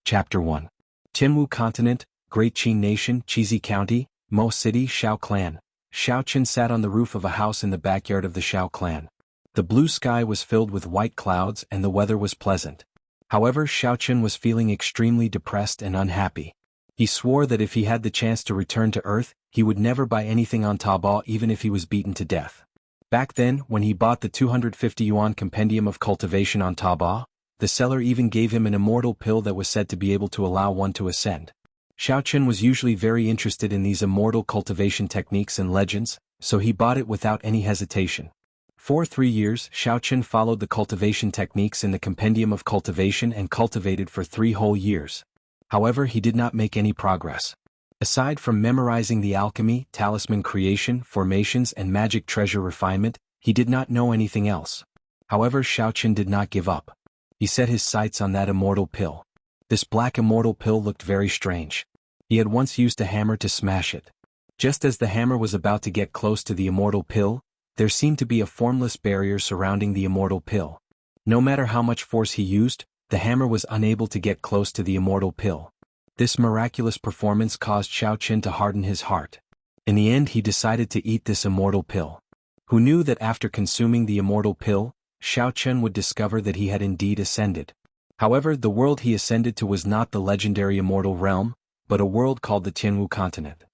Chapter 1. Tianwu Continent, Great Qin Nation, Chizi County, Mo City, Xiao Clan. Xiaoqin sat on the roof of a house in the backyard of the Xiao Clan. The blue sky was filled with white clouds and the weather was pleasant. However, Xiaoqin was feeling extremely depressed and unhappy. He swore that if he had the chance to return to Earth, he would never buy anything on Taobao even if he was beaten to death. Back then, when he bought the 250 yuan compendium of cultivation on Taobao, the seller even gave him an immortal pill that was said to be able to allow one to ascend. Xiaoqin was usually very interested in these immortal cultivation techniques and legends, so he bought it without any hesitation. For 3 years, Xiaoqin followed the cultivation techniques in the compendium of cultivation and cultivated for 3 whole years. However, he did not make any progress. Aside from memorizing the alchemy, talisman creation, formations and magic treasure refinement, he did not know anything else. However, Xiaoqin did not give up. He set his sights on that immortal pill. This black immortal pill looked very strange. He had once used a hammer to smash it. Just as the hammer was about to get close to the immortal pill, there seemed to be a formless barrier surrounding the immortal pill. No matter how much force he used, the hammer was unable to get close to the immortal pill. This miraculous performance caused Xiaoqin to harden his heart. In the end, he decided to eat this immortal pill. Who knew that after consuming the immortal pill, Xiaoqin would discover that he had indeed ascended. However, the world he ascended to was not the legendary immortal realm, but a world called the Tianwu Continent.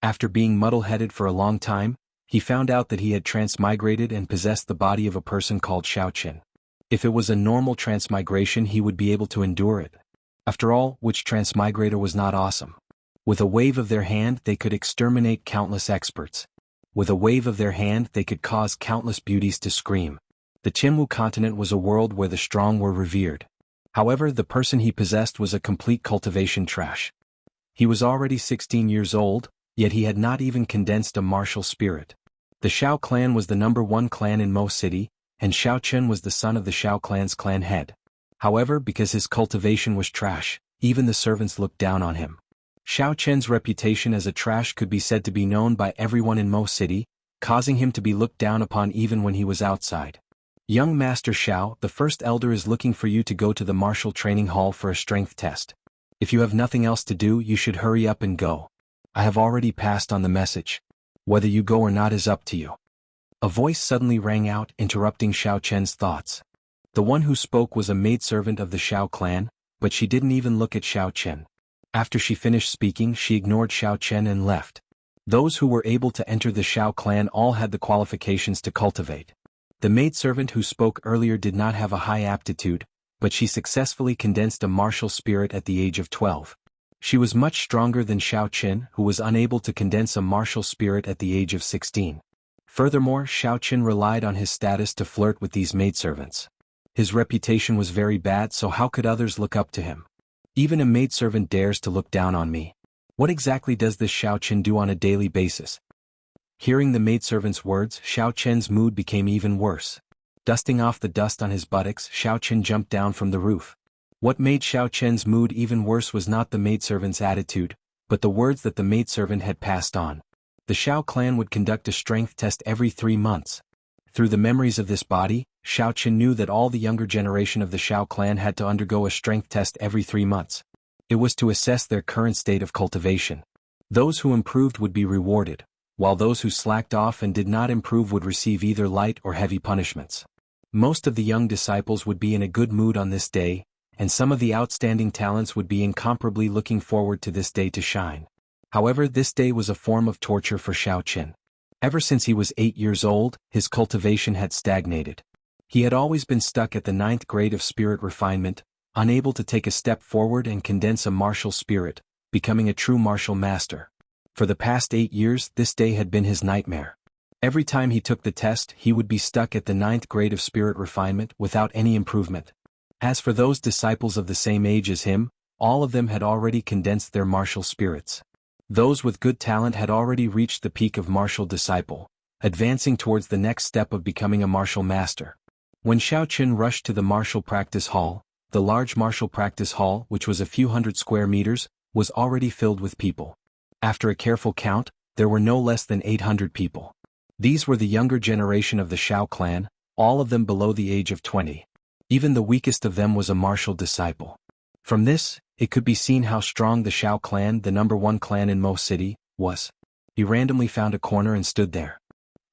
After being muddle-headed for a long time, he found out that he had transmigrated and possessed the body of a person called Xiaoqin. If it was a normal transmigration, he would be able to endure it. After all, which transmigrator was not awesome? With a wave of their hand, they could exterminate countless experts. With a wave of their hand, they could cause countless beauties to scream. The Tianwu Continent was a world where the strong were revered. However, the person he possessed was a complete cultivation trash. He was already 16 years old, yet he had not even condensed a martial spirit. The Xiao clan was the #1 clan in Mo City, and Xiaoqin was the son of the Xiao clan's clan head. However, because his cultivation was trash, even the servants looked down on him. Xiaoqin's reputation as a trash could be said to be known by everyone in Mo City, causing him to be looked down upon even when he was outside. Young Master Xiao, the first elder is looking for you to go to the martial training hall for a strength test. If you have nothing else to do, you should hurry up and go. I have already passed on the message. Whether you go or not is up to you. A voice suddenly rang out, interrupting Xiaoqin's thoughts. The one who spoke was a maidservant of the Xiao clan, but she didn't even look at Xiaoqin. After she finished speaking, she ignored Xiaoqin and left. Those who were able to enter the Xiao clan all had the qualifications to cultivate. The maidservant who spoke earlier did not have a high aptitude, but she successfully condensed a martial spirit at the age of 12. She was much stronger than Xiaoqin, who was unable to condense a martial spirit at the age of 16. Furthermore, Xiaoqin relied on his status to flirt with these maidservants. His reputation was very bad, so how could others look up to him? Even a maidservant dares to look down on me. What exactly does this Xiaoqin do on a daily basis? Hearing the maidservant's words, Xiaoqin's mood became even worse. Dusting off the dust on his buttocks, Xiaoqin jumped down from the roof. What made Xiaoqin's mood even worse was not the maidservant's attitude, but the words that the maidservant had passed on. The Xiao clan would conduct a strength test every 3 months. Through the memories of this body, Xiaoqin knew that all the younger generation of the Xiao clan had to undergo a strength test every 3 months. It was to assess their current state of cultivation. Those who improved would be rewarded, while those who slacked off and did not improve would receive either light or heavy punishments. Most of the young disciples would be in a good mood on this day, and some of the outstanding talents would be incomparably looking forward to this day to shine. However, this day was a form of torture for Xiaoqin. Ever since he was 8 years old, his cultivation had stagnated. He had always been stuck at the 9th grade of spirit refinement, unable to take a step forward and condense a martial spirit, becoming a true martial master. For the past 8 years, this day had been his nightmare. Every time he took the test, he would be stuck at the 9th grade of spirit refinement without any improvement. As for those disciples of the same age as him, all of them had already condensed their martial spirits. Those with good talent had already reached the peak of martial disciple, advancing towards the next step of becoming a martial master. When Xiaoqin rushed to the martial practice hall, the large martial practice hall, which was a few hundred square meters, was already filled with people. After a careful count, there were no less than 800 people. These were the younger generation of the Xiao clan, all of them below the age of 20. Even the weakest of them was a martial disciple. From this, it could be seen how strong the Xiao clan, the #1 clan in Mo City, was. He randomly found a corner and stood there.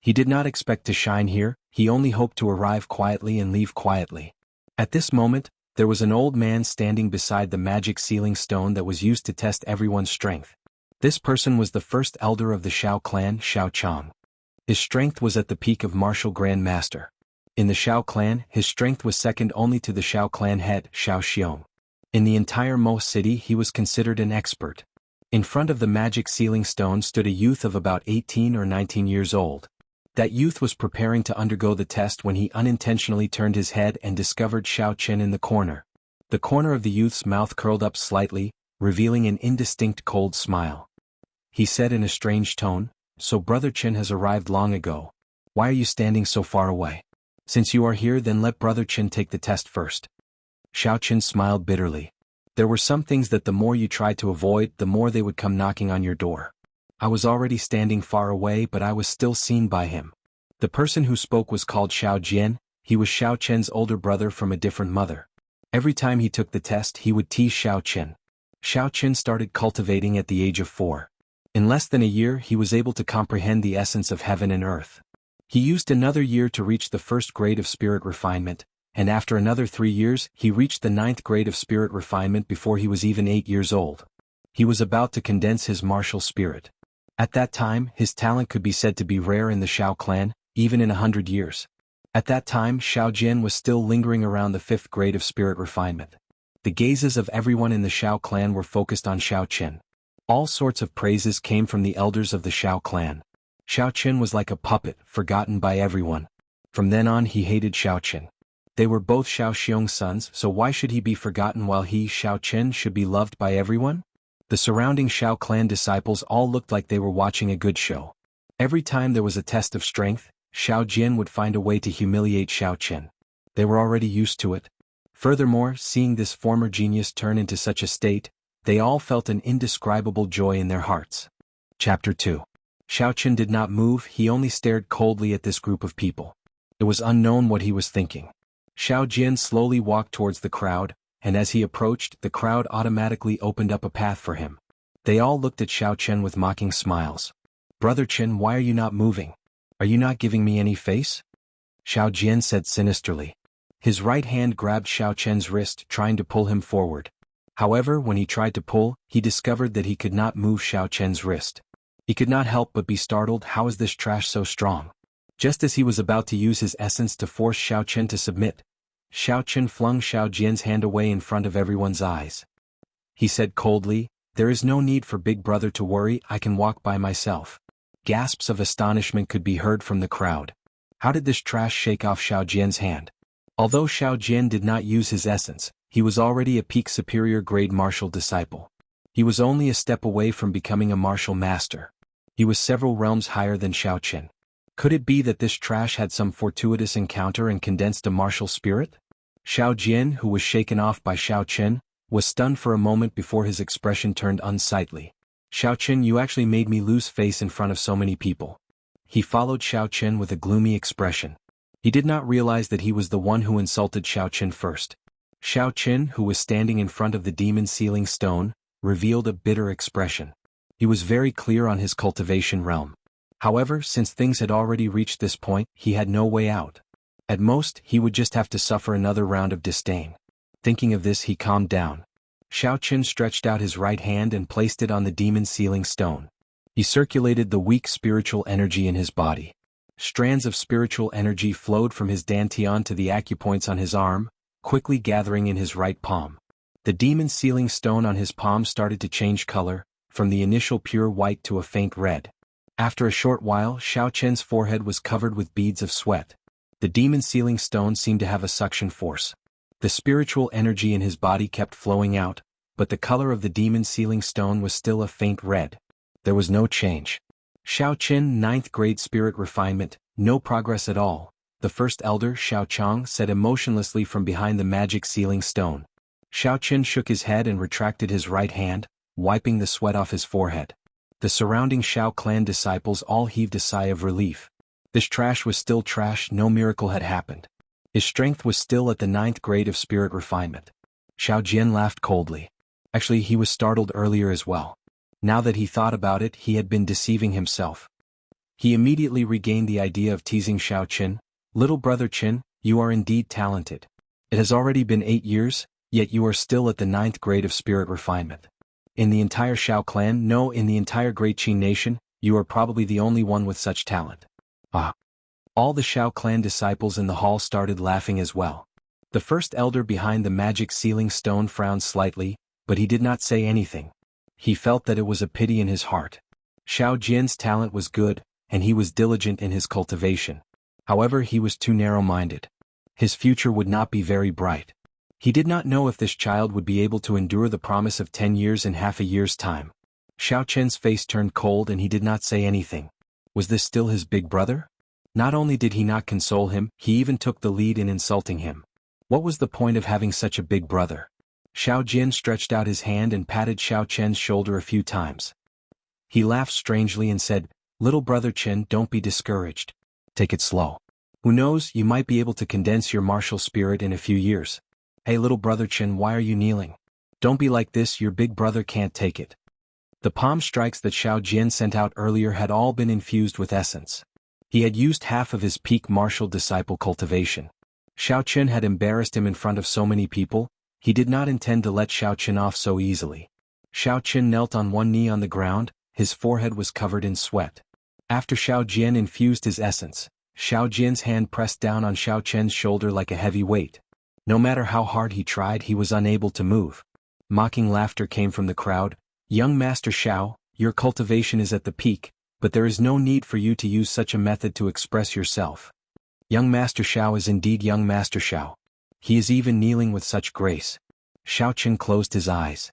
He did not expect to shine here, he only hoped to arrive quietly and leave quietly. At this moment, there was an old man standing beside the magic sealing stone that was used to test everyone's strength. This person was the first elder of the Xiao clan, Xiao Chang. His strength was at the peak of martial grand master. In the Xiao clan, his strength was second only to the Xiao clan head, Xiao Xiong. In the entire Mo City he was considered an expert. In front of the magic sealing stone stood a youth of about 18 or 19 years old. That youth was preparing to undergo the test when he unintentionally turned his head and discovered Xiao Chen in the corner. The corner of the youth's mouth curled up slightly, revealing an indistinct cold smile. He said in a strange tone, "So Brother Chen has arrived long ago. Why are you standing so far away? Since you are here, then let Brother Chen take the test first." Xiao Chen smiled bitterly. There were some things that the more you tried to avoid, the more they would come knocking on your door. I was already standing far away, but I was still seen by him. The person who spoke was called Xiao Jian. He was Xiao Chen's older brother from a different mother. Every time he took the test he would tease Xiao Chen. Xiao Chen started cultivating at the age of 4. In less than a year he was able to comprehend the essence of heaven and earth. He used another year to reach the first grade of spirit refinement, and after another 3 years he reached the 9th grade of spirit refinement before he was even 8 years old. He was about to condense his martial spirit. At that time his talent could be said to be rare in the Xiao clan, even in 100 years. At that time Xiao Jian was still lingering around the 5th grade of spirit refinement. The gazes of everyone in the Xiao clan were focused on Xiao Chen. All sorts of praises came from the elders of the Xiao clan. Xiao Chen was like a puppet, forgotten by everyone. From then on he hated Xiao Chen. They were both Xiao Xiong's sons, so why should he be forgotten while he, Xiao Chen, should be loved by everyone? The surrounding Xiao clan disciples all looked like they were watching a good show. Every time there was a test of strength, Xiao Jian would find a way to humiliate Xiao Chen. They were already used to it. Furthermore, seeing this former genius turn into such a state, they all felt an indescribable joy in their hearts. Chapter 2. Xiao Chen did not move, he only stared coldly at this group of people. It was unknown what he was thinking. Xiao Jian slowly walked towards the crowd, and as he approached, the crowd automatically opened up a path for him. They all looked at Xiao Chen with mocking smiles. "Brother Chen, why are you not moving? Are you not giving me any face?" Xiao Jian said sinisterly. His right hand grabbed Xiao Chen's wrist, trying to pull him forward. However, when he tried to pull, he discovered that he could not move Xiao Chen's wrist. He could not help but be startled. How is this trash so strong? Just as he was about to use his essence to force Xiao Chen to submit, Xiao Chen flung Xiao Jian's hand away in front of everyone's eyes. He said coldly, "There is no need for Big Brother to worry, I can walk by myself." Gasps of astonishment could be heard from the crowd. How did this trash shake off Xiao Jian's hand? Although Xiao Jian did not use his essence, he was already a peak superior grade martial disciple. He was only a step away from becoming a martial master. He was several realms higher than Xiao Chen. Could it be that this trash had some fortuitous encounter and condensed a martial spirit? Xiao Jian, who was shaken off by Xiao Chen, was stunned for a moment before his expression turned unsightly. "Xiao Chen, you actually made me lose face in front of so many people." He followed Xiao Chen with a gloomy expression. He did not realize that he was the one who insulted Xiao Chen first. Xiao Chen, who was standing in front of the demon sealing stone, revealed a bitter expression. He was very clear on his cultivation realm. However, since things had already reached this point, he had no way out. At most, he would just have to suffer another round of disdain. Thinking of this, he calmed down. Xiao Chen stretched out his right hand and placed it on the demon sealing stone. He circulated the weak spiritual energy in his body. Strands of spiritual energy flowed from his dantian to the acupoints on his arm, quickly gathering in his right palm. The demon sealing stone on his palm started to change color, from the initial pure white to a faint red. After a short while, Xiao Chen's forehead was covered with beads of sweat. The demon sealing stone seemed to have a suction force. The spiritual energy in his body kept flowing out, but the color of the demon sealing stone was still a faint red. There was no change. Xiao Chen, 9th grade spirit refinement, no progress at all, the first elder, Xiao Chang, said emotionlessly from behind the magic sealing stone. Xiao Chen shook his head and retracted his right hand, wiping the sweat off his forehead. The surrounding Xiao clan disciples all heaved a sigh of relief. This trash was still trash, no miracle had happened. His strength was still at the 9th grade of spirit refinement. Xiao Jian laughed coldly. Actually, he was startled earlier as well. Now that he thought about it, he had been deceiving himself. He immediately regained the idea of teasing Xiao Qin. Little brother Qin, you are indeed talented. It has already been 8 years, yet you are still at the 9th grade of spirit refinement. In the entire Xiao clan, no, in the entire Great Qin nation, you are probably the only one with such talent. Ah. All the Xiao clan disciples in the hall started laughing as well. The first elder behind the magic sealing stone frowned slightly, but he did not say anything. He felt that it was a pity in his heart. Xiao Jian's talent was good, and he was diligent in his cultivation. However, he was too narrow-minded. His future would not be very bright. He did not know if this child would be able to endure the promise of 10 years in half a year's time. Xiao Qian's face turned cold and he did not say anything. Was this still his big brother? Not only did he not console him, he even took the lead in insulting him. What was the point of having such a big brother? Xiao Jian stretched out his hand and patted Xiao Qian's shoulder a few times. He laughed strangely and said, "Little brother Qin, don't be discouraged. Take it slow. Who knows, you might be able to condense your martial spirit in a few years. Hey little brother Qin, why are you kneeling? Don't be like this, your big brother can't take it." The palm strikes that Xiao Jian sent out earlier had all been infused with essence. He had used half of his peak martial disciple cultivation. Xiao Qian had embarrassed him in front of so many people. He did not intend to let Xiao Qian off so easily. Xiao Qian knelt on one knee on the ground, his forehead was covered in sweat. After Xiao Jian infused his essence, Xiao Jian's hand pressed down on Xiao Qian's shoulder like a heavy weight. No matter how hard he tried, he was unable to move. Mocking laughter came from the crowd. "Young Master Xiao, your cultivation is at the peak, but there is no need for you to use such a method to express yourself. Young Master Xiao is indeed young Master Xiao. He is even kneeling with such grace." Xiao Qian closed his eyes.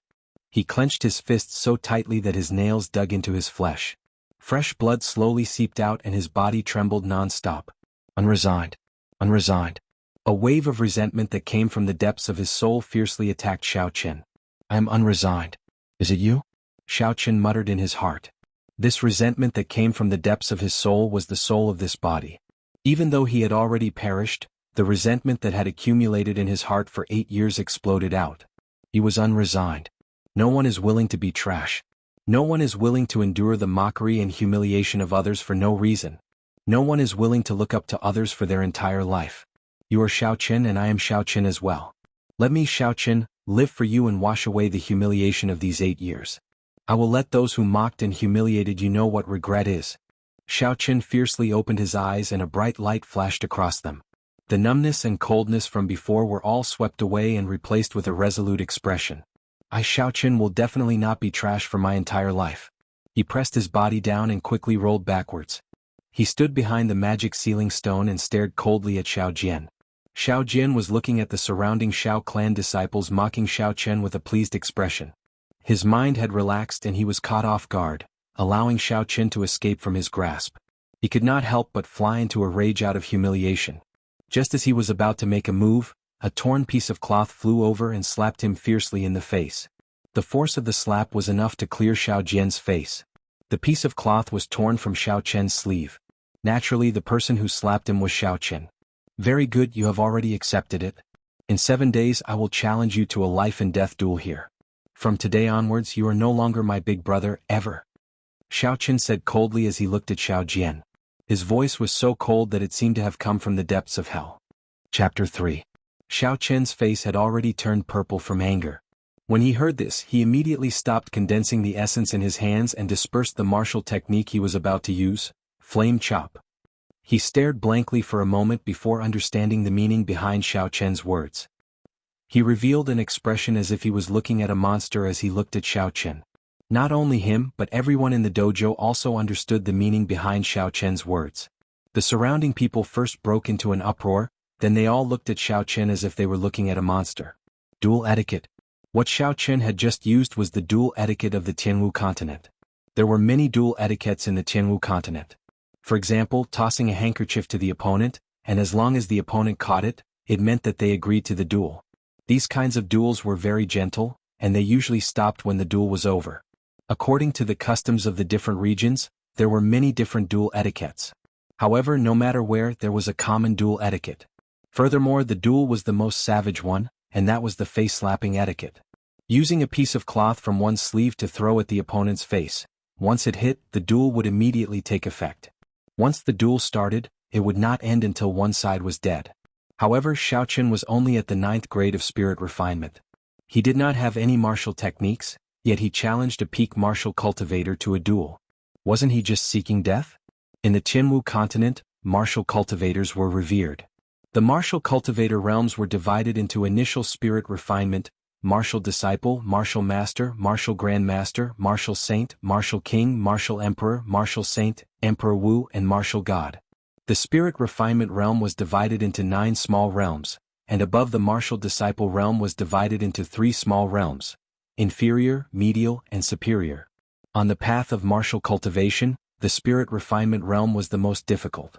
He clenched his fists so tightly that his nails dug into his flesh. Fresh blood slowly seeped out and his body trembled non-stop. Unresigned. Unresigned. A wave of resentment that came from the depths of his soul fiercely attacked Xiao Qian. "I am unresigned. Is it you?" Xiao Qian muttered in his heart. This resentment that came from the depths of his soul was the soul of this body. Even though he had already perished, the resentment that had accumulated in his heart for 8 years exploded out. He was unresigned. No one is willing to be trash. No one is willing to endure the mockery and humiliation of others for no reason. No one is willing to look up to others for their entire life. You are Xiao Qian and I am Xiao Qian as well. Let me, Xiao Qian, live for you and wash away the humiliation of these 8 years. I will let those who mocked and humiliated you know what regret is." Xiao Qian fiercely opened his eyes and a bright light flashed across them. The numbness and coldness from before were all swept away and replaced with a resolute expression. "I, Xiao Qian, will definitely not be trash for my entire life." He pressed his body down and quickly rolled backwards. He stood behind the magic sealing stone and stared coldly at Xiao Jian. Xiao Jian was looking at the surrounding Xiao clan disciples mocking Xiao Qian with a pleased expression. His mind had relaxed and he was caught off guard, allowing Xiao Qian to escape from his grasp. He could not help but fly into a rage out of humiliation. Just as he was about to make a move, a torn piece of cloth flew over and slapped him fiercely in the face. The force of the slap was enough to clear Xiao Jian's face. The piece of cloth was torn from Xiao Qian's sleeve. Naturally, the person who slapped him was Xiao Qian. "Very good, you have already accepted it. In 7 days I will challenge you to a life and death duel here. From today onwards you are no longer my big brother, ever." Xiao Qian said coldly as he looked at Xiao Jian. His voice was so cold that it seemed to have come from the depths of hell. Chapter 3. Xiao Qian's face had already turned purple from anger. When he heard this, he immediately stopped condensing the essence in his hands and dispersed the martial technique he was about to use, Flame Chop. He stared blankly for a moment before understanding the meaning behind Xiao Qian's words. He revealed an expression as if he was looking at a monster as he looked at Xiao Qian. Not only him but everyone in the dojo also understood the meaning behind Xiao Qian's words. The surrounding people first broke into an uproar, then they all looked at Xiao Qian as if they were looking at a monster. Duel etiquette. What Xiao Qian had just used was the duel etiquette of the Tianwu continent. There were many duel etiquettes in the Tianwu continent. For example, tossing a handkerchief to the opponent, and as long as the opponent caught it, it meant that they agreed to the duel. These kinds of duels were very gentle, and they usually stopped when the duel was over. According to the customs of the different regions, there were many different duel etiquettes. However, no matter where, there was a common duel etiquette. Furthermore, the duel was the most savage one, and that was the face-slapping etiquette. Using a piece of cloth from one's sleeve to throw at the opponent's face. Once it hit, the duel would immediately take effect. Once the duel started, it would not end until one side was dead. However, Xiaoqun was only at the 9th grade of spirit refinement. He did not have any martial techniques, yet he challenged a peak martial cultivator to a duel. Wasn't he just seeking death? In the Jianghu continent, martial cultivators were revered. The martial cultivator realms were divided into initial spirit refinement, martial disciple, martial master, martial grandmaster, martial saint, martial king, martial emperor, martial saint, emperor Wu, and martial god. The spirit refinement realm was divided into 9 small realms, and above the martial disciple realm was divided into 3 small realms: inferior, medial, and superior. On the path of martial cultivation, the spirit refinement realm was the most difficult.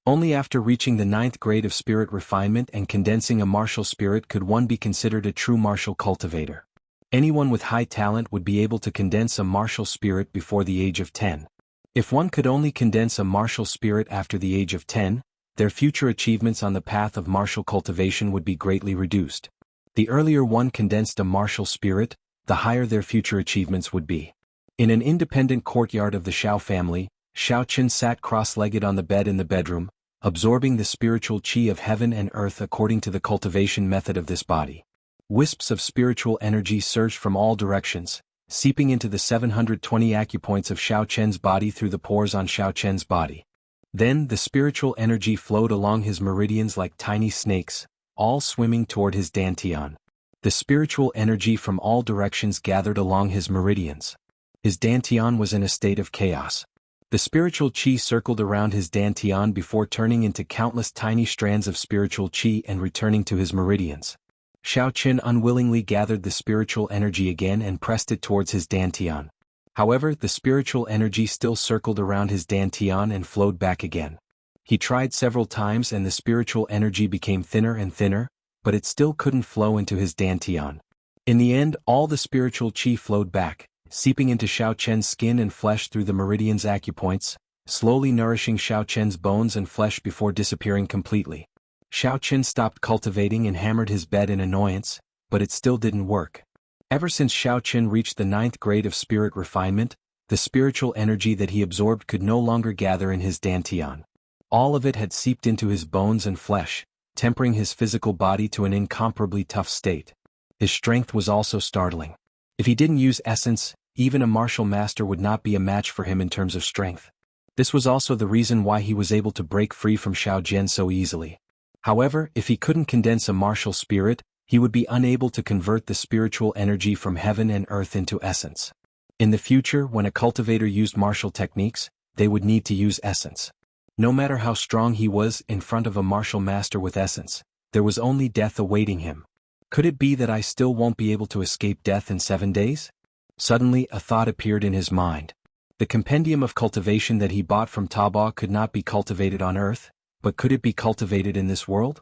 Only after reaching the 9th grade of spirit refinement and condensing a martial spirit could one be considered a true martial cultivator. Anyone with high talent would be able to condense a martial spirit before the age of 10. If one could only condense a martial spirit after the age of 10, their future achievements on the path of martial cultivation would be greatly reduced. The earlier one condensed a martial spirit, the higher their future achievements would be. In an independent courtyard of the Xiao family, Xiaoqun sat cross-legged on the bed in the bedroom, absorbing the spiritual qi of heaven and earth according to the cultivation method of this body. Wisps of spiritual energy surged from all directions, seeping into the 720 acupoints of Xiaoqun's body through the pores on Xiaoqun's body. Then the spiritual energy flowed along his meridians like tiny snakes, all swimming toward his dantian. The spiritual energy from all directions gathered along his meridians. His dantian was in a state of chaos. The spiritual qi circled around his dantian before turning into countless tiny strands of spiritual qi and returning to his meridians. Xiaoqun unwillingly gathered the spiritual energy again and pressed it towards his dantian. However, the spiritual energy still circled around his dantian and flowed back again. He tried several times and the spiritual energy became thinner and thinner, but it still couldn't flow into his dantian. In the end, all the spiritual qi flowed back, seeping into Xiaoqun's skin and flesh through the meridian's acupoints, slowly nourishing Xiaoqun's bones and flesh before disappearing completely. Xiaoqun stopped cultivating and hammered his bed in annoyance, but it still didn't work. Ever since Xiaoqun reached the 9th grade of spirit refinement, the spiritual energy that he absorbed could no longer gather in his dantian. All of it had seeped into his bones and flesh, tempering his physical body to an incomparably tough state. His strength was also startling. If he didn't use essence, even a martial master would not be a match for him in terms of strength. This was also the reason why he was able to break free from Xiaojian so easily. However, if he couldn't condense a martial spirit, he would be unable to convert the spiritual energy from heaven and earth into essence. In the future, when a cultivator used martial techniques, they would need to use essence. No matter how strong he was in front of a martial master with essence, there was only death awaiting him. Could it be that I still won't be able to escape death in 7 days? Suddenly, a thought appeared in his mind. The compendium of cultivation that he bought from Taobao could not be cultivated on earth, but could it be cultivated in this world?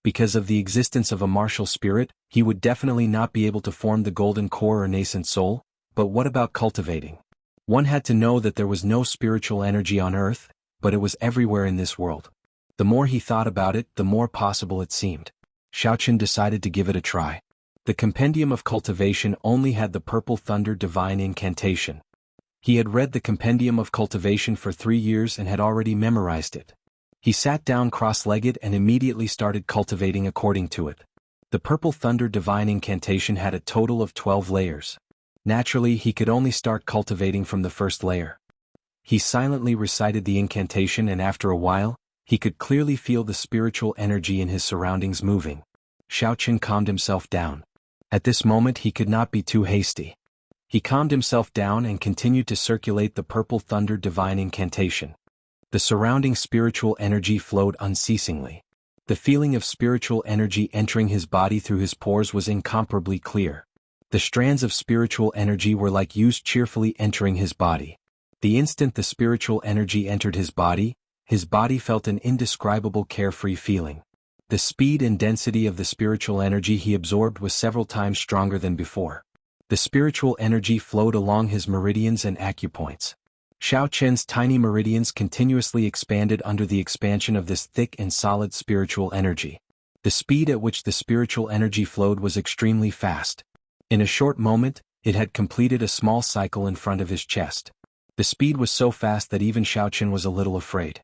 Because of the existence of a martial spirit, he would definitely not be able to form the golden core or nascent soul, but what about cultivating? One had to know that there was no spiritual energy on earth, but it was everywhere in this world. The more he thought about it, the more possible it seemed. Xiaoqun decided to give it a try. The compendium of cultivation only had the purple thunder divine incantation. He had read the compendium of cultivation for 3 years and had already memorized it. He sat down cross-legged and immediately started cultivating according to it. The purple thunder divine incantation had a total of 12 layers. Naturally, he could only start cultivating from the first layer. He silently recited the incantation and after a while, he could clearly feel the spiritual energy in his surroundings moving. Xiaoqun calmed himself down. At this moment he could not be too hasty. He calmed himself down and continued to circulate the purple thunder divine incantation. The surrounding spiritual energy flowed unceasingly. The feeling of spiritual energy entering his body through his pores was incomparably clear. The strands of spiritual energy were like used cheerfully entering his body. The instant the spiritual energy entered his body felt an indescribable carefree feeling. The speed and density of the spiritual energy he absorbed was several times stronger than before. The spiritual energy flowed along his meridians and acupoints. Xiaoqun's tiny meridians continuously expanded under the expansion of this thick and solid spiritual energy. The speed at which the spiritual energy flowed was extremely fast. In a short moment, it had completed a small cycle in front of his chest. The speed was so fast that even Xiaochen was a little afraid.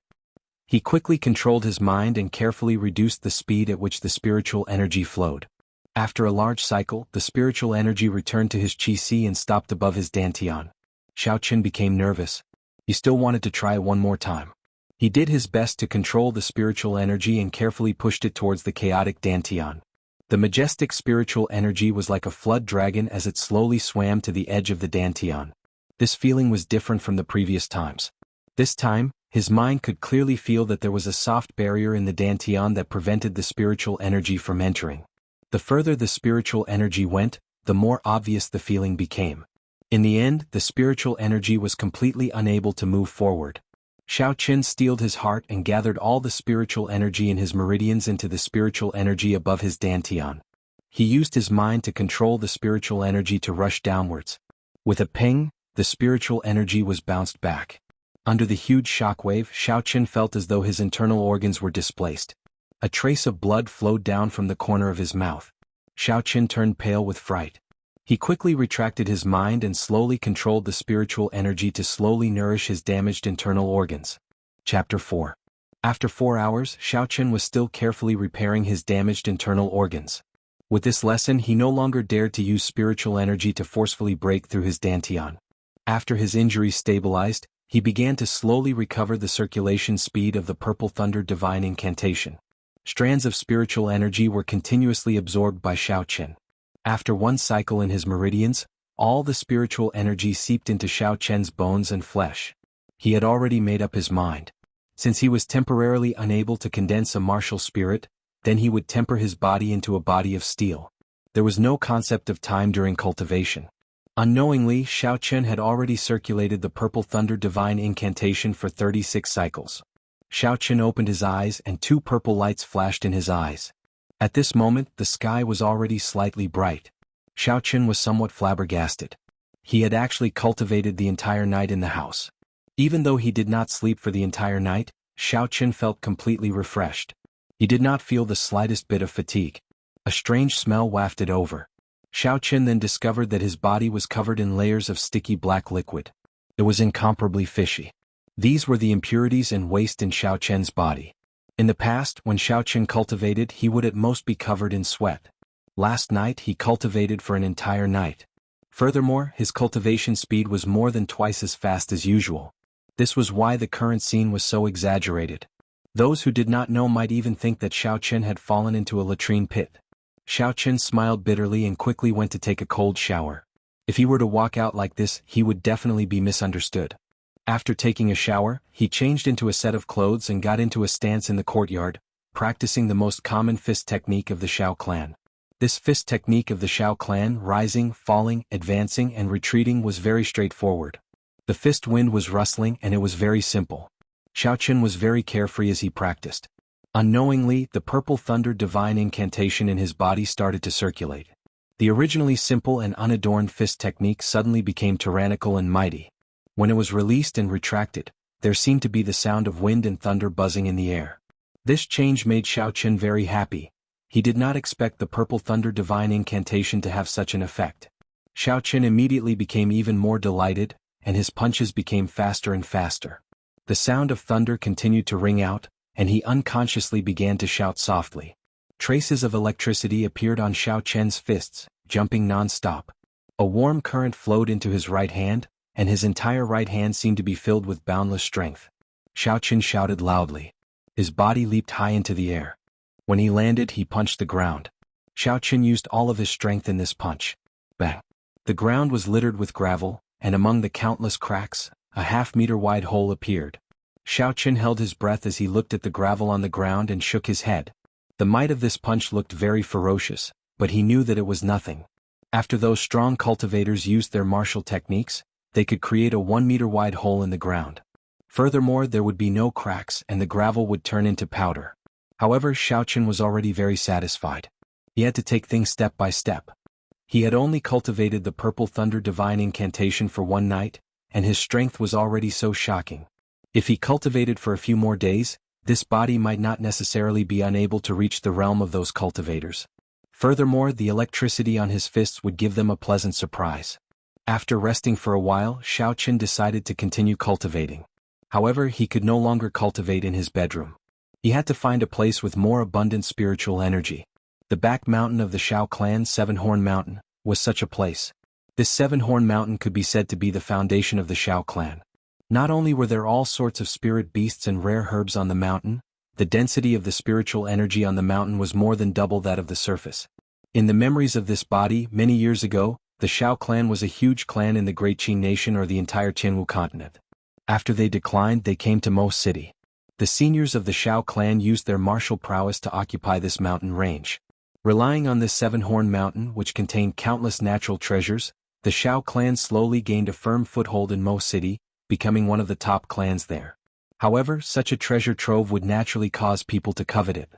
He quickly controlled his mind and carefully reduced the speed at which the spiritual energy flowed. After a large cycle, the spiritual energy returned to his qi and stopped above his dantian. Xiaochen became nervous. He still wanted to try one more time. He did his best to control the spiritual energy and carefully pushed it towards the chaotic dantian. The majestic spiritual energy was like a flood dragon as it slowly swam to the edge of the dantian. This feeling was different from the previous times. This time, his mind could clearly feel that there was a soft barrier in the dantian that prevented the spiritual energy from entering. The further the spiritual energy went, the more obvious the feeling became. In the end, the spiritual energy was completely unable to move forward. Xiaochen steeled his heart and gathered all the spiritual energy in his meridians into the spiritual energy above his dantian. He used his mind to control the spiritual energy to rush downwards. With a ping, the spiritual energy was bounced back. Under the huge shockwave, Xiaochen felt as though his internal organs were displaced. A trace of blood flowed down from the corner of his mouth. Xiaochen turned pale with fright. He quickly retracted his mind and slowly controlled the spiritual energy to slowly nourish his damaged internal organs. Chapter 4. After 4 hours, Xiaochen was still carefully repairing his damaged internal organs. With this lesson, he no longer dared to use spiritual energy to forcefully break through his dantian. After his injuries stabilized, he began to slowly recover the circulation speed of the Purple Thunder Divine Incantation. Strands of spiritual energy were continuously absorbed by Xiaochen. After one cycle in his meridians, all the spiritual energy seeped into Xiaochen's bones and flesh. He had already made up his mind. Since he was temporarily unable to condense a martial spirit, then he would temper his body into a body of steel. There was no concept of time during cultivation. Unknowingly, Xiaochen had already circulated the Purple Thunder Divine Incantation for 36 cycles. Xiaochen opened his eyes and 2 purple lights flashed in his eyes. At this moment, the sky was already slightly bright. Xiaochen was somewhat flabbergasted. He had actually cultivated the entire night in the house. Even though he did not sleep for the entire night, Xiaochen felt completely refreshed. He did not feel the slightest bit of fatigue. A strange smell wafted over. Xiaochen then discovered that his body was covered in layers of sticky black liquid. It was incomparably fishy. These were the impurities and waste in Xiaochen's body. In the past, when Xiaochen cultivated, he would at most be covered in sweat. Last night he cultivated for an entire night. Furthermore, his cultivation speed was more than twice as fast as usual. This was why the current scene was so exaggerated. Those who did not know might even think that Xiaochen had fallen into a latrine pit. Xiaochen smiled bitterly and quickly went to take a cold shower. If he were to walk out like this, he would definitely be misunderstood. After taking a shower, he changed into a set of clothes and got into a stance in the courtyard, practicing the most common fist technique of the Xiao clan. This fist technique of the Xiao clan, rising, falling, advancing and retreating, was very straightforward. The fist wind was rustling and it was very simple. Xiaochen was very carefree as he practiced. Unknowingly, the Purple Thunder Divine Incantation in his body started to circulate. The originally simple and unadorned fist technique suddenly became tyrannical and mighty. When it was released and retracted, there seemed to be the sound of wind and thunder buzzing in the air. This change made Xiaochen very happy. He did not expect the Purple Thunder Divine Incantation to have such an effect. Xiaochen immediately became even more delighted, and his punches became faster and faster. The sound of thunder continued to ring out, and he unconsciously began to shout softly. Traces of electricity appeared on Xiaochen's fists, jumping non-stop. A warm current flowed into his right hand, and his entire right hand seemed to be filled with boundless strength. Xiaochen shouted loudly. His body leaped high into the air. When he landed, he punched the ground. Xiaochen used all of his strength in this punch. Bang! The ground was littered with gravel, and among the countless cracks, a half-meter-wide hole appeared. Xiaochen held his breath as he looked at the gravel on the ground and shook his head. The might of this punch looked very ferocious, but he knew that it was nothing. After those strong cultivators used their martial techniques, they could create a 1-meter-wide hole in the ground. Furthermore, there would be no cracks and the gravel would turn into powder. However, Xiaochen was already very satisfied. He had to take things step by step. He had only cultivated the Purple Thunder Divine Incantation for one night, and his strength was already so shocking. If he cultivated for a few more days, this body might not necessarily be unable to reach the realm of those cultivators. Furthermore, the electricity on his fists would give them a pleasant surprise. After resting for a while, Xiaoqin decided to continue cultivating. However, he could no longer cultivate in his bedroom. He had to find a place with more abundant spiritual energy. The back mountain of the Xiao clan, Seven-Horn Mountain, was such a place. This Seven-Horn Mountain could be said to be the foundation of the Xiao clan. Not only were there all sorts of spirit beasts and rare herbs on the mountain, the density of the spiritual energy on the mountain was more than double that of the surface. In the memories of this body, many years ago, the Xiao clan was a huge clan in the Great Qing Nation or the entire Jianghu continent. After they declined, they came to Mo City. The seniors of the Xiao clan used their martial prowess to occupy this mountain range. Relying on this Seven-Horn Mountain, which contained countless natural treasures, the Xiao clan slowly gained a firm foothold in Mo City, becoming one of the top clans there. However, such a treasure trove would naturally cause people to covet it.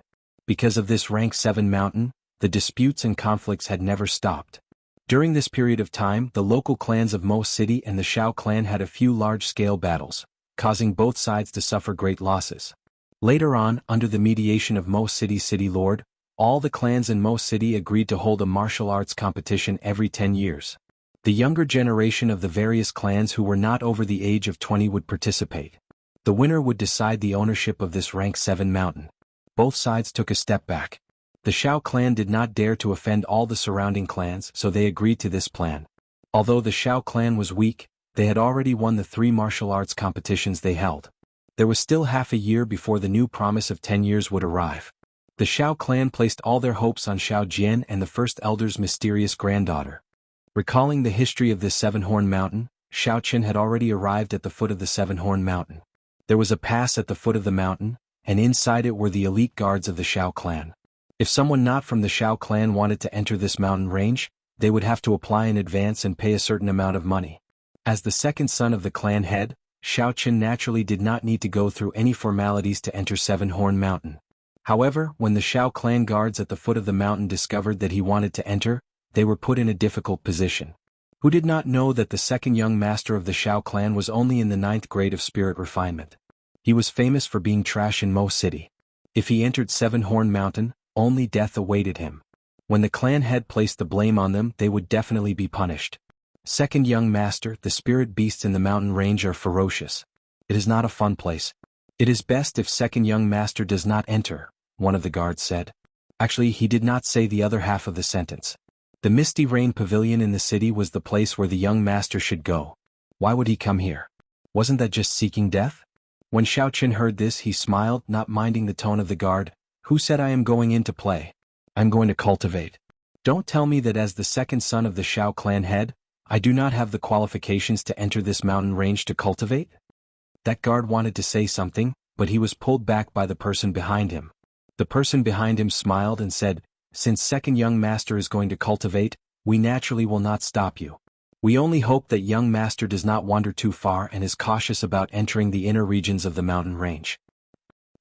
Because of this rank 7 mountain, the disputes and conflicts had never stopped. During this period of time, the local clans of Mo City and the Xiao clan had a few large-scale battles, causing both sides to suffer great losses. Later on, under the mediation of Mo City's city lord, all the clans in Mo City agreed to hold a martial arts competition every 10 years. The younger generation of the various clans who were not over the age of 20 would participate. The winner would decide the ownership of this rank 7 mountain. Both sides took a step back. The Xiao clan did not dare to offend all the surrounding clans, so they agreed to this plan. Although the Xiao clan was weak, they had already won the 3 martial arts competitions they held. There was still half a year before the new promise of 10 years would arrive. The Xiao clan placed all their hopes on Xiao Jian and the first elder's mysterious granddaughter. Recalling the history of this Seven-Horn Mountain, Xiaoqin had already arrived at the foot of the Seven-Horn Mountain. There was a pass at the foot of the mountain, and inside it were the elite guards of the Xiao clan. If someone not from the Xiao clan wanted to enter this mountain range, they would have to apply in advance and pay a certain amount of money. As the second son of the clan head, Xiaoqin naturally did not need to go through any formalities to enter Seven-Horn Mountain. However, when the Xiao clan guards at the foot of the mountain discovered that he wanted to enter, they were put in a difficult position. Who did not know that the second young master of the Xiao clan was only in the 9th grade of spirit refinement? He was famous for being trash in Mo City. If he entered Seven-Horn Mountain, only death awaited him. When the clan head placed the blame on them, they would definitely be punished. Second young master, the spirit beasts in the mountain range are ferocious. It is not a fun place. It is best if second young master does not enter, one of the guards said. Actually, he did not say the other half of the sentence. The Misty Rain Pavilion in the city was the place where the young master should go. Why would he come here? Wasn't that just seeking death? When Xiaoqin heard this, he smiled, not minding the tone of the guard. Who said I am going in to play? I'm going to cultivate. Don't tell me that as the second son of the Xiao clan head, I do not have the qualifications to enter this mountain range to cultivate? That guard wanted to say something, but he was pulled back by the person behind him. The person behind him smiled and said, since second young master is going to cultivate, we naturally will not stop you. We only hope that young master does not wander too far and is cautious about entering the inner regions of the mountain range.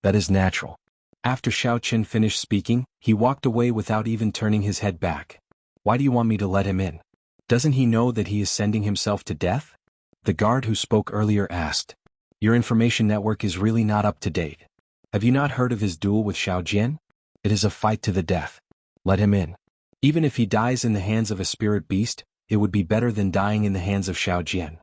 That is natural. After Xiaoqin finished speaking, he walked away without even turning his head back. Why do you want me to let him in? Doesn't he know that he is sending himself to death? The guard who spoke earlier asked. Your information network is really not up to date. Have you not heard of his duel with Xiao Jian? It is a fight to the death. Let him in. Even if he dies in the hands of a spirit beast, it would be better than dying in the hands of Xiao Jian.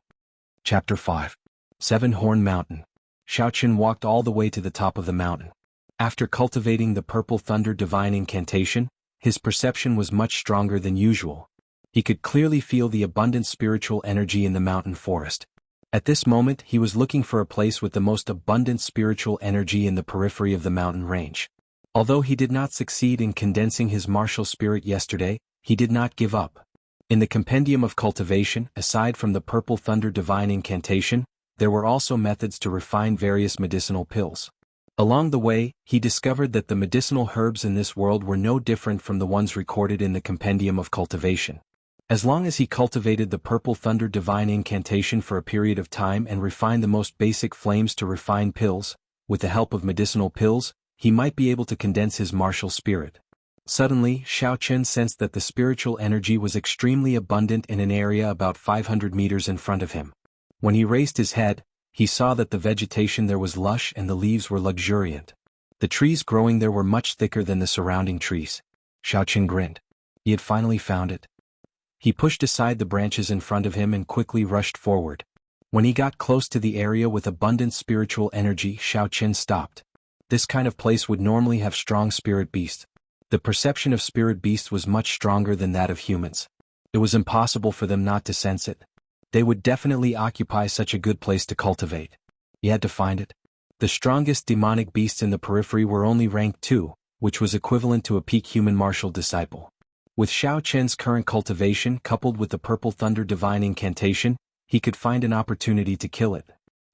Chapter 5. Seven-Horn Mountain. Xiaoqin walked all the way to the top of the mountain. After cultivating the Purple Thunder Divine Incantation, his perception was much stronger than usual. He could clearly feel the abundant spiritual energy in the mountain forest. At this moment, he was looking for a place with the most abundant spiritual energy in the periphery of the mountain range. Although he did not succeed in condensing his martial spirit yesterday, he did not give up. In the compendium of cultivation, aside from the Purple Thunder Divine Incantation, there were also methods to refine various medicinal pills. Along the way, he discovered that the medicinal herbs in this world were no different from the ones recorded in the compendium of cultivation. As long as he cultivated the Purple Thunder Divine Incantation for a period of time and refined the most basic flames to refine pills, with the help of medicinal pills, he might be able to condense his martial spirit. Suddenly, Xiaoqin sensed that the spiritual energy was extremely abundant in an area about 500 meters in front of him. When he raised his head, He saw that the vegetation there was lush and the leaves were luxuriant. The trees growing there were much thicker than the surrounding trees. Xiaoqin grinned. He had finally found it. He pushed aside the branches in front of him and quickly rushed forward. When he got close to the area with abundant spiritual energy, Xiaoqin stopped. This kind of place would normally have strong spirit beasts. The perception of spirit beasts was much stronger than that of humans. It was impossible for them not to sense it. They would definitely occupy such a good place to cultivate. He had to find it. The strongest demonic beasts in the periphery were only rank 2, which was equivalent to a peak human martial disciple. With Xiaoqin's current cultivation coupled with the purple thunder divine incantation, he could find an opportunity to kill it.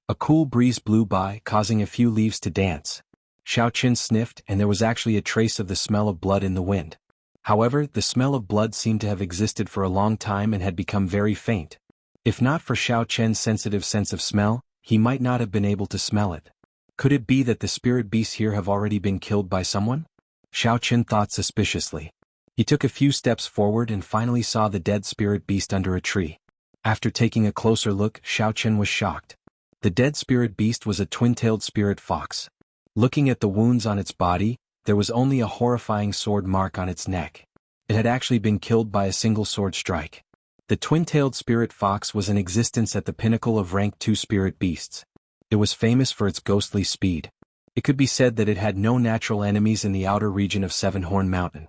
A cool breeze blew by, causing a few leaves to dance. Xiaoqin sniffed, and there was actually a trace of the smell of blood in the wind. However, the smell of blood seemed to have existed for a long time and had become very faint. If not for Xiaoqin's sensitive sense of smell, he might not have been able to smell it. Could it be that the spirit beasts here have already been killed by someone? Xiaoqin thought suspiciously. He took a few steps forward and finally saw the dead spirit beast under a tree. After taking a closer look, Xiaoqin was shocked. The dead spirit beast was a twin-tailed spirit fox. Looking at the wounds on its body, there was only a horrifying sword mark on its neck. It had actually been killed by a single sword strike. The twin-tailed spirit fox was in existence at the pinnacle of rank 2 spirit beasts. It was famous for its ghostly speed. It could be said that it had no natural enemies in the outer region of Seven-Horn Mountain.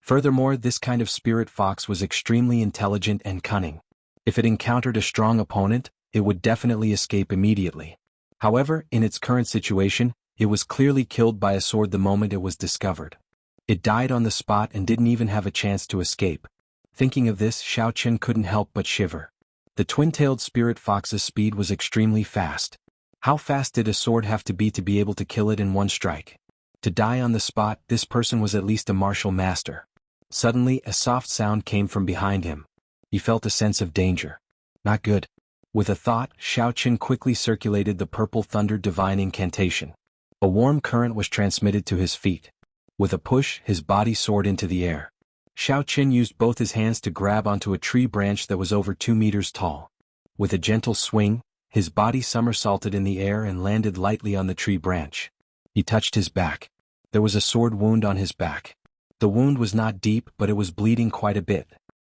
Furthermore, this kind of spirit fox was extremely intelligent and cunning. If it encountered a strong opponent, it would definitely escape immediately. However, in its current situation, it was clearly killed by a sword the moment it was discovered. It died on the spot and didn't even have a chance to escape. Thinking of this, Xiaoqin couldn't help but shiver. The twin-tailed spirit fox's speed was extremely fast. How fast did a sword have to be able to kill it in one strike? To die on the spot, this person was at least a martial master. Suddenly, a soft sound came from behind him. He felt a sense of danger. Not good. With a thought, Xiaoqin quickly circulated the purple thunder divine incantation. A warm current was transmitted to his feet. With a push, his body soared into the air. Xiaoqin used both his hands to grab onto a tree branch that was over 2 meters tall. With a gentle swing, his body somersaulted in the air and landed lightly on the tree branch. He touched his back. There was a sword wound on his back. The wound was not deep, but it was bleeding quite a bit.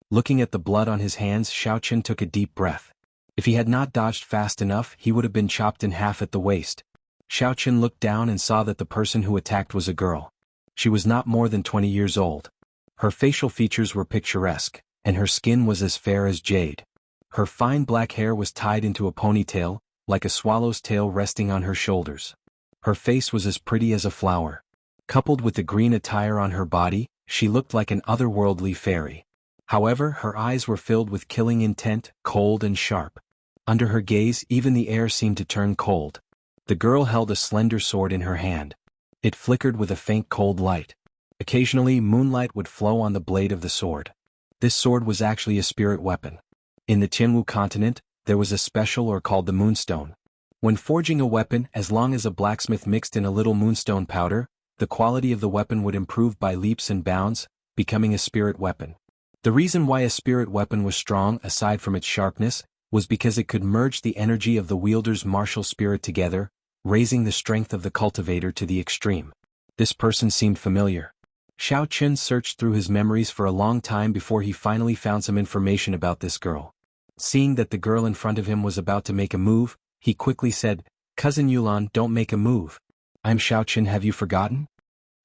Looking at the blood on his hands, Xiaoqin took a deep breath. If he had not dodged fast enough, he would have been chopped in half at the waist. Xiaoqin looked down and saw that the person who attacked was a girl. She was not more than 20 years old. Her facial features were picturesque, and her skin was as fair as jade. Her fine black hair was tied into a ponytail, like a swallow's tail resting on her shoulders. Her face was as pretty as a flower. Coupled with the green attire on her body, she looked like an otherworldly fairy. However, her eyes were filled with killing intent, cold and sharp. Under her gaze, even the air seemed to turn cold. The girl held a slender sword in her hand. It flickered with a faint cold light. Occasionally, moonlight would flow on the blade of the sword. This sword was actually a spirit weapon. In the Jianghu continent, there was a special or called the moonstone. When forging a weapon, as long as a blacksmith mixed in a little moonstone powder, the quality of the weapon would improve by leaps and bounds, becoming a spirit weapon. The reason why a spirit weapon was strong, aside from its sharpness, was because it could merge the energy of the wielder's martial spirit together, raising the strength of the cultivator to the extreme. This person seemed familiar. Xiaoqin searched through his memories for a long time before he finally found some information about this girl. Seeing that the girl in front of him was about to make a move, he quickly said, "Cousin Yulan, don't make a move. I'm Xiaoqin, have you forgotten?"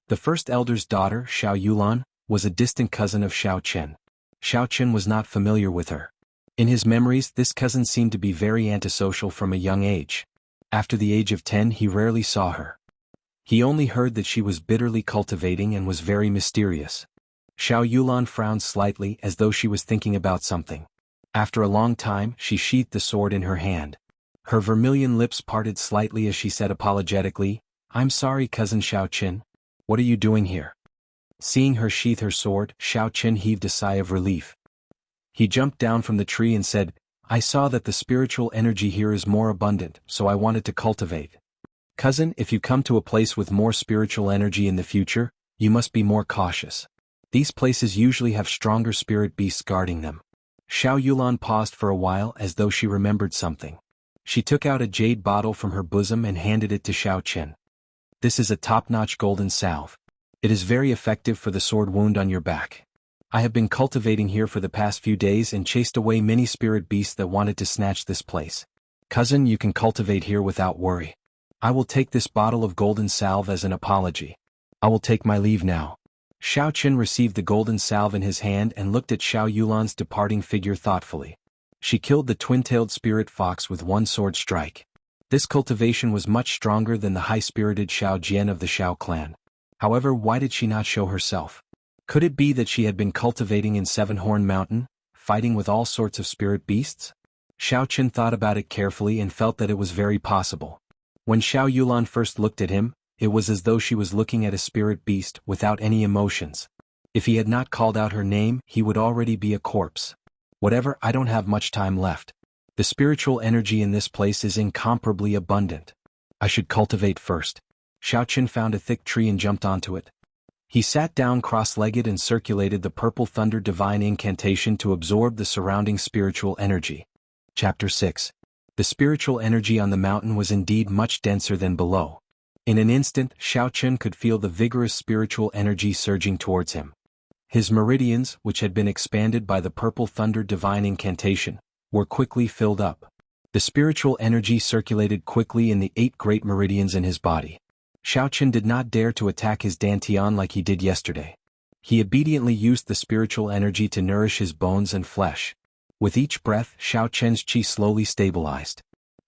The first elder's daughter, Xiao Yulan, was a distant cousin of Xiaoqin. Xiaoqin was not familiar with her. In his memories, this cousin seemed to be very antisocial from a young age. After the age of 10, he rarely saw her. He only heard that she was bitterly cultivating and was very mysterious. Xiao Yulan frowned slightly as though she was thinking about something. After a long time, she sheathed the sword in her hand. Her vermilion lips parted slightly as she said apologetically, "I'm sorry, cousin Xiaoqin. What are you doing here?" Seeing her sheath her sword, Xiaoqin heaved a sigh of relief. He jumped down from the tree and said, "I saw that the spiritual energy here is more abundant, so I wanted to cultivate. Cousin, if you come to a place with more spiritual energy in the future, you must be more cautious. These places usually have stronger spirit beasts guarding them." Xiao Yulan paused for a while as though she remembered something. She took out a jade bottle from her bosom and handed it to Xiao Chen. "This is a top-notch golden salve. It is very effective for the sword wound on your back. I have been cultivating here for the past few days and chased away many spirit beasts that wanted to snatch this place. Cousin, you can cultivate here without worry. I will take this bottle of golden salve as an apology. I will take my leave now." Xiao Chen received the golden salve in his hand and looked at Xiao Yulan's departing figure thoughtfully. She killed the twin-tailed spirit fox with one sword strike. This cultivation was much stronger than the high-spirited Xiao Jian of the Xiao clan. However, why did she not show herself? Could it be that she had been cultivating in Seven-Horn Mountain, fighting with all sorts of spirit beasts? Xiao Chen thought about it carefully and felt that it was very possible. When Xiao Yulan first looked at him, it was as though she was looking at a spirit beast without any emotions. If he had not called out her name, he would already be a corpse. Whatever, I don't have much time left. The spiritual energy in this place is incomparably abundant. I should cultivate first. Xiao Chen found a thick tree and jumped onto it. He sat down cross-legged and circulated the purple thunder divine incantation to absorb the surrounding spiritual energy. Chapter 6. The spiritual energy on the mountain was indeed much denser than below. In an instant, Xiao Chen could feel the vigorous spiritual energy surging towards him. His meridians, which had been expanded by the purple thunder divine incantation, were quickly filled up. The spiritual energy circulated quickly in the 8 great meridians in his body. Xiao Chen did not dare to attack his dantian like he did yesterday. He obediently used the spiritual energy to nourish his bones and flesh. With each breath, Xiao Chen's qi slowly stabilized.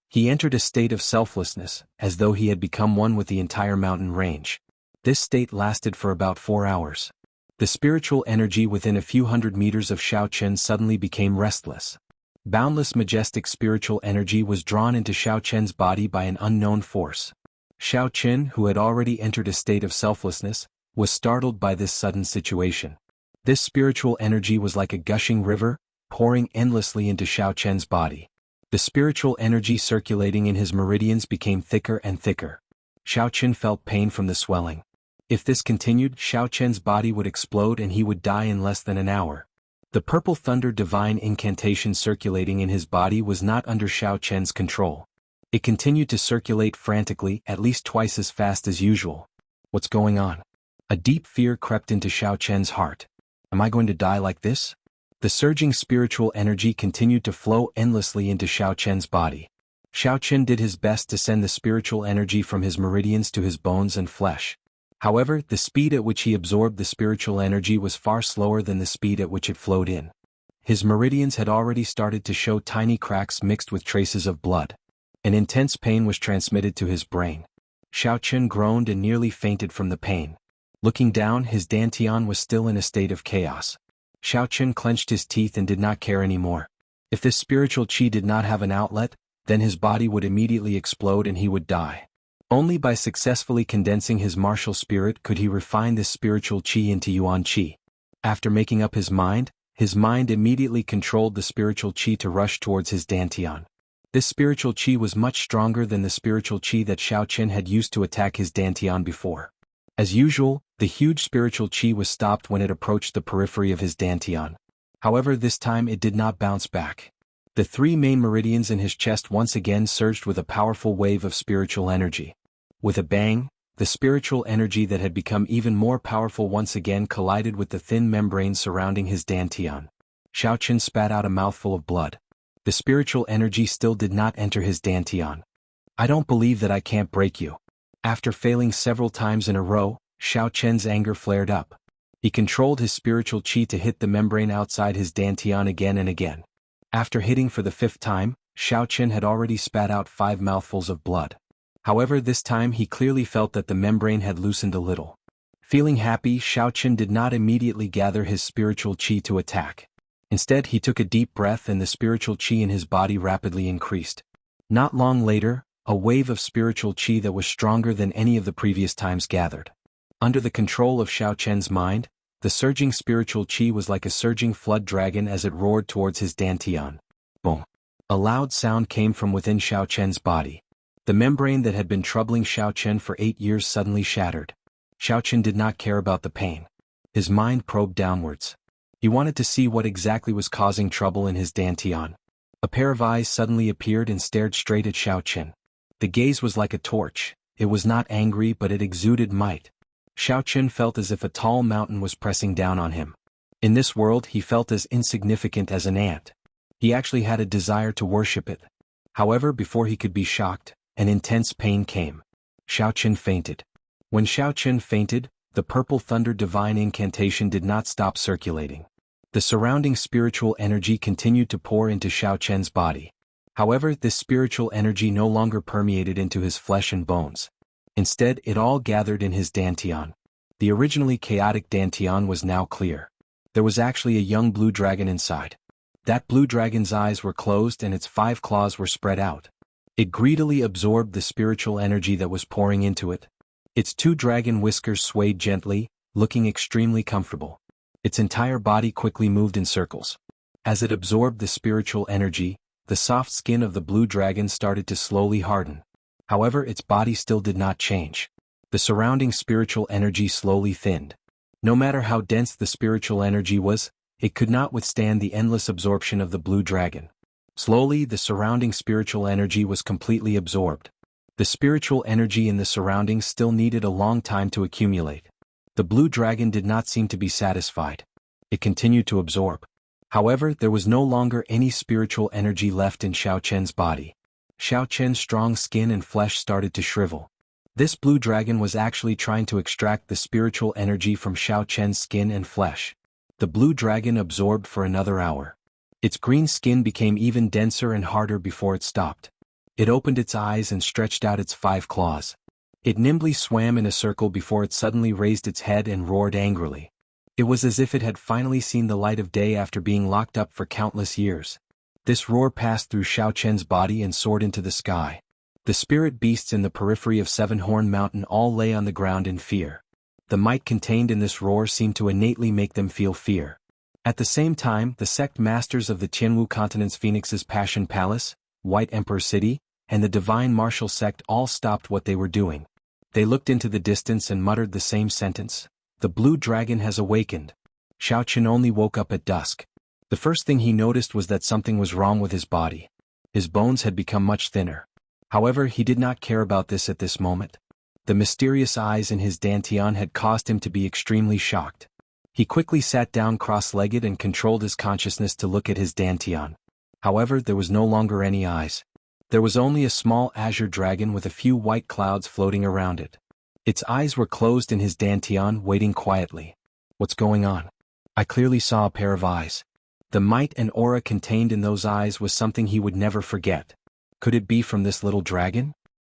He entered a state of selflessness, as though he had become one with the entire mountain range. This state lasted for about 4 hours. The spiritual energy within a few hundred meters of Xiao Chen suddenly became restless. Boundless majestic spiritual energy was drawn into Xiao Chen's body by an unknown force. Xiao Chen, who had already entered a state of selflessness, was startled by this sudden situation. This spiritual energy was like a gushing river, pouring endlessly into Xiao Chen's body. The spiritual energy circulating in his meridians became thicker and thicker. Xiao Chen felt pain from the swelling. If this continued, Xiao Chen's body would explode and he would die in less than an hour. The purple thunder divine incantation circulating in his body was not under Xiao Chen's control. It continued to circulate frantically, at least twice as fast as usual. What's going on? A deep fear crept into Xiao Chen's heart. Am I going to die like this? The surging spiritual energy continued to flow endlessly into Xiao Chen's body. Xiao Chen did his best to send the spiritual energy from his meridians to his bones and flesh. However, the speed at which he absorbed the spiritual energy was far slower than the speed at which it flowed in. His meridians had already started to show tiny cracks mixed with traces of blood. An intense pain was transmitted to his brain. Xiao Chen groaned and nearly fainted from the pain. Looking down, his dantian was still in a state of chaos. Xiao Chen clenched his teeth and did not care anymore. If this spiritual qi did not have an outlet, then his body would immediately explode and he would die. Only by successfully condensing his martial spirit could he refine this spiritual qi into yuan qi. After making up his mind immediately controlled the spiritual qi to rush towards his dantian. This spiritual qi was much stronger than the spiritual qi that Xiao Chen had used to attack his dantian before. As usual, the huge spiritual qi was stopped when it approached the periphery of his dantian. However, this time it did not bounce back. The 3 main meridians in his chest once again surged with a powerful wave of spiritual energy. With a bang, the spiritual energy that had become even more powerful once again collided with the thin membrane surrounding his dantian. Xiao Chen spat out a mouthful of blood. The spiritual energy still did not enter his dantian. I don't believe that I can't break you. After failing several times in a row, Xiao Chen's anger flared up. He controlled his spiritual qi to hit the membrane outside his dantian again and again. After hitting for the 5th time, Xiao Chen had already spat out 5 mouthfuls of blood. However, this time he clearly felt that the membrane had loosened a little. Feeling happy, Xiao Chen did not immediately gather his spiritual qi to attack. Instead, he took a deep breath and the spiritual qi in his body rapidly increased. Not long later, a wave of spiritual qi that was stronger than any of the previous times gathered. Under the control of Xiao Chen's mind, the surging spiritual qi was like a surging flood dragon as it roared towards his dantian. Boom! A loud sound came from within Xiao Chen's body. The membrane that had been troubling Xiao Chen for 8 years suddenly shattered. Xiao Chen did not care about the pain. His mind probed downwards. He wanted to see what exactly was causing trouble in his dantian. A pair of eyes suddenly appeared and stared straight at Xiaochen. The gaze was like a torch. It was not angry, but it exuded might. Xiaochen felt as if a tall mountain was pressing down on him. In this world he felt as insignificant as an ant. He actually had a desire to worship it. However, before he could be shocked, an intense pain came. Xiaochen fainted. When Xiaochen fainted, the purple thunder divine incantation did not stop circulating. The surrounding spiritual energy continued to pour into Xiaochen's body. However, this spiritual energy no longer permeated into his flesh and bones. Instead, it all gathered in his dantian. The originally chaotic dantian was now clear. There was actually a young blue dragon inside. That blue dragon's eyes were closed and its 5 claws were spread out. It greedily absorbed the spiritual energy that was pouring into it. Its 2 dragon whiskers swayed gently, looking extremely comfortable. Its entire body quickly moved in circles. As it absorbed the spiritual energy, the soft skin of the blue dragon started to slowly harden. However, its body still did not change. The surrounding spiritual energy slowly thinned. No matter how dense the spiritual energy was, it could not withstand the endless absorption of the blue dragon. Slowly, the surrounding spiritual energy was completely absorbed. The spiritual energy in the surroundings still needed a long time to accumulate. The blue dragon did not seem to be satisfied. It continued to absorb. However, there was no longer any spiritual energy left in Xiaochen's body. Xiaochen's strong skin and flesh started to shrivel. This blue dragon was actually trying to extract the spiritual energy from Xiaochen's skin and flesh. The blue dragon absorbed for another hour. Its green skin became even denser and harder before it stopped. It opened its eyes and stretched out its 5 claws. It nimbly swam in a circle before it suddenly raised its head and roared angrily. It was as if it had finally seen the light of day after being locked up for countless years. This roar passed through Xiaochen's body and soared into the sky. The spirit beasts in the periphery of Seven-Horn Mountain all lay on the ground in fear. The might contained in this roar seemed to innately make them feel fear. At the same time, the sect masters of the Jianghu continent's Phoenix's Passion Palace, White Emperor City, and the Divine Martial Sect all stopped what they were doing. They looked into the distance and muttered the same sentence. The blue dragon has awakened. Xiaochen only woke up at dusk. The first thing he noticed was that something was wrong with his body. His bones had become much thinner. However, he did not care about this at this moment. The mysterious eyes in his dantian had caused him to be extremely shocked. He quickly sat down cross-legged and controlled his consciousness to look at his dantian. However, there was no longer any eyes. There was only a small azure dragon with a few white clouds floating around it. Its eyes were closed in his dantian, waiting quietly. What's going on? I clearly saw a pair of eyes. The might and aura contained in those eyes was something he would never forget. Could it be from this little dragon?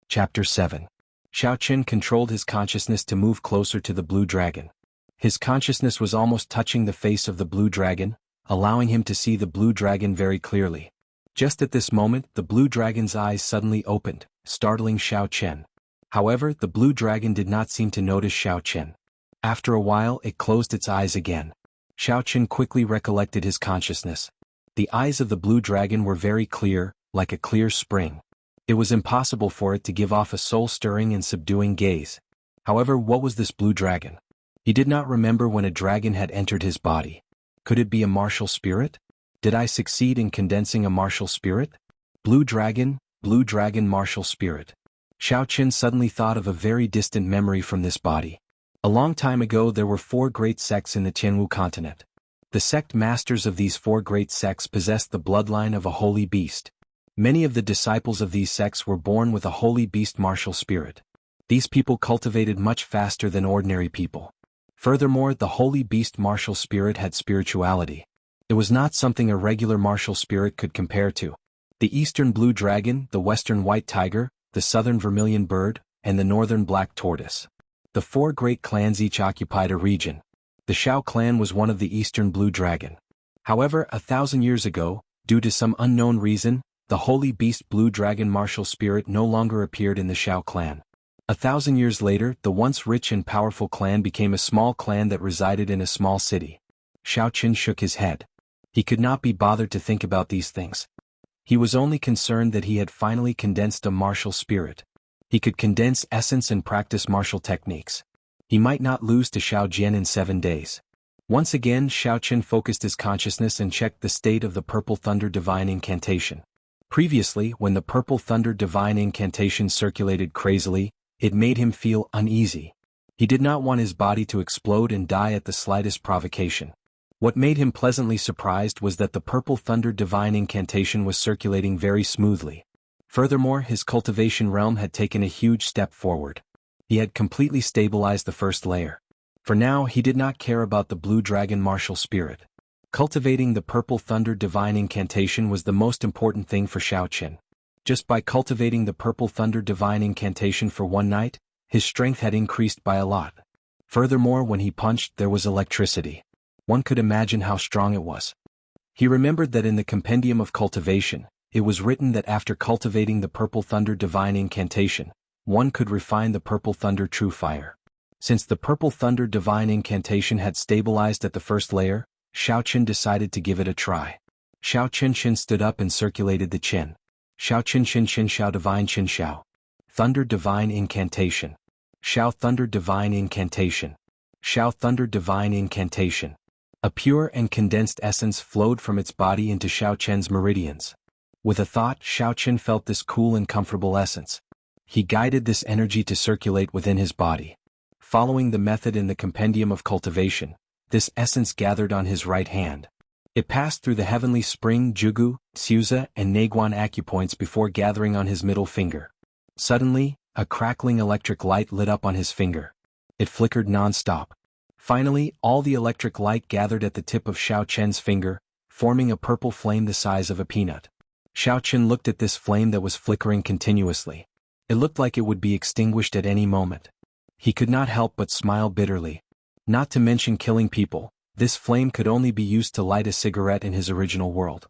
Chapter 7. Xiaochen controlled his consciousness to move closer to the blue dragon. His consciousness was almost touching the face of the blue dragon, allowing him to see the blue dragon very clearly. Just at this moment, the blue dragon's eyes suddenly opened, startling Xiaochen. However, the blue dragon did not seem to notice Xiaochen. After a while, it closed its eyes again. Xiaochen quickly recollected his consciousness. The eyes of the blue dragon were very clear, like a clear spring. It was impossible for it to give off a soul-stirring and subduing gaze. However, what was this blue dragon? He did not remember when a dragon had entered his body. Could it be a martial spirit? Did I succeed in condensing a martial spirit? Blue dragon, martial spirit. Xiaochen suddenly thought of a very distant memory from this body. A long time ago there were 4 great sects in the Jianghu continent. The sect masters of these 4 great sects possessed the bloodline of a holy beast. Many of the disciples of these sects were born with a holy beast martial spirit. These people cultivated much faster than ordinary people. Furthermore, the holy beast martial spirit had spirituality. It was not something a regular martial spirit could compare to. The eastern blue dragon, the western white tiger, the southern vermilion bird, and the northern black tortoise. The 4 great clans each occupied a region. The Xiao clan was one of the eastern blue dragon. However, 1,000 years ago, due to some unknown reason, the holy beast blue dragon martial spirit no longer appeared in the Xiao clan. 1,000 years later, the once rich and powerful clan became a small clan that resided in a small city. Xiaochen shook his head. He could not be bothered to think about these things. He was only concerned that he had finally condensed a martial spirit. He could condense essence and practice martial techniques. He might not lose to Xiao Jian in 7 days. Once again Xiaochen focused his consciousness and checked the state of the Purple Thunder Divine Incantation. Previously, when the Purple Thunder Divine Incantation circulated crazily, it made him feel uneasy. He did not want his body to explode and die at the slightest provocation. What made him pleasantly surprised was that the Purple Thunder Divine Incantation was circulating very smoothly. Furthermore, his cultivation realm had taken a huge step forward. He had completely stabilized the first layer. For now, he did not care about the Blue Dragon martial spirit. Cultivating the Purple Thunder Divine Incantation was the most important thing for Xiaochen. Just by cultivating the Purple Thunder Divine Incantation for one night, his strength had increased by a lot. Furthermore, when he punched, there was electricity. One could imagine how strong it was. He remembered that in the Compendium of Cultivation, it was written that after cultivating the Purple Thunder Divine Incantation, one could refine the Purple Thunder True Fire. Since the Purple Thunder Divine Incantation had stabilized at the first layer, Xiaochen decided to give it a try. Xiaochen stood up and circulated the qin. Xiaochen Xiao Divine Qin Xiao. Thunder Divine Incantation. Xiao Thunder Divine Incantation. Xiao Thunder Divine Incantation. A pure and condensed essence flowed from its body into Xiaochen's meridians. With a thought, Xiaochen felt this cool and comfortable essence. He guided this energy to circulate within his body. Following the method in the Compendium of Cultivation, this essence gathered on his right hand. It passed through the heavenly spring jianghu, xiuza, and neiguan acupoints before gathering on his middle finger. Suddenly, a crackling electric light lit up on his finger. It flickered non-stop. Finally, all the electric light gathered at the tip of Xiaochen's finger, forming a purple flame the size of a peanut. Xiaochen looked at this flame that was flickering continuously. It looked like it would be extinguished at any moment. He could not help but smile bitterly. Not to mention killing people, this flame could only be used to light a cigarette in his original world.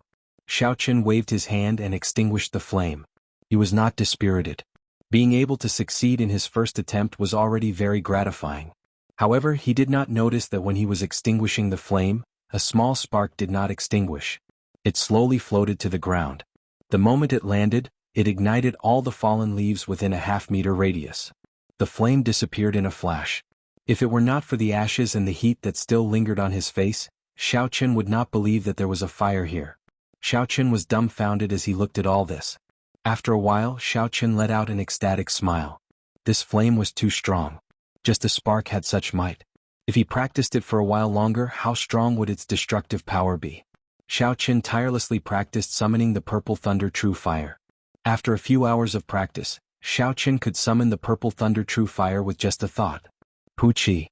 Xiaochen waved his hand and extinguished the flame. He was not dispirited. Being able to succeed in his first attempt was already very gratifying. However, he did not notice that when he was extinguishing the flame, a small spark did not extinguish. It slowly floated to the ground. The moment it landed, it ignited all the fallen leaves within a half-meter radius. The flame disappeared in a flash. If it were not for the ashes and the heat that still lingered on his face, Xiaochen would not believe that there was a fire here. Xiaochen was dumbfounded as he looked at all this. After a while, Xiaochen let out an ecstatic smile. This flame was too strong. Just a spark had such might. If he practiced it for a while longer, how strong would its destructive power be? Xiaochen tirelessly practiced summoning the Purple Thunder True Fire. After a few hours of practice, Xiaochen could summon the Purple Thunder True Fire with just a thought. Puqi.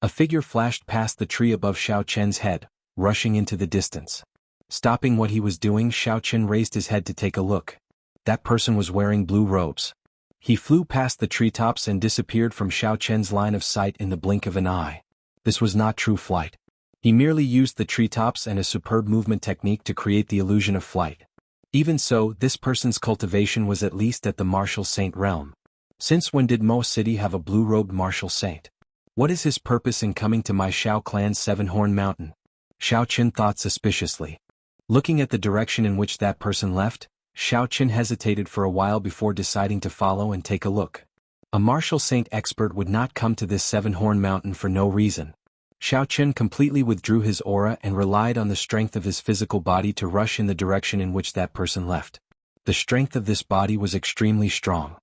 A figure flashed past the tree above Xiaochen's head, rushing into the distance. Stopping what he was doing, Xiaochen raised his head to take a look. That person was wearing blue robes. He flew past the treetops and disappeared from Xiaochen's line of sight in the blink of an eye. This was not true flight. He merely used the treetops and a superb movement technique to create the illusion of flight. Even so, this person's cultivation was at least at the martial saint realm. Since when did Mo City have a blue-robed martial saint? What is his purpose in coming to my Xiao clan's Seven-Horn Mountain? Xiaochen thought suspiciously. Looking at the direction in which that person left, Xiaochen hesitated for a while before deciding to follow and take a look. A martial saint expert would not come to this Seven-Horn Mountain for no reason. Xiaochen completely withdrew his aura and relied on the strength of his physical body to rush in the direction in which that person left. The strength of this body was extremely strong.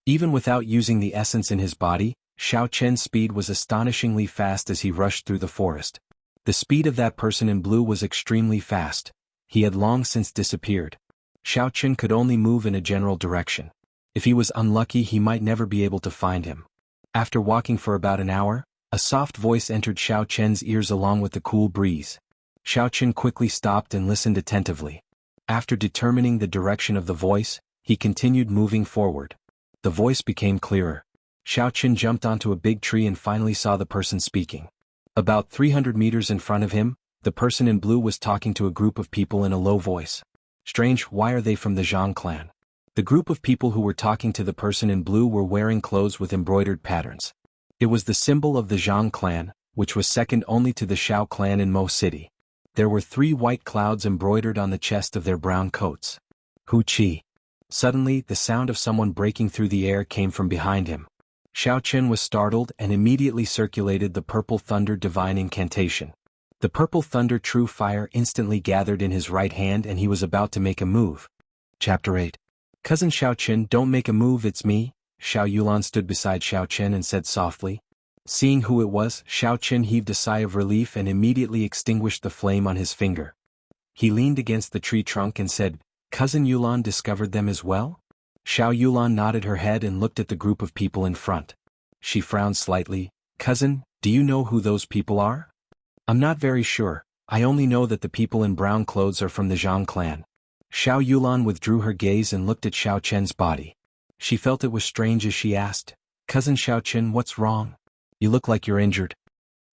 Even without using the essence in his body, Xiaochen's speed was astonishingly fast as he rushed through the forest. The speed of that person in blue was extremely fast. He had long since disappeared. Xiaochen could only move in a general direction. If he was unlucky, he might never be able to find him. After walking for about an hour, a soft voice entered Xiaochen's ears along with the cool breeze. Xiaochen quickly stopped and listened attentively. After determining the direction of the voice, he continued moving forward. The voice became clearer. Xiaochen jumped onto a big tree and finally saw the person speaking. About 300 meters in front of him, the person in blue was talking to a group of people in a low voice. Strange, why are they from the Zhang clan? The group of people who were talking to the person in blue were wearing clothes with embroidered patterns. It was the symbol of the Zhang clan, which was second only to the Xiao clan in Mo City. There were 3 white clouds embroidered on the chest of their brown coats. Hu Qi. Suddenly, the sound of someone breaking through the air came from behind him. Xiaochen was startled and immediately circulated the Purple Thunder Divine Incantation. The purple thunder true fire instantly gathered in his right hand and he was about to make a move. Chapter 8. Cousin Xiaoqin, don't make a move, it's me. Xiao Yulan stood beside Xiaoqin and said softly. Seeing who it was, Xiaoqin heaved a sigh of relief and immediately extinguished the flame on his finger. He leaned against the tree trunk and said, Cousin Yulan discovered them as well? Xiao Yulan nodded her head and looked at the group of people in front. She frowned slightly. Cousin, do you know who those people are? I'm not very sure, I only know that the people in brown clothes are from the Zhang clan. Xiao Yulan withdrew her gaze and looked at Xiaoqian's body. She felt it was strange as she asked, Cousin Xiaoqin, what's wrong? You look like you're injured.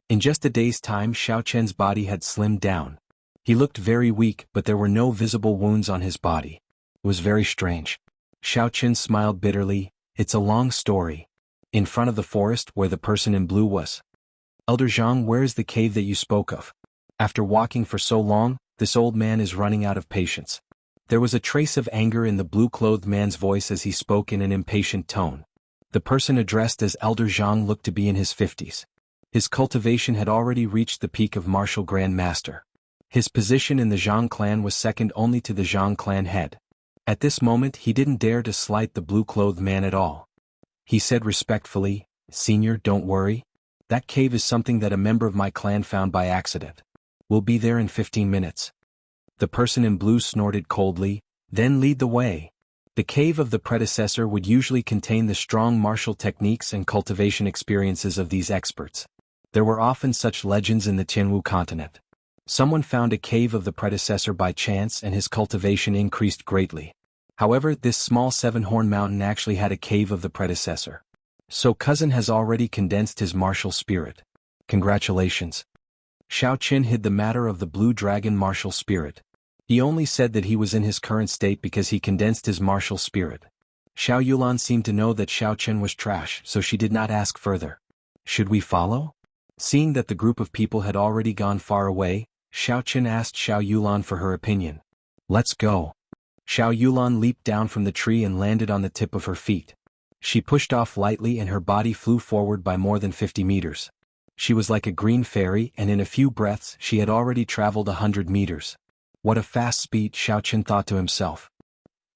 In just a day's time Xiaoqian's body had slimmed down. He looked very weak but there were no visible wounds on his body. It was very strange. Xiaoqin smiled bitterly. It's a long story. In front of the forest where the person in blue was. Elder Zhang, where is the cave that you spoke of? After walking for so long, this old man is running out of patience. There was a trace of anger in the blue-clothed man's voice as he spoke in an impatient tone. The person addressed as Elder Zhang looked to be in his 50s. His cultivation had already reached the peak of martial Grand Master. His position in the Zhang clan was second only to the Zhang clan head. At this moment he didn't dare to slight the blue-clothed man at all. He said respectfully, Senior, don't worry. That cave is something that a member of my clan found by accident. We'll be there in 15 minutes. The person in blue snorted coldly, then lead the way. The cave of the predecessor would usually contain the strong martial techniques and cultivation experiences of these experts. There were often such legends in the Jianghu continent. Someone found a cave of the predecessor by chance and his cultivation increased greatly. However, this small seven-horn mountain actually had a cave of the predecessor. So cousin has already condensed his martial spirit. Congratulations. Xiaoqin hid the matter of the blue dragon martial spirit. He only said that he was in his current state because he condensed his martial spirit. Xiao Yulan seemed to know that Xiaoqin was trash, so she did not ask further. Should we follow? Seeing that the group of people had already gone far away, Xiaoqin asked Xiao Yulan for her opinion. Let's go. Xiao Yulan leaped down from the tree and landed on the tip of her feet. She pushed off lightly and her body flew forward by more than 50 meters. She was like a green fairy and in a few breaths she had already traveled 100 meters. What a fast speed, Xiaoqin thought to himself.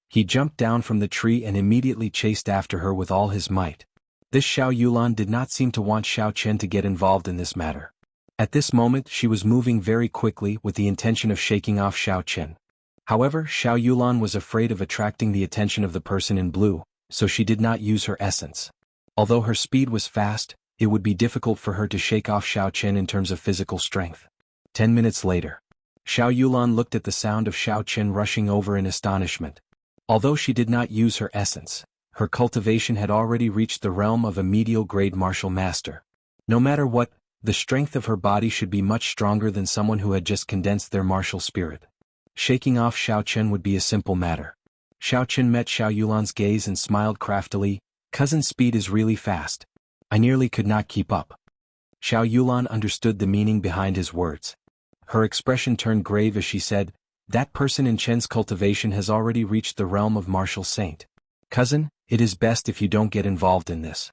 He jumped down from the tree and immediately chased after her with all his might. This Xiao Yulan did not seem to want Xiaoqin to get involved in this matter. At this moment she was moving very quickly with the intention of shaking off Xiaoqin. However, Xiao Yulan was afraid of attracting the attention of the person in blue, so she did not use her essence. Although her speed was fast, it would be difficult for her to shake off Xiaoqin in terms of physical strength. 10 minutes later. Xiao Yulan looked at the sound of Xiaoqin rushing over in astonishment. Although she did not use her essence, her cultivation had already reached the realm of a medial grade martial master. No matter what, the strength of her body should be much stronger than someone who had just condensed their martial spirit. Shaking off Xiaoqin would be a simple matter. Xiaoqin met Xiao Yulan's gaze and smiled craftily. Cousin's speed is really fast. I nearly could not keep up. Xiao Yulan understood the meaning behind his words. Her expression turned grave as she said, that person in Chen's cultivation has already reached the realm of martial saint. Cousin, it is best if you don't get involved in this.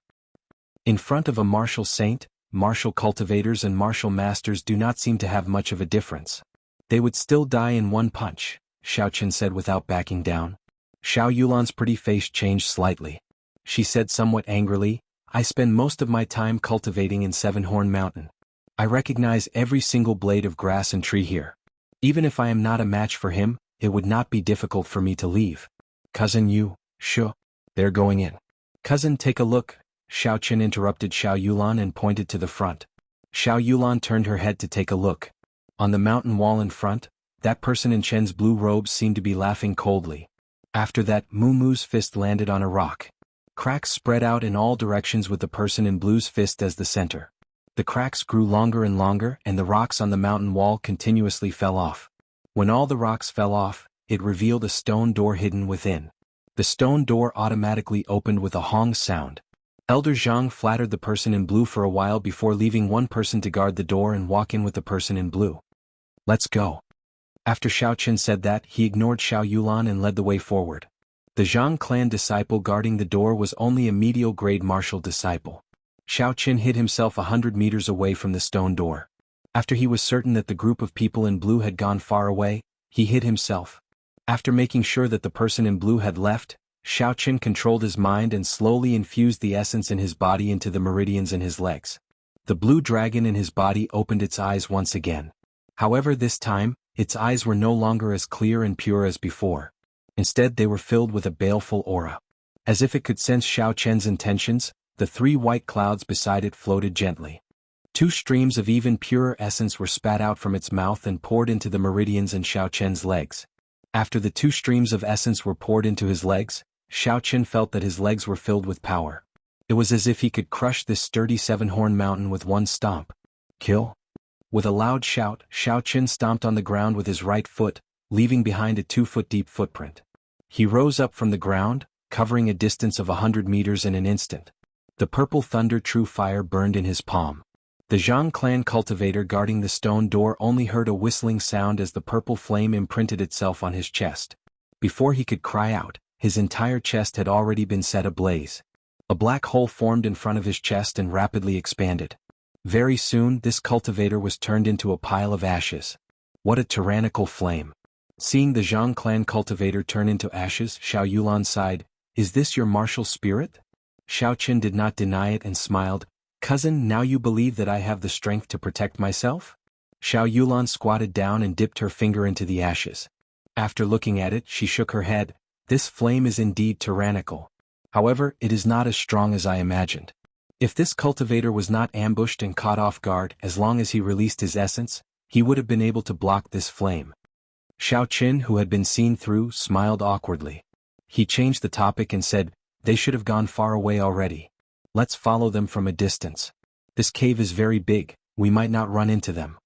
In front of a martial saint, martial cultivators and martial masters do not seem to have much of a difference. They would still die in one punch, Xiaoqin said without backing down. Xiao Yulan's pretty face changed slightly. She said somewhat angrily, I spend most of my time cultivating in Seven-Horn Mountain. I recognize every single blade of grass and tree here. Even if I am not a match for him, it would not be difficult for me to leave. Cousin you, they're going in. Cousin, take a look. Xiaoqin interrupted Xiao Yulan and pointed to the front. Xiao Yulan turned her head to take a look. On the mountain wall in front, that person in Chen's blue robes seemed to be laughing coldly. After that, Muumu's fist landed on a rock. Cracks spread out in all directions with the person in blue's fist as the center. The cracks grew longer and longer and the rocks on the mountain wall continuously fell off. When all the rocks fell off, it revealed a stone door hidden within. The stone door automatically opened with a hong sound. Elder Zhang flattered the person in blue for a while before leaving one person to guard the door and walk in with the person in blue. Let's go. After Xiaoqin said that, he ignored Xiao Yulan and led the way forward. The Zhang clan disciple guarding the door was only a medial grade martial disciple. Xiaoqin hid himself 100 meters away from the stone door. After he was certain that the group of people in blue had gone far away, he hid himself. After making sure that the person in blue had left, Xiaoqin controlled his mind and slowly infused the essence in his body into the meridians in his legs. The blue dragon in his body opened its eyes once again. However, this time, its eyes were no longer as clear and pure as before. Instead, they were filled with a baleful aura. As if it could sense Xiaoqian's intentions, the 3 white clouds beside it floated gently. 2 streams of even purer essence were spat out from its mouth and poured into the meridians in Xiaoqian's legs. After the 2 streams of essence were poured into his legs, Xiaoqian felt that his legs were filled with power. It was as if he could crush this sturdy 7-horn mountain with one stomp. Kill! With a loud shout, Xiaoqian stomped on the ground with his right foot, leaving behind a 2-foot-deep footprint. He rose up from the ground, covering a distance of 100 meters in an instant. The purple thunder true fire burned in his palm. The Zhang clan cultivator guarding the stone door only heard a whistling sound as the purple flame imprinted itself on his chest. Before he could cry out, his entire chest had already been set ablaze. A black hole formed in front of his chest and rapidly expanded. Very soon, this cultivator was turned into a pile of ashes. What a tyrannical flame! Seeing the Zhang clan cultivator turn into ashes, Xiao Yulan sighed, "Is this your martial spirit?" Xiaoqin did not deny it and smiled, "Cousin, now you believe that I have the strength to protect myself?" Xiao Yulan squatted down and dipped her finger into the ashes. After looking at it, she shook her head, "This flame is indeed tyrannical. However, it is not as strong as I imagined. If this cultivator was not ambushed and caught off guard, as long as he released his essence, he would have been able to block this flame." Xiaoqin, who had been seen through, smiled awkwardly. He changed the topic and said, "They should have gone far away already. Let's follow them from a distance. This cave is very big, we might not run into them."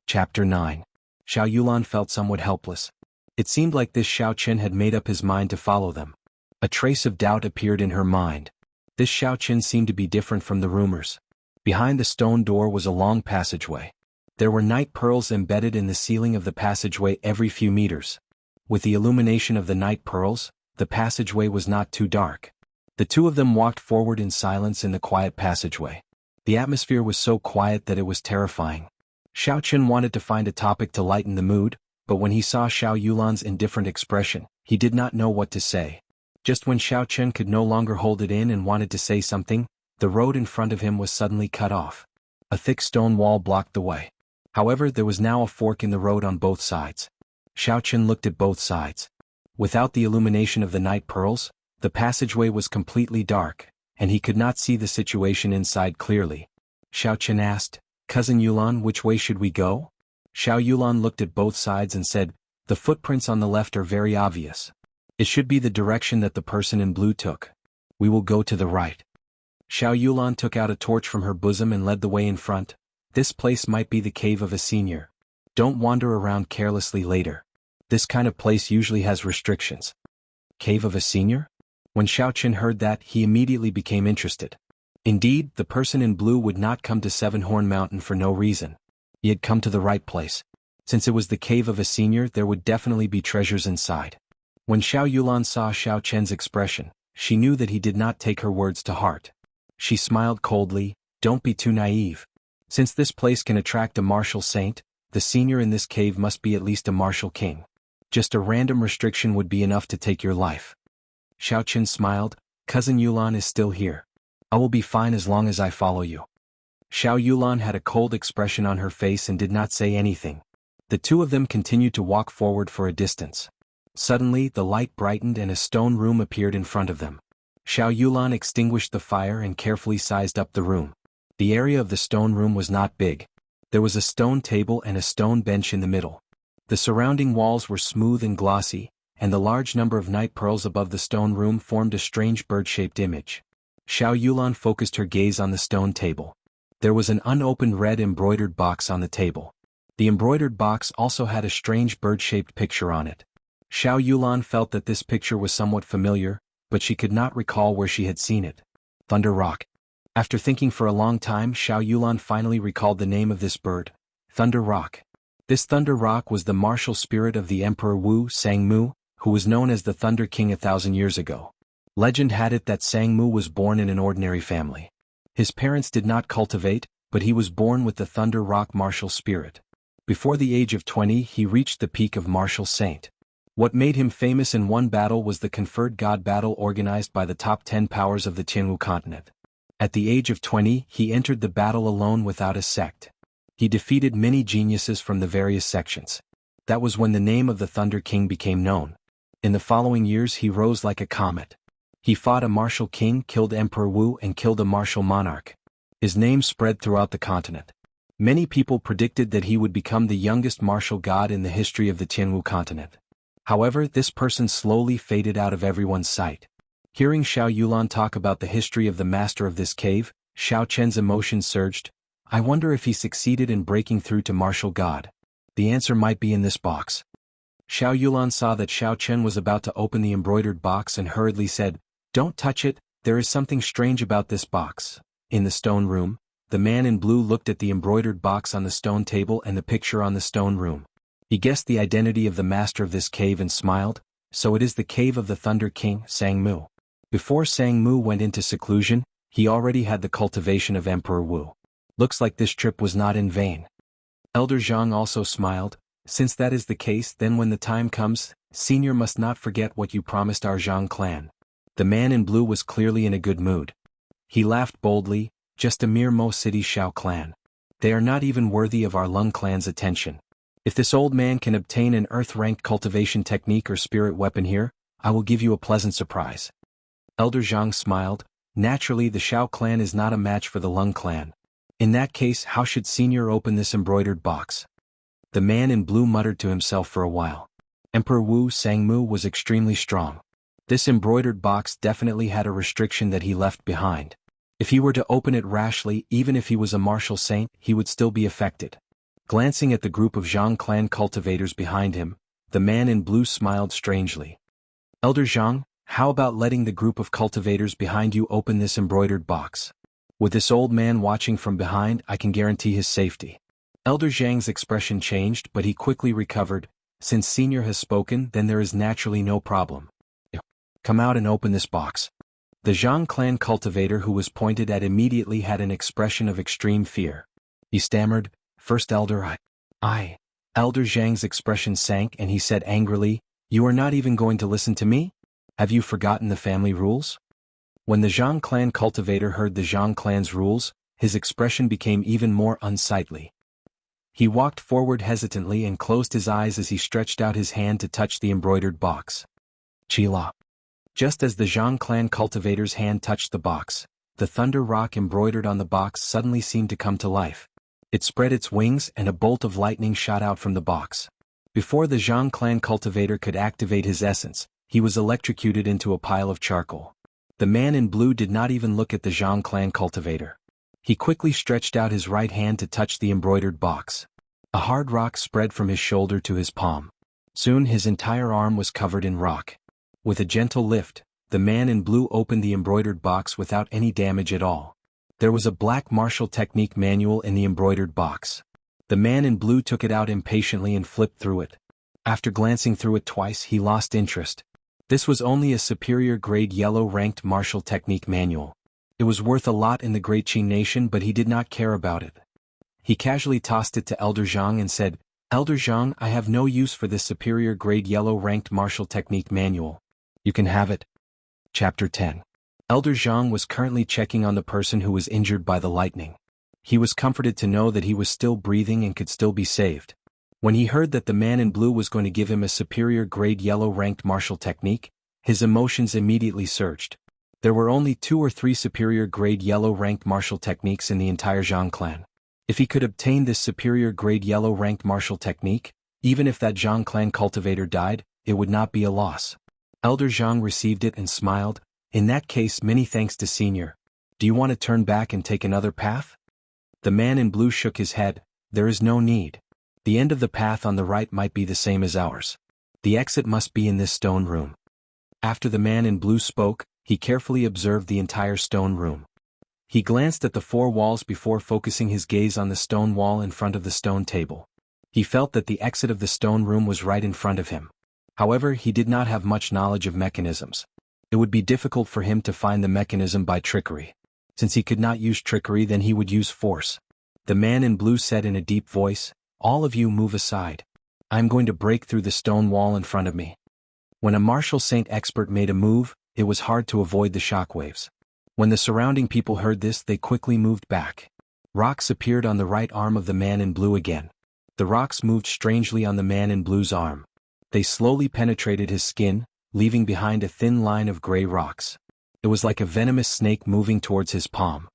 Chapter 9. Xiao Yulan felt somewhat helpless. It seemed like this Xiaoqin had made up his mind to follow them. A trace of doubt appeared in her mind. This Xiaoqin seemed to be different from the rumors. Behind the stone door was a long passageway. There were night pearls embedded in the ceiling of the passageway every few meters. With the illumination of the night pearls, the passageway was not too dark. The 2 of them walked forward in silence in the quiet passageway. The atmosphere was so quiet that it was terrifying. Xiaoqin wanted to find a topic to lighten the mood, but when he saw Xiao Yulan's indifferent expression, he did not know what to say. Just when Xiaoqin could no longer hold it in and wanted to say something, the road in front of him was suddenly cut off. A thick stone wall blocked the way. However, there was now a fork in the road on both sides. Xiaoqin looked at both sides. Without the illumination of the night pearls, the passageway was completely dark, and he could not see the situation inside clearly. Xiaoqin asked, "Cousin Yulan, which way should we go?" Xiao Yulan looked at both sides and said, "The footprints on the left are very obvious. It should be the direction that the person in blue took. We will go to the right." Xiao Yulan took out a torch from her bosom and led the way in front. "This place might be the cave of a senior. Don't wander around carelessly later. This kind of place usually has restrictions." Cave of a senior? When Xiaoqin heard that, he immediately became interested. Indeed, the person in blue would not come to 7-Horn Mountain for no reason. He had come to the right place. Since it was the cave of a senior, there would definitely be treasures inside. When Xiao Yulan saw Xiaoqian's expression, she knew that he did not take her words to heart. She smiled coldly, "Don't be too naive. Since this place can attract a martial saint, the senior in this cave must be at least a martial king. Just a random restriction would be enough to take your life." Xiaoqin smiled, "Cousin Yulan is still here. I will be fine as long as I follow you." Xiao Yulan had a cold expression on her face and did not say anything. The 2 of them continued to walk forward for a distance. Suddenly, the light brightened and a stone room appeared in front of them. Xiao Yulan extinguished the fire and carefully sized up the room. The area of the stone room was not big. There was a stone table and a stone bench in the middle. The surrounding walls were smooth and glossy, and the large number of night pearls above the stone room formed a strange bird-shaped image. Xiao Yulan focused her gaze on the stone table. There was an unopened red embroidered box on the table. The embroidered box also had a strange bird-shaped picture on it. Xiao Yulan felt that this picture was somewhat familiar, but she could not recall where she had seen it. Thunder Rock. After thinking for a long time, Xiao Yulan finally recalled the name of this bird, Thunder Rock. This Thunder Rock was the martial spirit of the Emperor Wu Sangmu, who was known as the Thunder King 1,000 years ago. Legend had it that Sangmu was born in an ordinary family. His parents did not cultivate, but he was born with the Thunder Rock martial spirit. Before the age of 20 he reached the peak of martial saint. What made him famous in one battle was the conferred god battle organized by the top 10 powers of the Jianghu continent. At the age of 20 he entered the battle alone without a sect. He defeated many geniuses from the various sections. That was when the name of the Thunder King became known. In the following years he rose like a comet. He fought a martial king, killed Emperor Wu, and killed a martial monarch. His name spread throughout the continent. Many people predicted that he would become the youngest martial god in the history of the Jianghu continent. However, this person slowly faded out of everyone's sight. Hearing Xiaoyulan talk about the history of the master of this cave, Xiao Chen's emotions surged. I wonder if he succeeded in breaking through to martial god. The answer might be in this box. Xiaoyulan saw that Xiao Chen was about to open the embroidered box and hurriedly said, "Don't touch it, there is something strange about this box." In the stone room, the man in blue looked at the embroidered box on the stone table and the picture on the stone room. He guessed the identity of the master of this cave and smiled. So it is the cave of the Thunder King, Sang Mu. Before Sang Mu went into seclusion, he already had the cultivation of Emperor Wu. Looks like this trip was not in vain. Elder Zhang also smiled. Since that is the case, then when the time comes, Senior must not forget what you promised our Zhang clan. The man in blue was clearly in a good mood. He laughed boldly. Just a mere Mo City Xiao clan. They are not even worthy of our Lung clan's attention. If this old man can obtain an earth-ranked cultivation technique or spirit weapon here, I will give you a pleasant surprise. Elder Zhang smiled. Naturally, the Xiao clan is not a match for the Lung clan. In that case, how should Senior open this embroidered box? The man in blue muttered to himself for a while. Emperor Wu Sangmu was extremely strong. This embroidered box definitely had a restriction that he left behind. If he were to open it rashly, even if he was a martial saint, he would still be affected. Glancing at the group of Zhang clan cultivators behind him, the man in blue smiled strangely. Elder Zhang, how about letting the group of cultivators behind you open this embroidered box? With this old man watching from behind, I can guarantee his safety. Elder Zhang's expression changed, but he quickly recovered. Since Senior has spoken, then there is naturally no problem. Come out and open this box. The Zhang clan cultivator who was pointed at immediately had an expression of extreme fear. He stammered, "First Elder, I. Elder Zhang's expression sank and he said angrily, "You are not even going to listen to me? Have you forgotten the family rules?" When the Zhang clan cultivator heard the Zhang clan's rules, his expression became even more unsightly. He walked forward hesitantly and closed his eyes as he stretched out his hand to touch the embroidered box. Chila. Just as the Zhang clan cultivator's hand touched the box, the thunder rock embroidered on the box suddenly seemed to come to life. It spread its wings and a bolt of lightning shot out from the box. Before the Zhang clan cultivator could activate his essence, he was electrocuted into a pile of charcoal. The man in blue did not even look at the Zhang clan cultivator. He quickly stretched out his right hand to touch the embroidered box. A hard rock spread from his shoulder to his palm. Soon his entire arm was covered in rock. With a gentle lift, the man in blue opened the embroidered box without any damage at all. There was a black martial technique manual in the embroidered box. The man in blue took it out impatiently and flipped through it. After glancing through it twice, he lost interest. This was only a superior grade yellow-ranked martial technique manual. It was worth a lot in the Great Qing Nation, but he did not care about it. He casually tossed it to Elder Zhang and said, "Elder Zhang, I have no use for this superior grade yellow-ranked martial technique manual. You can have it." Chapter 10. Elder Zhang was currently checking on the person who was injured by the lightning. He was comforted to know that he was still breathing and could still be saved. When he heard that the man in blue was going to give him a superior grade yellow-ranked martial technique, his emotions immediately surged. There were only 2 or 3 superior grade yellow-ranked martial techniques in the entire Zhang clan. If he could obtain this superior grade yellow-ranked martial technique, even if that Zhang clan cultivator died, it would not be a loss. Elder Zhang received it and smiled. "In that case, many thanks to Senior. Do you want to turn back and take another path?" The man in blue shook his head. "There is no need. The end of the path on the right might be the same as ours. The exit must be in this stone room." After the man in blue spoke, he carefully observed the entire stone room. He glanced at the 4 walls before focusing his gaze on the stone wall in front of the stone table. He felt that the exit of the stone room was right in front of him. However, he did not have much knowledge of mechanisms. It would be difficult for him to find the mechanism by trickery. Since he could not use trickery, then he would use force. The man in blue said in a deep voice, "All of you move aside. I'm going to break through the stone wall in front of me." When a martial saint expert made a move, it was hard to avoid the shockwaves. When the surrounding people heard this, they quickly moved back. Rocks appeared on the right arm of the man in blue again. The rocks moved strangely on the man in blue's arm. They slowly penetrated his skin, leaving behind a thin line of gray rocks. It was like a venomous snake moving towards his palm.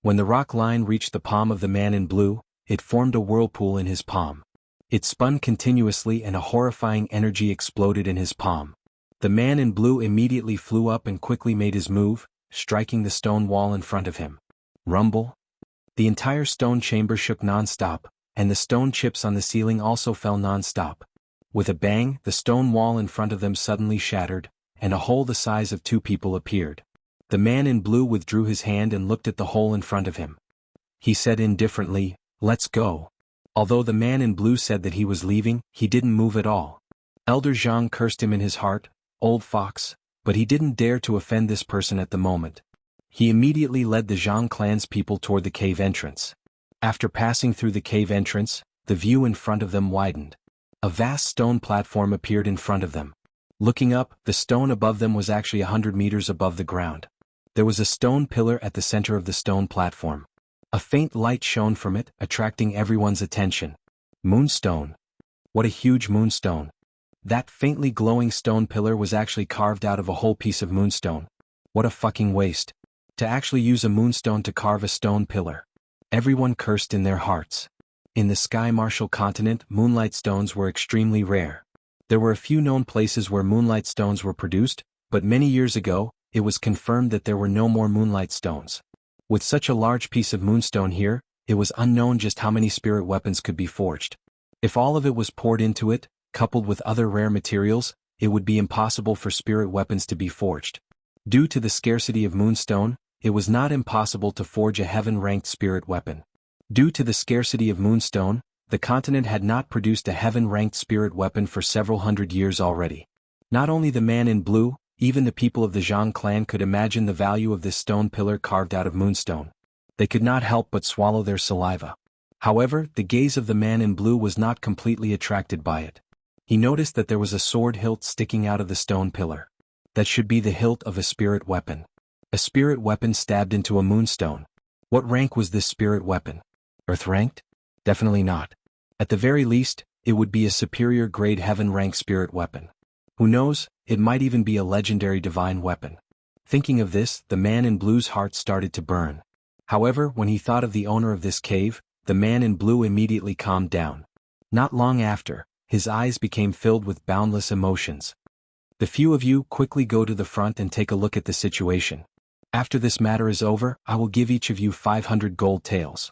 When the rock line reached the palm of the man in blue, it formed a whirlpool in his palm. It spun continuously and a horrifying energy exploded in his palm. The man in blue immediately flew up and quickly made his move, striking the stone wall in front of him. Rumble. The entire stone chamber shook non-stop, and the stone chips on the ceiling also fell non-stop. With a bang, the stone wall in front of them suddenly shattered, and a hole the size of 2 people appeared. The man in blue withdrew his hand and looked at the hole in front of him. He said indifferently, "Let's go." Although the man in blue said that he was leaving, he didn't move at all. Elder Zhang cursed him in his heart, "Old fox," but he didn't dare to offend this person at the moment. He immediately led the Zhang clan's people toward the cave entrance. After passing through the cave entrance, the view in front of them widened. A vast stone platform appeared in front of them. Looking up, the stone above them was actually 100 meters above the ground. There was a stone pillar at the center of the stone platform. A faint light shone from it, attracting everyone's attention. Moonstone. What a huge moonstone. That faintly glowing stone pillar was actually carved out of a whole piece of moonstone. What a fucking waste. To actually use a moonstone to carve a stone pillar. Everyone cursed in their hearts. In the Sky Martial continent, moonlight stones were extremely rare. There were a few known places where moonlight stones were produced, but many years ago, it was confirmed that there were no more moonlight stones. With such a large piece of moonstone here, it was unknown just how many spirit weapons could be forged. If all of it was poured into it, coupled with other rare materials, it would be impossible for spirit weapons to be forged. Due to the scarcity of moonstone, it was not impossible to forge a heaven-ranked spirit weapon. Due to the scarcity of moonstone, the continent had not produced a heaven-ranked spirit weapon for several hundred years already. Not only the man in blue, even the people of the Zhang clan could imagine the value of this stone pillar carved out of moonstone. They could not help but swallow their saliva. However, the gaze of the man in blue was not completely attracted by it. He noticed that there was a sword hilt sticking out of the stone pillar. That should be the hilt of a spirit weapon. A spirit weapon stabbed into a moonstone. What rank was this spirit weapon? Earth-ranked? Definitely not. At the very least, it would be a superior grade heaven-ranked spirit weapon. Who knows, it might even be a legendary divine weapon. Thinking of this, the man in blue's heart started to burn. However, when he thought of the owner of this cave, the man in blue immediately calmed down. Not long after, his eyes became filled with boundless emotions. The few of you quickly go to the front and take a look at the situation. After this matter is over, I will give each of you 500 gold taels.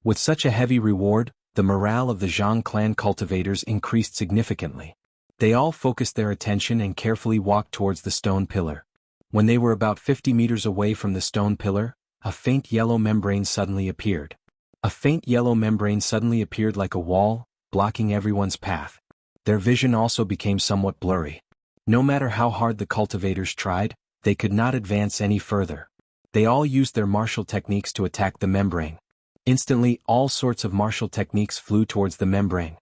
With such a heavy reward, the morale of the Zhang clan cultivators increased significantly. They all focused their attention and carefully walked towards the stone pillar. When they were about 50 meters away from the stone pillar, a faint yellow membrane suddenly appeared. A faint yellow membrane suddenly appeared like a wall, blocking everyone's path. Their vision also became somewhat blurry. No matter how hard the cultivators tried, they could not advance any further. They all used their martial techniques to attack the membrane. Instantly, all sorts of martial techniques flew towards the membrane.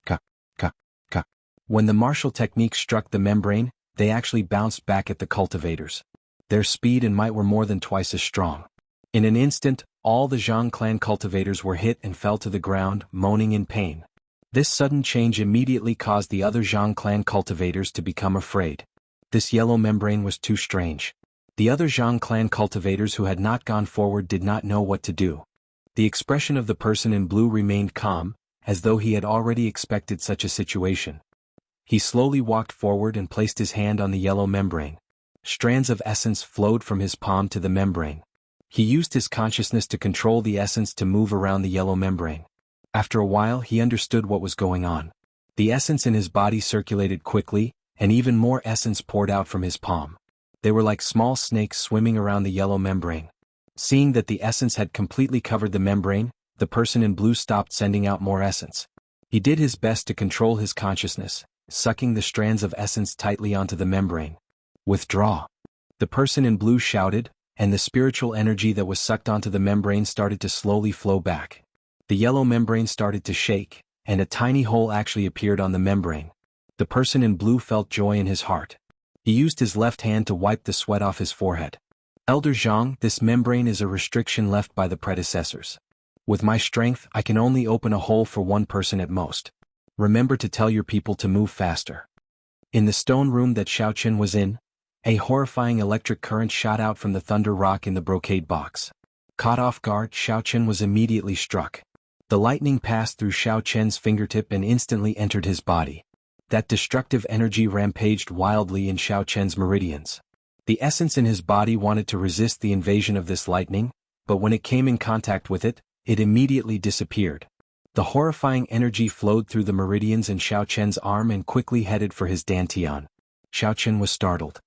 Ka, ka, ka. When the martial techniques struck the membrane, they actually bounced back at the cultivators. Their speed and might were more than twice as strong. In an instant, all the Zhang clan cultivators were hit and fell to the ground, moaning in pain. This sudden change immediately caused the other Zhang clan cultivators to become afraid. This yellow membrane was too strange. The other Zhang clan cultivators who had not gone forward did not know what to do. The expression of the person in blue remained calm, as though he had already expected such a situation. He slowly walked forward and placed his hand on the yellow membrane. Strands of essence flowed from his palm to the membrane. He used his consciousness to control the essence to move around the yellow membrane. After a while, he understood what was going on. The essence in his body circulated quickly, and even more essence poured out from his palm. They were like small snakes swimming around the yellow membrane. Seeing that the essence had completely covered the membrane, the person in blue stopped sending out more essence. He did his best to control his consciousness, sucking the strands of essence tightly onto the membrane. Withdraw. The person in blue shouted, and the spiritual energy that was sucked onto the membrane started to slowly flow back. The yellow membrane started to shake, and a tiny hole actually appeared on the membrane. The person in blue felt joy in his heart. He used his left hand to wipe the sweat off his forehead. Elder Zhang, this membrane is a restriction left by the predecessors. With my strength, I can only open a hole for one person at most. Remember to tell your people to move faster. In the stone room that Xiaochen was in, a horrifying electric current shot out from the thunder rock in the brocade box. Caught off guard, Xiaochen was immediately struck. The lightning passed through Xiaochen's fingertip and instantly entered his body. That destructive energy rampaged wildly in Xiaochen's meridians. The essence in his body wanted to resist the invasion of this lightning, but when it came in contact with it, it immediately disappeared. The horrifying energy flowed through the meridians in Xiaochen's arm and quickly headed for his dantian. Xiaochen was startled.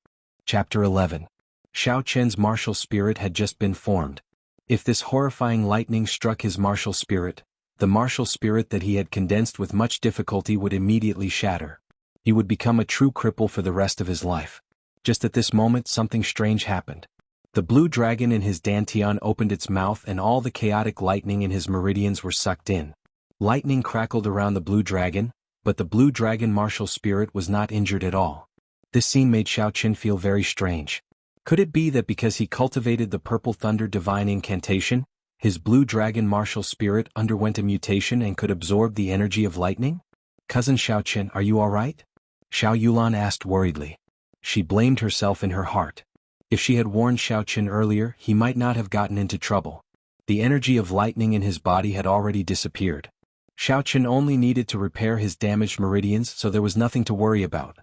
Chapter 11. Xiaochen's martial spirit had just been formed. If this horrifying lightning struck his martial spirit, the martial spirit that he had condensed with much difficulty would immediately shatter. He would become a true cripple for the rest of his life. Just at this moment something strange happened. The blue dragon in his dantian opened its mouth and all the chaotic lightning in his meridians were sucked in. Lightning crackled around the blue dragon, but the blue dragon martial spirit was not injured at all. This scene made Xiaochen feel very strange. Could it be that because he cultivated the purple thunder divine incantation, his blue dragon martial spirit underwent a mutation and could absorb the energy of lightning? Cousin Xiaochen, are you alright? Xiaoyulan asked worriedly. She blamed herself in her heart. If she had warned Xiaochen earlier, he might not have gotten into trouble. The energy of lightning in his body had already disappeared. Xiaochen only needed to repair his damaged meridians, so there was nothing to worry about.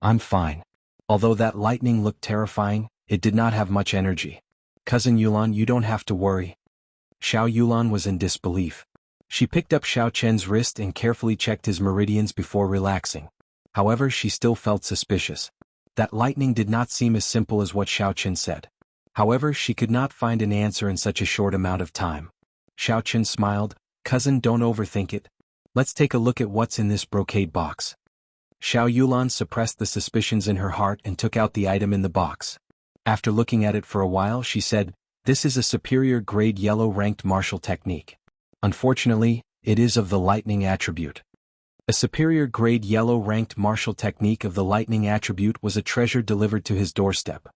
I'm fine. Although that lightning looked terrifying, it did not have much energy. Cousin Yulan, you don't have to worry. Xiaoyulan was in disbelief. She picked up Xiaochen's wrist and carefully checked his meridians before relaxing. However, she still felt suspicious. That lightning did not seem as simple as what Xiaochen said. However, she could not find an answer in such a short amount of time. Xiaochen smiled. Cousin, don't overthink it. Let's take a look at what's in this brocade box. Xiaoyulan suppressed the suspicions in her heart and took out the item in the box. After looking at it for a while, she said, "This is a superior grade yellow ranked martial technique. Unfortunately, it is of the lightning attribute." A superior grade yellow ranked martial technique of the lightning attribute was a treasure delivered to his doorstep.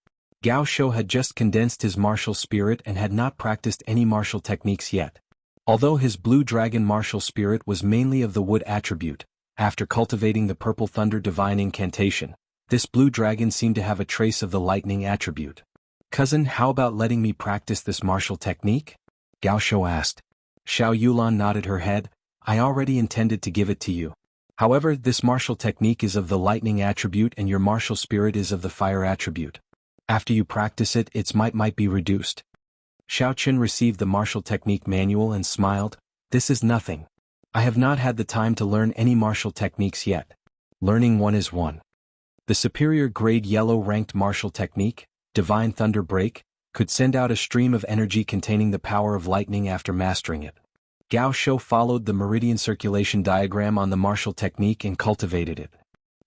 Gao Shou had just condensed his martial spirit and had not practiced any martial techniques yet. Although his blue dragon martial spirit was mainly of the wood attribute, after cultivating the purple thunder divine incantation, this blue dragon seemed to have a trace of the lightning attribute. Cousin, how about letting me practice this martial technique? Gao Shou asked. Xiaoyulan nodded her head. I already intended to give it to you. However, this martial technique is of the lightning attribute and your martial spirit is of the fire attribute. After you practice it, its might be reduced. Xiaochen received the martial technique manual and smiled. This is nothing. I have not had the time to learn any martial techniques yet. Learning one is one. The superior grade yellow ranked martial technique, Divine Thunder Break, could send out a stream of energy containing the power of lightning after mastering it. Gao Shou followed the meridian circulation diagram on the martial technique and cultivated it.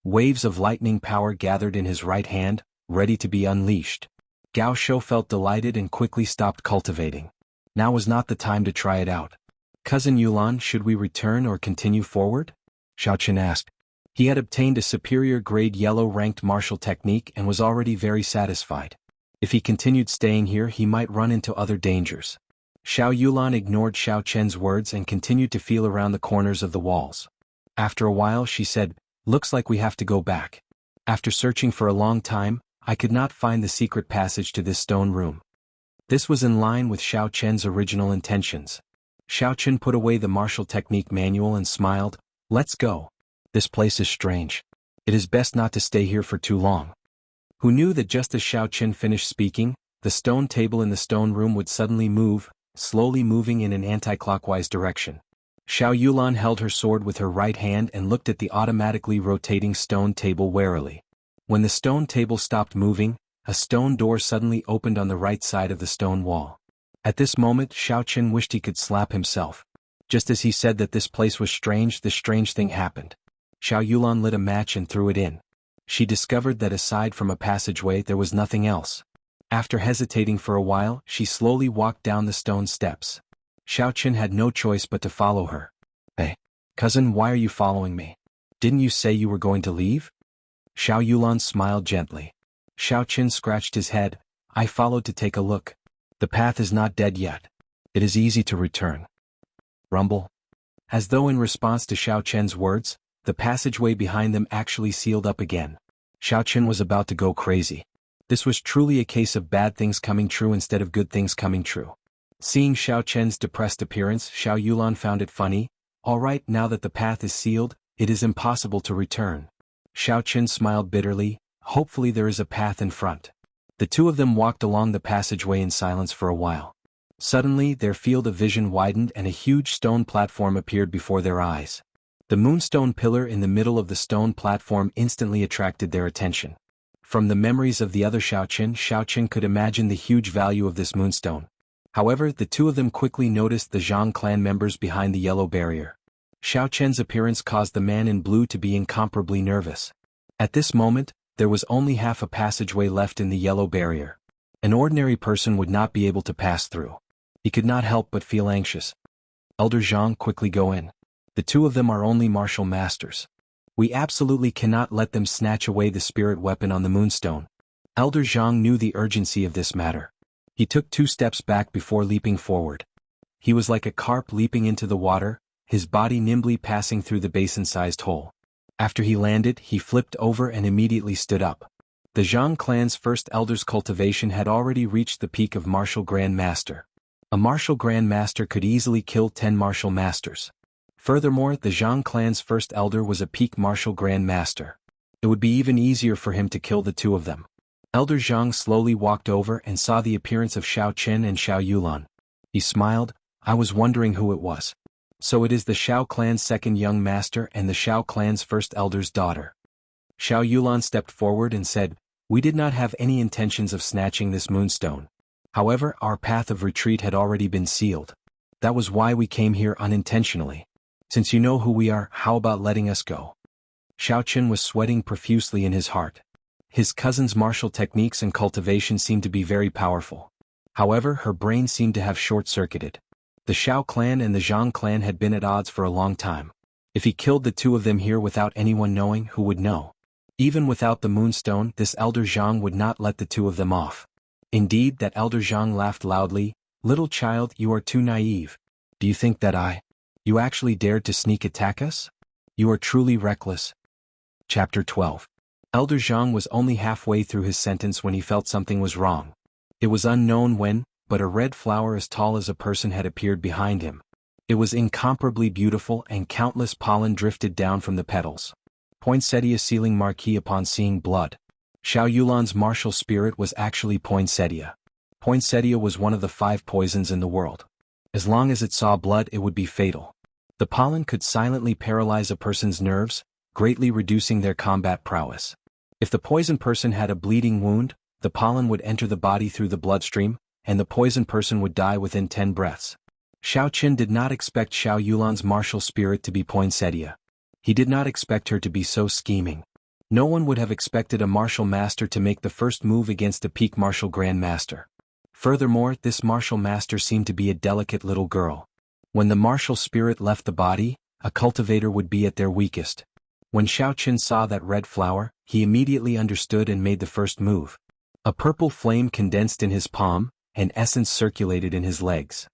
Waves of lightning power gathered in his right hand, ready to be unleashed. Gao Shou felt delighted and quickly stopped cultivating. Now was not the time to try it out. Cousin Yulan, should we return or continue forward? Xiaochen asked. He had obtained a superior grade yellow ranked martial technique and was already very satisfied. If he continued staying here, he might run into other dangers. Xiaoyulan ignored Xiaochen's words and continued to feel around the corners of the walls. After a while she said, "Looks like we have to go back. After searching for a long time, I could not find the secret passage to this stone room." This was in line with Xiaochen's original intentions. Xiaochen put away the martial technique manual and smiled. "Let's go. This place is strange. It is best not to stay here for too long." Who knew that just as Xiaochen finished speaking, the stone table in the stone room would suddenly move, slowly moving in an anti-clockwise direction. Xiaoyulan held her sword with her right hand and looked at the automatically rotating stone table warily. When the stone table stopped moving, a stone door suddenly opened on the right side of the stone wall. At this moment, Xiaochen wished he could slap himself. Just as he said that this place was strange, the strange thing happened. Xiaoyulan lit a match and threw it in. She discovered that aside from a passageway there was nothing else. After hesitating for a while, she slowly walked down the stone steps. Xiao had no choice but to follow her. Hey, cousin, why are you following me? Didn't you say you were going to leave? Xiaoyulan smiled gently. Xiao scratched his head. I followed to take a look. The path is not dead yet. It is easy to return. Rumble. As though in response to Xiao words, the passageway behind them actually sealed up again. Xiao was about to go crazy. This was truly a case of bad things coming true instead of good things coming true. Seeing Xiao depressed appearance, Xiaoyulan found it funny. All right, now that the path is sealed, it is impossible to return. Xiao smiled bitterly. Hopefully there is a path in front. The two of them walked along the passageway in silence for a while. Suddenly, their field of vision widened and a huge stone platform appeared before their eyes. The moonstone pillar in the middle of the stone platform instantly attracted their attention. From the memories of the other Xiao could imagine the huge value of this moonstone. However, the two of them quickly noticed the Zhang clan members behind the yellow barrier. Xiao appearance caused the man in blue to be incomparably nervous. At this moment, there was only half a passageway left in the yellow barrier. An ordinary person would not be able to pass through. He could not help but feel anxious. Elder Zhang, quickly go in. The two of them are only martial masters. We absolutely cannot let them snatch away the spirit weapon on the moonstone. Elder Zhang knew the urgency of this matter. He took 2 steps back before leaping forward. He was like a carp leaping into the water, his body nimbly passing through the basin-sized hole. After he landed, he flipped over and immediately stood up. The Zhang clan's first elder's cultivation had already reached the peak of martial grand master. A martial grand master could easily kill 10 martial masters. Furthermore, the Zhang clan's first elder was a peak martial grand master. It would be even easier for him to kill the two of them. Elder Zhang slowly walked over and saw the appearance of Xiao and Xiaoyulan. He smiled. I was wondering who it was. So it is the Xiao clan's second young master and the Xiao clan's first elder's daughter. Xiaoyulan stepped forward and said, we did not have any intentions of snatching this moonstone. However, our path of retreat had already been sealed. That was why we came here unintentionally. Since you know who we are, how about letting us go? Xiao was sweating profusely in his heart. His cousin's martial techniques and cultivation seemed to be very powerful. However, her brain seemed to have short-circuited. The Xiao clan and the Zhang clan had been at odds for a long time. If he killed the two of them here without anyone knowing, who would know? Even without the moonstone, this elder Zhang would not let the two of them off. Indeed, that elder Zhang laughed loudly. Little child, you are too naive. Do you think that you actually dared to sneak attack us? You are truly reckless. Chapter 12. Elder Zhang was only halfway through his sentence when he felt something was wrong. It was unknown when, but a red flower as tall as a person had appeared behind him. It was incomparably beautiful and countless pollen drifted down from the petals. Poinsettia sealing marquee upon seeing blood. Xiaoyulan's martial spirit was actually poinsettia. Poinsettia was one of the 5 poisons in the world. As long as it saw blood, it would be fatal. The pollen could silently paralyze a person's nerves, greatly reducing their combat prowess. If the poison person had a bleeding wound, the pollen would enter the body through the bloodstream, and the poisoned person would die within 10 breaths. Xiao did not expect Xiaoyulan's martial spirit to be poinsettia. He did not expect her to be so scheming. No one would have expected a martial master to make the first move against a peak martial grand master. Furthermore, this martial master seemed to be a delicate little girl. When the martial spirit left the body, a cultivator would be at their weakest. When Xiao saw that red flower, he immediately understood and made the first move. A purple flame condensed in his palm, and essence circulated in his legs.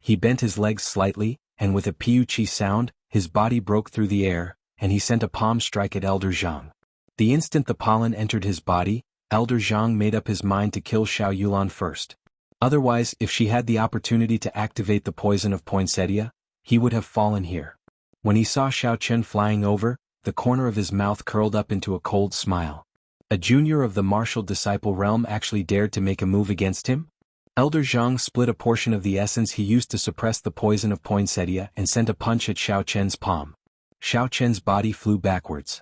He bent his legs slightly, and with a piu-chi sound, his body broke through the air, and he sent a palm strike at Elder Zhang. The instant the pollen entered his body, Elder Zhang made up his mind to kill Xiaoyulan first. Otherwise, if she had the opportunity to activate the poison of poinsettia, he would have fallen here. When he saw Xiao flying over, the corner of his mouth curled up into a cold smile. A junior of the martial disciple realm actually dared to make a move against him? Elder Zhang split a portion of the essence he used to suppress the poison of poinsettia and sent a punch at Xiao palm. Xiao body flew backwards.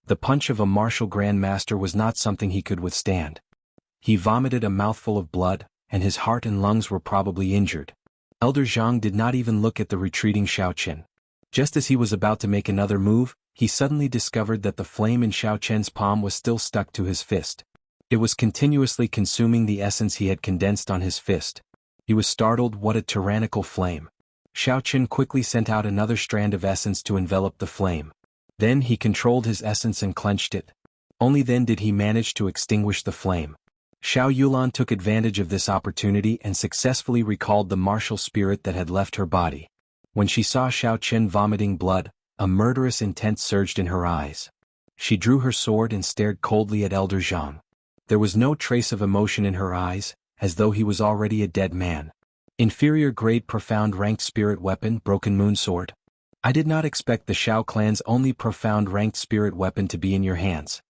The punch of a martial grand master was not something he could withstand. He vomited a mouthful of blood, and his heart and lungs were probably injured. Elder Zhang did not even look at the retreating Xiao. Just as he was about to make another move, he suddenly discovered that the flame in Xiao palm was still stuck to his fist. It was continuously consuming the essence he had condensed on his fist. He was startled. What a tyrannical flame. Xiaoqun quickly sent out another strand of essence to envelop the flame. Then he controlled his essence and clenched it. Only then did he manage to extinguish the flame. Xiao Yulan took advantage of this opportunity and successfully recalled the martial spirit that had left her body. When she saw Xiaoqun vomiting blood, a murderous intent surged in her eyes. She drew her sword and stared coldly at Elder Zhang. There was no trace of emotion in her eyes, as though he was already a dead man. Inferior grade profound ranked spirit weapon, broken moon sword. I did not expect the Shao clan's only profound ranked spirit weapon to be in your hands.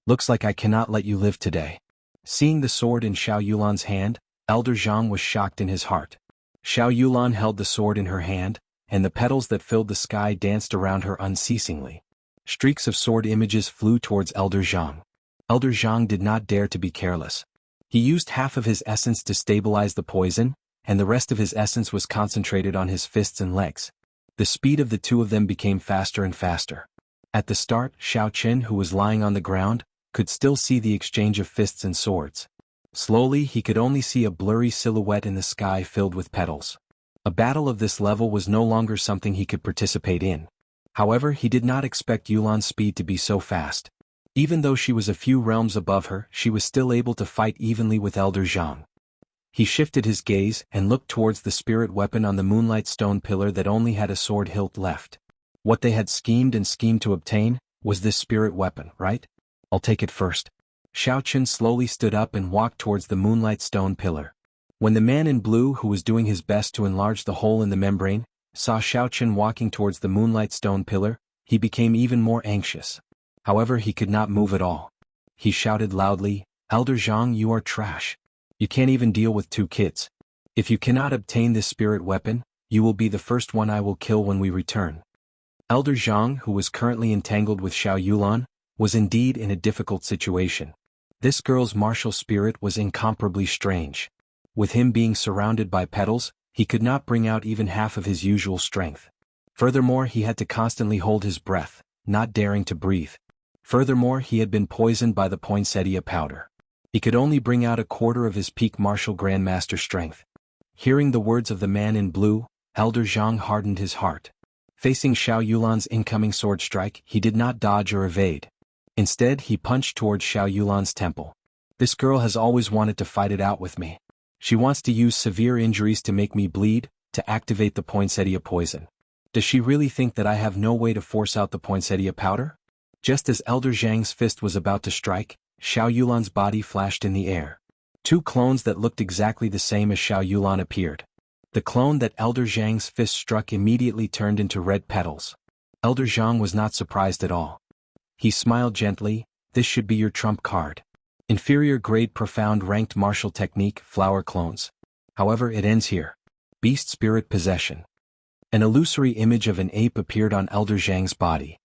Looks like I cannot let you live today. Seeing the sword in Xiao Yulan's hand, Elder Zhang was shocked in his heart. Xiao Yulan held the sword in her hand, and the petals that filled the sky danced around her unceasingly. Streaks of sword images flew towards Elder Zhang. Elder Zhang did not dare to be careless. He used half of his essence to stabilize the poison, and the rest of his essence was concentrated on his fists and legs. The speed of the two of them became faster and faster. At the start, Xiaoqun, who was lying on the ground, could still see the exchange of fists and swords. Slowly he could only see a blurry silhouette in the sky filled with petals. A battle of this level was no longer something he could participate in. However, he did not expect Yulan's speed to be so fast. Even though she was a few realms above her, she was still able to fight evenly with Elder Zhang. He shifted his gaze and looked towards the spirit weapon on the moonlight stone pillar that only had a sword hilt left. What they had schemed to obtain was this spirit weapon, right? I'll take it first. Xiaoqun slowly stood up and walked towards the moonlight stone pillar. When the man in blue, who was doing his best to enlarge the hole in the membrane, saw Xiaoqun walking towards the moonlight stone pillar, he became even more anxious. However, he could not move at all. He shouted loudly, "Elder Zhang, you are trash. You can't even deal with two kids. If you cannot obtain this spirit weapon, you will be the first one I will kill when we return." Elder Zhang, who was currently entangled with Xiao Yulan, was indeed in a difficult situation. This girl's martial spirit was incomparably strange. With him being surrounded by petals, he could not bring out even half of his usual strength. Furthermore, he had to constantly hold his breath, not daring to breathe. Furthermore, he had been poisoned by the poinsettia powder. He could only bring out a quarter of his peak martial grandmaster strength. Hearing the words of the man in blue, Elder Zhang hardened his heart. Facing Xiao Yulan's incoming sword strike, he did not dodge or evade. Instead, he punched towards Xiao Yulan's temple. This girl has always wanted to fight it out with me. She wants to use severe injuries to make me bleed, to activate the poinsettia poison. Does she really think that I have no way to force out the poinsettia powder? Just as Elder Zhang's fist was about to strike, Xiao Yulan's body flashed in the air. Two clones that looked exactly the same as Xiao Yulan appeared. The clone that Elder Zhang's fist struck immediately turned into red petals. Elder Zhang was not surprised at all. He smiled gently, "This should be your trump card. Inferior grade profound ranked martial technique, flower clones. However, it ends here. Beast spirit possession." An illusory image of an ape appeared on Elder Zhang's body.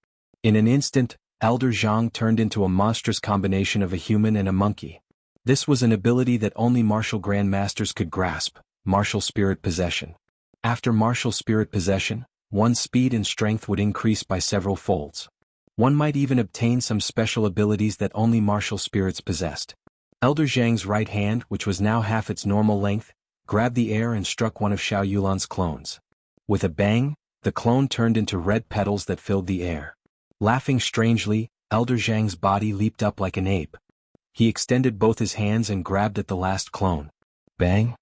In an instant, Elder Zhang turned into a monstrous combination of a human and a monkey. This was an ability that only martial grandmasters could grasp, martial spirit possession. After martial spirit possession, one's speed and strength would increase by several folds. One might even obtain some special abilities that only martial spirits possessed. Elder Zhang's right hand, which was now half its normal length, grabbed the air and struck one of Xiao Yulan's clones. With a bang, the clone turned into red petals that filled the air. Laughing strangely, Elder Zhang's body leaped up like an ape. He extended both his hands and grabbed at the last clone. Bang!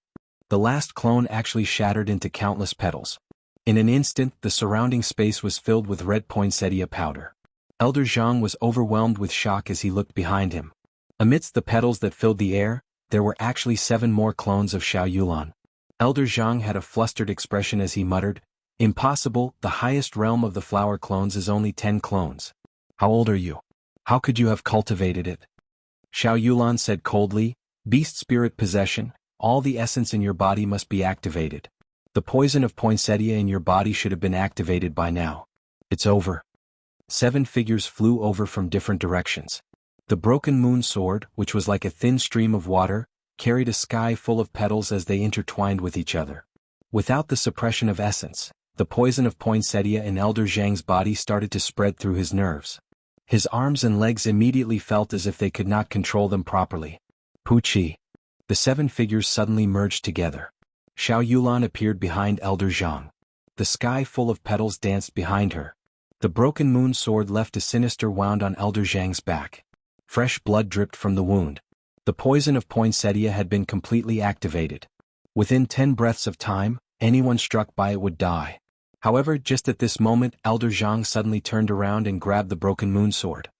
The last clone actually shattered into countless petals. In an instant, the surrounding space was filled with red poinsettia powder. Elder Zhang was overwhelmed with shock as he looked behind him. Amidst the petals that filled the air, there were actually 7 more clones of Xiao Yulan. Elder Zhang had a flustered expression as he muttered, "Impossible, the highest realm of the flower clones is only 10 clones. How old are you? How could you have cultivated it?" Xiao Yulan said coldly, "Beast spirit possession, all the essence in your body must be activated. The poison of poinsettia in your body should have been activated by now. It's over." 7 figures flew over from different directions. The broken moon sword, which was like a thin stream of water, carried a sky full of petals as they intertwined with each other. Without the suppression of essence, the poison of poinsettia in Elder Zhang's body started to spread through his nerves. His arms and legs immediately felt as if they could not control them properly. Puchi. The 7 figures suddenly merged together. Xiao Yulan appeared behind Elder Zhang. The sky full of petals danced behind her. The broken moon sword left a sinister wound on Elder Zhang's back. Fresh blood dripped from the wound. The poison of poinsettia had been completely activated. Within 10 breaths of time, anyone struck by it would die. However, just at this moment, Elder Zhang suddenly turned around and grabbed the broken moon sword.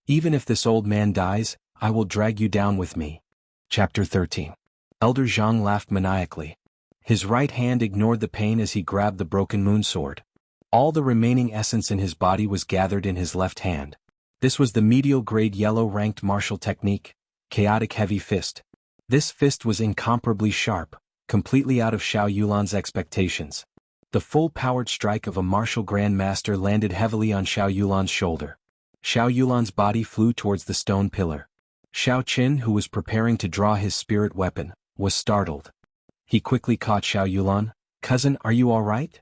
Even if this old man dies, I will drag you down with me. Chapter 13. Elder Zhang laughed maniacally. His right hand ignored the pain as he grabbed the broken moon sword. All the remaining essence in his body was gathered in his left hand. This was the medial grade yellow ranked martial technique, chaotic heavy fist. This fist was incomparably sharp, completely out of Xiaoyulan's expectations. The full-powered strike of a martial grandmaster landed heavily on Xiaoyulan's shoulder. Xiaoyulan's body flew towards the stone pillar. Xiao Qin, who was preparing to draw his spirit weapon, was startled. He quickly caught Xiaoyulan. "Cousin, are you all right?"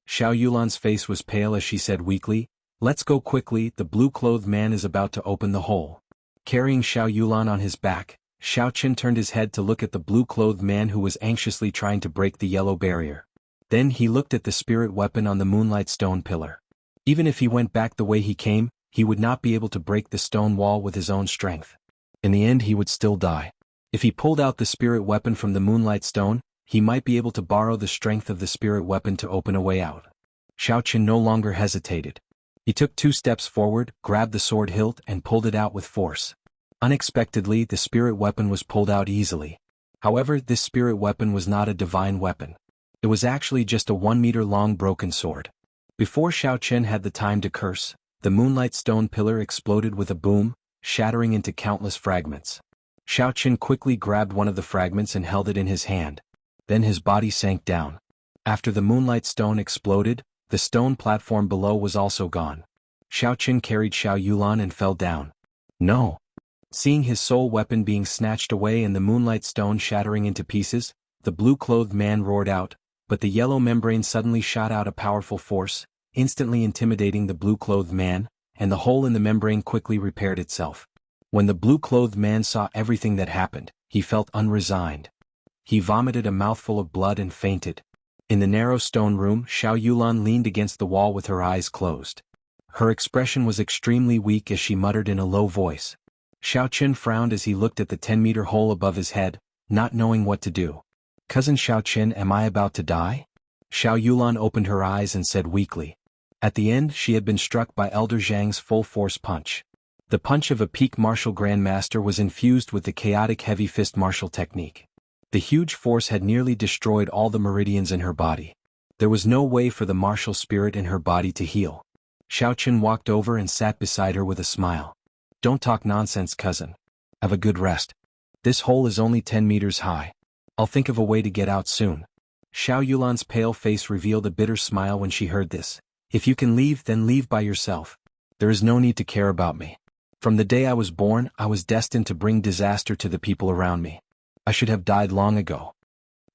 Xiaoyulan's face was pale as she said weakly, "Let's go quickly, the blue-clothed man is about to open the hole." Carrying Xiaoyulan on his back, Xiao Qin turned his head to look at the blue-clothed man who was anxiously trying to break the yellow barrier. Then he looked at the spirit weapon on the moonlight stone pillar. Even if he went back the way he came, he would not be able to break the stone wall with his own strength. In the end he would still die. If he pulled out the spirit weapon from the moonlight stone, he might be able to borrow the strength of the spirit weapon to open a way out. Xiao Qin no longer hesitated. He took 2 steps forward, grabbed the sword hilt and pulled it out with force. Unexpectedly, the spirit weapon was pulled out easily. However, this spirit weapon was not a divine weapon. It was actually just a 1-meter-long broken sword. Before Xiao Qin had the time to curse, the moonlight stone pillar exploded with a boom, shattering into countless fragments. Xiao Qin quickly grabbed one of the fragments and held it in his hand. Then his body sank down. After the moonlight stone exploded, the stone platform below was also gone. Xiao Qin carried Xiaoyulan and fell down. "No!" Seeing his soul weapon being snatched away and the moonlight stone shattering into pieces, the blue-clothed man roared out, but the yellow membrane suddenly shot out a powerful force, instantly intimidating the blue-clothed man, and the hole in the membrane quickly repaired itself. When the blue-clothed man saw everything that happened, he felt unresigned. He vomited a mouthful of blood and fainted. In the narrow stone room, Xiaoyulan leaned against the wall with her eyes closed. Her expression was extremely weak as she muttered in a low voice. Xiao Qin frowned as he looked at the 10-meter hole above his head, not knowing what to do. "Cousin Xiao Qin, am I about to die?" Xiaoyulan opened her eyes and said weakly. At the end, she had been struck by Elder Zhang's full-force punch. The punch of a peak martial grandmaster was infused with the chaotic heavy fist martial technique. The huge force had nearly destroyed all the meridians in her body. There was no way for the martial spirit in her body to heal. Xiao Qin walked over and sat beside her with a smile. "Don't talk nonsense, cousin. Have a good rest. This hole is only 10 meters high. I'll think of a way to get out soon." Xiaoyulan's pale face revealed a bitter smile when she heard this. "If you can leave, then leave by yourself. There is no need to care about me. From the day I was born, I was destined to bring disaster to the people around me. I should have died long ago."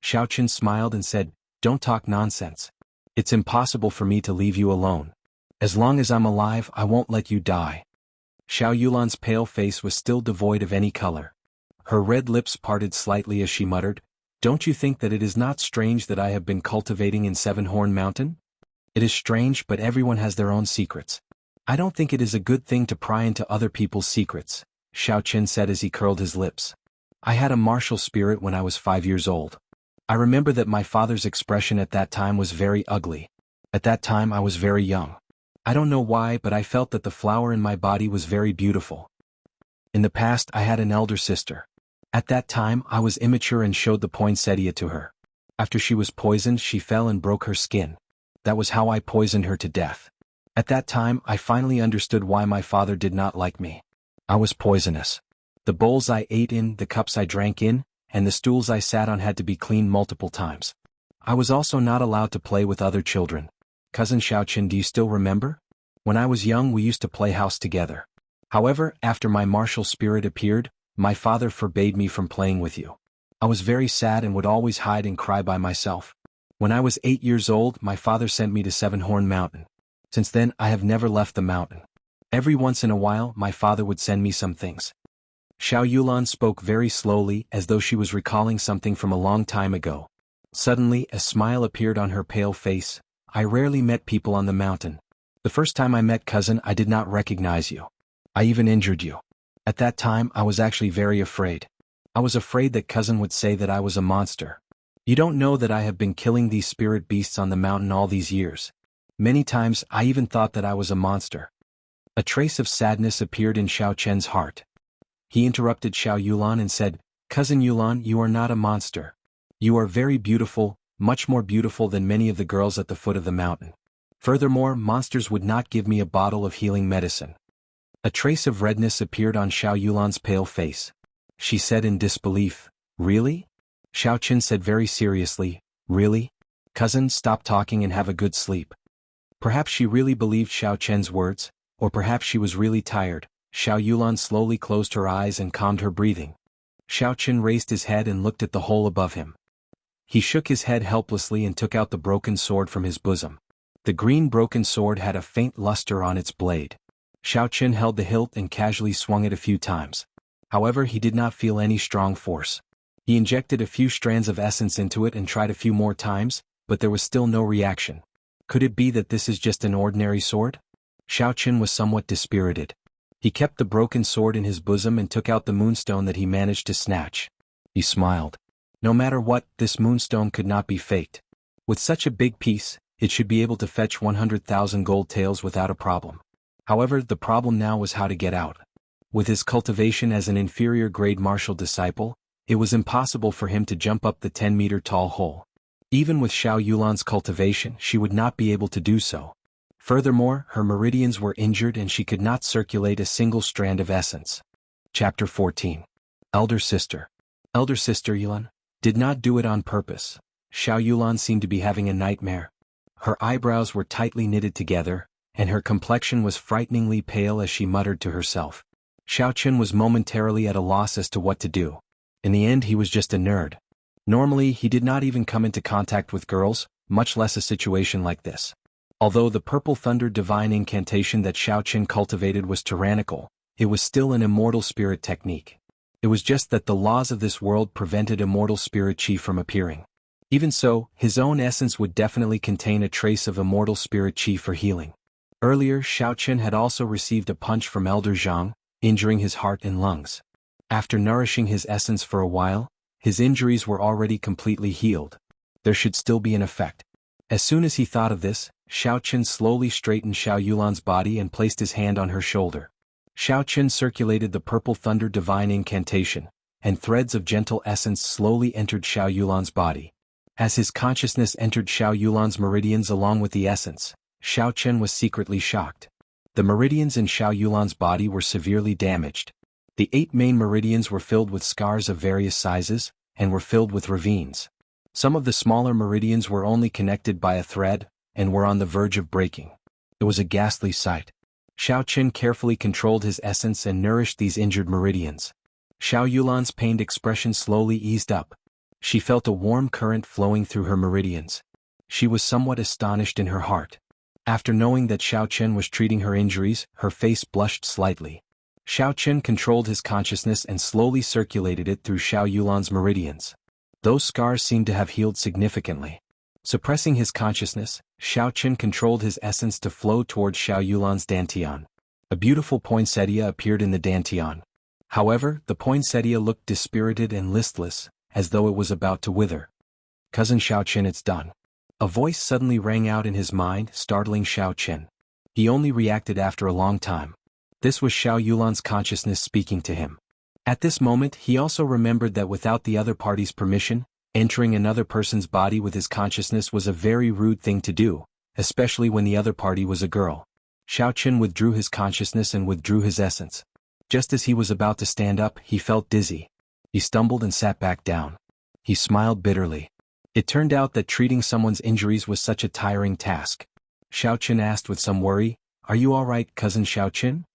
Xiao Qin smiled and said, "Don't talk nonsense. It's impossible for me to leave you alone. As long as I'm alive, I won't let you die." Xiaoyulan's pale face was still devoid of any color. Her red lips parted slightly as she muttered, "Don't you think that it is not strange that I have been cultivating in Seven-Horn Mountain? It is strange, but everyone has their own secrets. I don't think it is a good thing to pry into other people's secrets," Xiao Qin said as he curled his lips. "I had a martial spirit when I was 5 years old. I remember that my father's expression at that time was very ugly. At that time I was very young. I don't know why, but I felt that the flower in my body was very beautiful. In the past I had an elder sister. At that time I was immature and showed the poinsettia to her. After she was poisoned, she fell and broke her skin. That was how I poisoned her to death. At that time I finally understood why my father did not like me. I was poisonous. The bowls I ate in, the cups I drank in, and the stools I sat on had to be cleaned multiple times. I was also not allowed to play with other children. Cousin Xiao Qin, do you still remember? When I was young we used to play house together. However, after my martial spirit appeared, my father forbade me from playing with you. I was very sad and would always hide and cry by myself. When I was 8 years old, my father sent me to Seven-Horn Mountain. Since then, I have never left the mountain. Every once in a while, my father would send me some things." Xiaoyulan spoke very slowly, as though she was recalling something from a long time ago. Suddenly, a smile appeared on her pale face. I rarely met people on the mountain. The first time I met cousin, I did not recognize you. I even injured you. At that time, I was actually very afraid. I was afraid that cousin would say that I was a monster. You don't know that I have been killing these spirit beasts on the mountain all these years. Many times, I even thought that I was a monster. A trace of sadness appeared in Xiao Chen's heart. He interrupted Xiao Yulan and said, "Cousin Yulan, you are not a monster. You are very beautiful, much more beautiful than many of the girls at the foot of the mountain. Furthermore, monsters would not give me a bottle of healing medicine." A trace of redness appeared on Xiao Yulan's pale face. She said in disbelief, "Really?" Xiao Chen said very seriously, "Really? Cousin, stop talking and have a good sleep." Perhaps she really believed Xiao Chen's words, or perhaps she was really tired. Xiao Yulan slowly closed her eyes and calmed her breathing. Xiao Chen raised his head and looked at the hole above him. He shook his head helplessly and took out the broken sword from his bosom. The green broken sword had a faint luster on its blade. Xiao Chen held the hilt and casually swung it a few times. However, he did not feel any strong force. He injected a few strands of essence into it and tried a few more times, but there was still no reaction. Could it be that this is just an ordinary sword? Xiao Chen was somewhat dispirited. He kept the broken sword in his bosom and took out the moonstone that he managed to snatch. He smiled. No matter what, this moonstone could not be faked. With such a big piece, it should be able to fetch 100,000 gold taels without a problem. However, the problem now was how to get out. With his cultivation as an inferior grade martial disciple, it was impossible for him to jump up the 10-meter tall hole. Even with Xiao Yulan's cultivation, she would not be able to do so. Furthermore, her meridians were injured and she could not circulate a single strand of essence. Chapter 14. Elder Sister. Elder Sister Yulan did not do it on purpose. Xiao Yulan seemed to be having a nightmare. Her eyebrows were tightly knitted together, and her complexion was frighteningly pale as she muttered to herself. Xiao Chen was momentarily at a loss as to what to do. In the end, he was just a nerd. Normally, he did not even come into contact with girls, much less a situation like this. Although the Purple Thunder divine incantation that Xiao Chen cultivated was tyrannical, it was still an immortal spirit technique. It was just that the laws of this world prevented immortal spirit chi from appearing. Even so, his own essence would definitely contain a trace of immortal spirit chi for healing. Earlier, Xiao Chen had also received a punch from Elder Zhang, injuring his heart and lungs. After nourishing his essence for a while, his injuries were already completely healed. There should still be an effect. As soon as he thought of this, Xiao Chen slowly straightened Xiao Yulan's body and placed his hand on her shoulder. Xiao Chen circulated the Purple Thunder divine incantation, and threads of gentle essence slowly entered Xiao Yulan's body. As his consciousness entered Xiao Yulan's meridians along with the essence, Xiao Chen was secretly shocked. The meridians in Xiao Yulan's body were severely damaged. The 8 main meridians were filled with scars of various sizes, and were filled with ravines. Some of the smaller meridians were only connected by a thread, and were on the verge of breaking. It was a ghastly sight. Xiao Chen carefully controlled his essence and nourished these injured meridians. Xiao Yulan's pained expression slowly eased up. She felt a warm current flowing through her meridians. She was somewhat astonished in her heart. After knowing that Xiao Chen was treating her injuries, her face blushed slightly. Xiao Chen controlled his consciousness and slowly circulated it through Xiao Yulan's meridians. Those scars seemed to have healed significantly. Suppressing his consciousness, Xiao Chen controlled his essence to flow towards Xiao Yulan's dantian. A beautiful poinsettia appeared in the dantian. However, the poinsettia looked dispirited and listless, as though it was about to wither. "Cousin Xiao Chen, it's done." A voice suddenly rang out in his mind, startling Xiao Chen. He only reacted after a long time. This was Xiao Yulan's consciousness speaking to him. At this moment, he also remembered that without the other party's permission, entering another person's body with his consciousness was a very rude thing to do, especially when the other party was a girl. Xiao Chen withdrew his consciousness and withdrew his essence. Just as he was about to stand up, he felt dizzy. He stumbled and sat back down. He smiled bitterly. It turned out that treating someone's injuries was such a tiring task. Xiao Chen asked with some worry, "Are you all right, Cousin Xiao Chen?"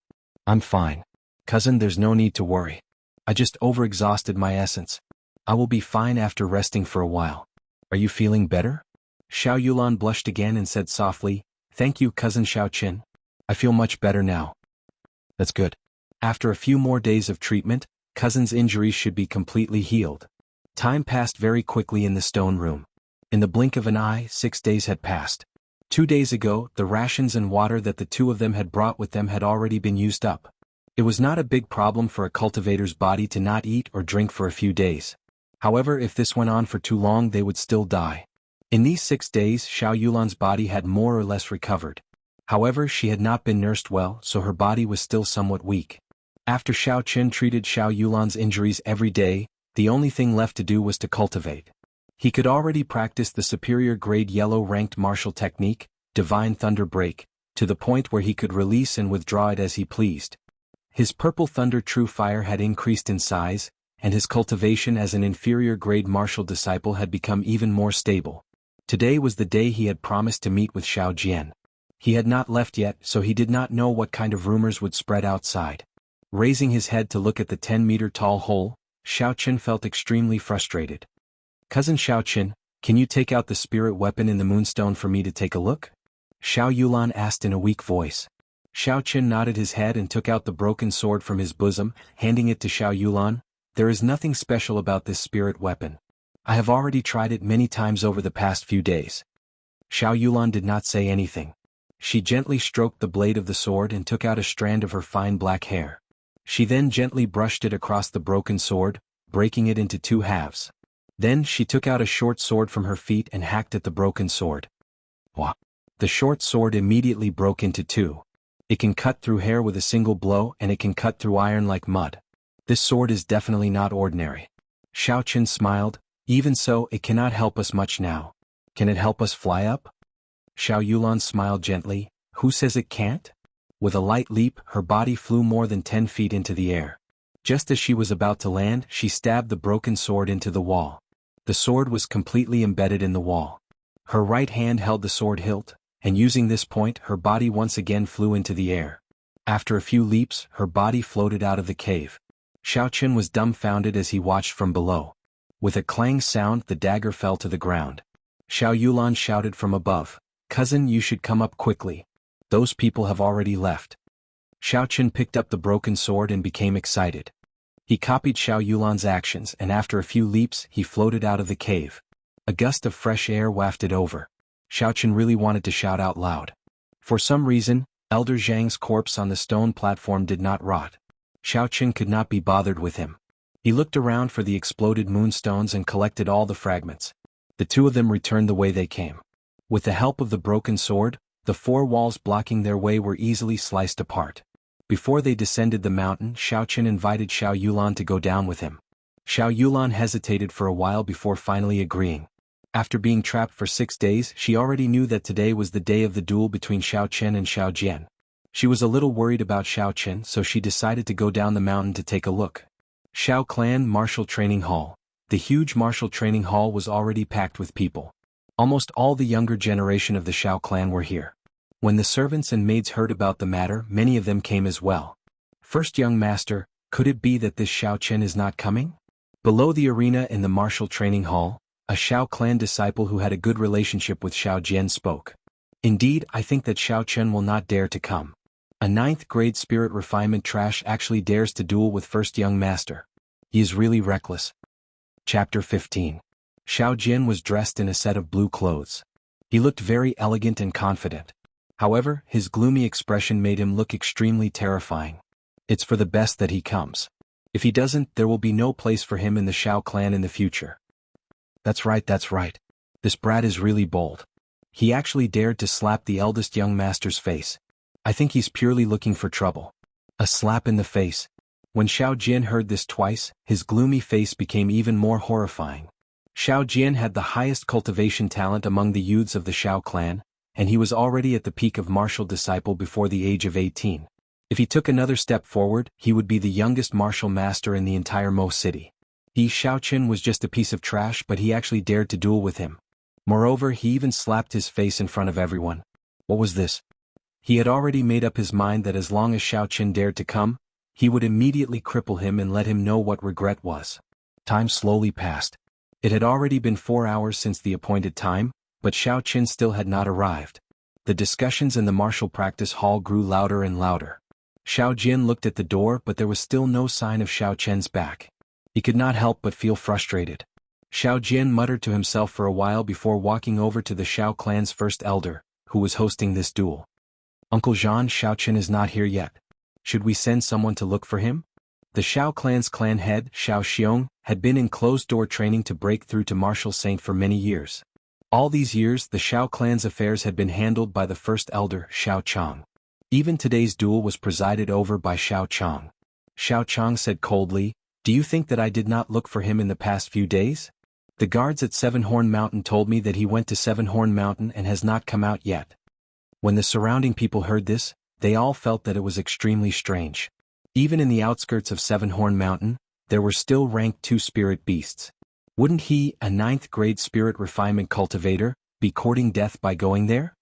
"I'm fine. Cousin, there's no need to worry. I just overexhausted my essence. I will be fine after resting for a while. Are you feeling better?" Xiao Yulan blushed again and said softly, "Thank you, Cousin Xiao Chen. I feel much better now." "That's good." After a few more days of treatment, Cousin's injuries should be completely healed. Time passed very quickly in the stone room. In the blink of an eye, 6 days had passed. 2 days ago, the rations and water that the two of them had brought with them had already been used up. It was not a big problem for a cultivator's body to not eat or drink for a few days. However, if this went on for too long, they would still die. In these 6 days, Xiaoyulan's body had more or less recovered. However, she had not been nursed well, so her body was still somewhat weak. After Xiao Qin treated Xiaoyulan's injuries every day, the only thing left to do was to cultivate. He could already practice the superior grade yellow-ranked martial technique, Divine Thunder Break, to the point where he could release and withdraw it as he pleased. His Purple Thunder True Fire had increased in size, and his cultivation as an inferior grade martial disciple had become even more stable. Today was the day he had promised to meet with Xiao Jian. He had not left yet, so he did not know what kind of rumors would spread outside. Raising his head to look at the 10-meter-tall hole, Xiao Qin felt extremely frustrated. "Cousin Xiao Qin, can you take out the spirit weapon in the moonstone for me to take a look?" Xiaoyulan asked in a weak voice. Xiao Qin nodded his head and took out the broken sword from his bosom, handing it to Xiaoyulan. "There is nothing special about this spirit weapon. I have already tried it many times over the past few days." Xiaoyulan did not say anything. She gently stroked the blade of the sword and took out a strand of her fine black hair. She then gently brushed it across the broken sword, breaking it into 2 halves. Then she took out a short sword from her feet and hacked at the broken sword. Wah! The short sword immediately broke into 2. It can cut through hair with a single blow, and it can cut through iron like mud. This sword is definitely not ordinary. Xiao Qin smiled. "Even so, it cannot help us much now. Can it help us fly up?" Xiaoyulan smiled gently. "Who says it can't?" With a light leap, her body flew more than 10 feet into the air. Just as she was about to land, she stabbed the broken sword into the wall. The sword was completely embedded in the wall. Her right hand held the sword hilt, and using this point, her body once again flew into the air. After a few leaps, her body floated out of the cave. Xiao Qin was dumbfounded as he watched from below. With a clang sound, the dagger fell to the ground. Xiaoyulan shouted from above, "Cousin, you should come up quickly. Those people have already left." Xiao Qin picked up the broken sword and became excited. He copied Xiaoyulan's actions, and after a few leaps, he floated out of the cave. A gust of fresh air wafted over. Xiao Qin really wanted to shout out loud. For some reason, Elder Zhang's corpse on the stone platform did not rot. Xiao Qin could not be bothered with him. He looked around for the exploded moonstones and collected all the fragments. The two of them returned the way they came. With the help of the broken sword, the 4 walls blocking their way were easily sliced apart. Before they descended the mountain, Xiao Qin invited Xiaoyulan to go down with him. Xiaoyulan hesitated for a while before finally agreeing. After being trapped for 6 days, she already knew that today was the day of the duel between Xiao Qin and Xiao Jian. She was a little worried about Xiao Qin, so she decided to go down the mountain to take a look. Xiao Clan Martial Training Hall. The huge martial training hall was already packed with people. Almost all the younger generation of the Xiao clan were here. When the servants and maids heard about the matter, many of them came as well. "First young master, could it be that this Xiao Qin is not coming?" Below the arena in the martial training hall, a Xiao clan disciple who had a good relationship with Xiao Jian spoke. "Indeed, I think that Xiao Qin will not dare to come. A 9th grade spirit refinement trash actually dares to duel with first young master. He is really reckless." Chapter 15. Xiao Jian was dressed in a set of blue clothes. He looked very elegant and confident. However, his gloomy expression made him look extremely terrifying. It's for the best that he comes. If he doesn't, there will be no place for him in the Xiao clan in the future. That's right. This brat is really bold. He actually dared to slap the eldest young master's face. I think he's purely looking for trouble. A slap in the face. When Xiao Jian heard this twice, his gloomy face became even more horrifying. Xiao Jian had the highest cultivation talent among the youths of the Xiao clan, and he was already at the peak of martial disciple before the age of 18. If he took another step forward, he would be the youngest martial master in the entire Mo city. Xiao Qin was just a piece of trash, but he actually dared to duel with him. Moreover, he even slapped his face in front of everyone. What was this? He had already made up his mind that as long as Xiao Qin dared to come, he would immediately cripple him and let him know what regret was. Time slowly passed. It had already been 4 hours since the appointed time, but Xiao Qin still had not arrived. The discussions in the martial practice hall grew louder and louder. Xiao Jian looked at the door, but there was still no sign of Xiao Qian's back. He could not help but feel frustrated. Xiao Jian muttered to himself for a while before walking over to the Xiao clan's first elder. who was hosting this duel. Uncle Jean, Xiaoqin is not here yet. Should we send someone to look for him? The Xiao clan's clan head, Xiao Xiong, had been in closed-door training to break through to martial saint for many years. All these years the Xiao clan's affairs had been handled by the first elder, Xiao Chang. Even today's duel was presided over by Xiao Chang. Xiao Chang said coldly, "Do you think that I did not look for him in the past few days? The guards at Seven-Horn Mountain told me that he went to Seven-Horn Mountain and has not come out yet." When the surrounding people heard this, they all felt that it was extremely strange. Even in the outskirts of Seven-Horn Mountain, there were still ranked 2 spirit beasts. Wouldn't he, a 9th-grade spirit refinement cultivator, be courting death by going there?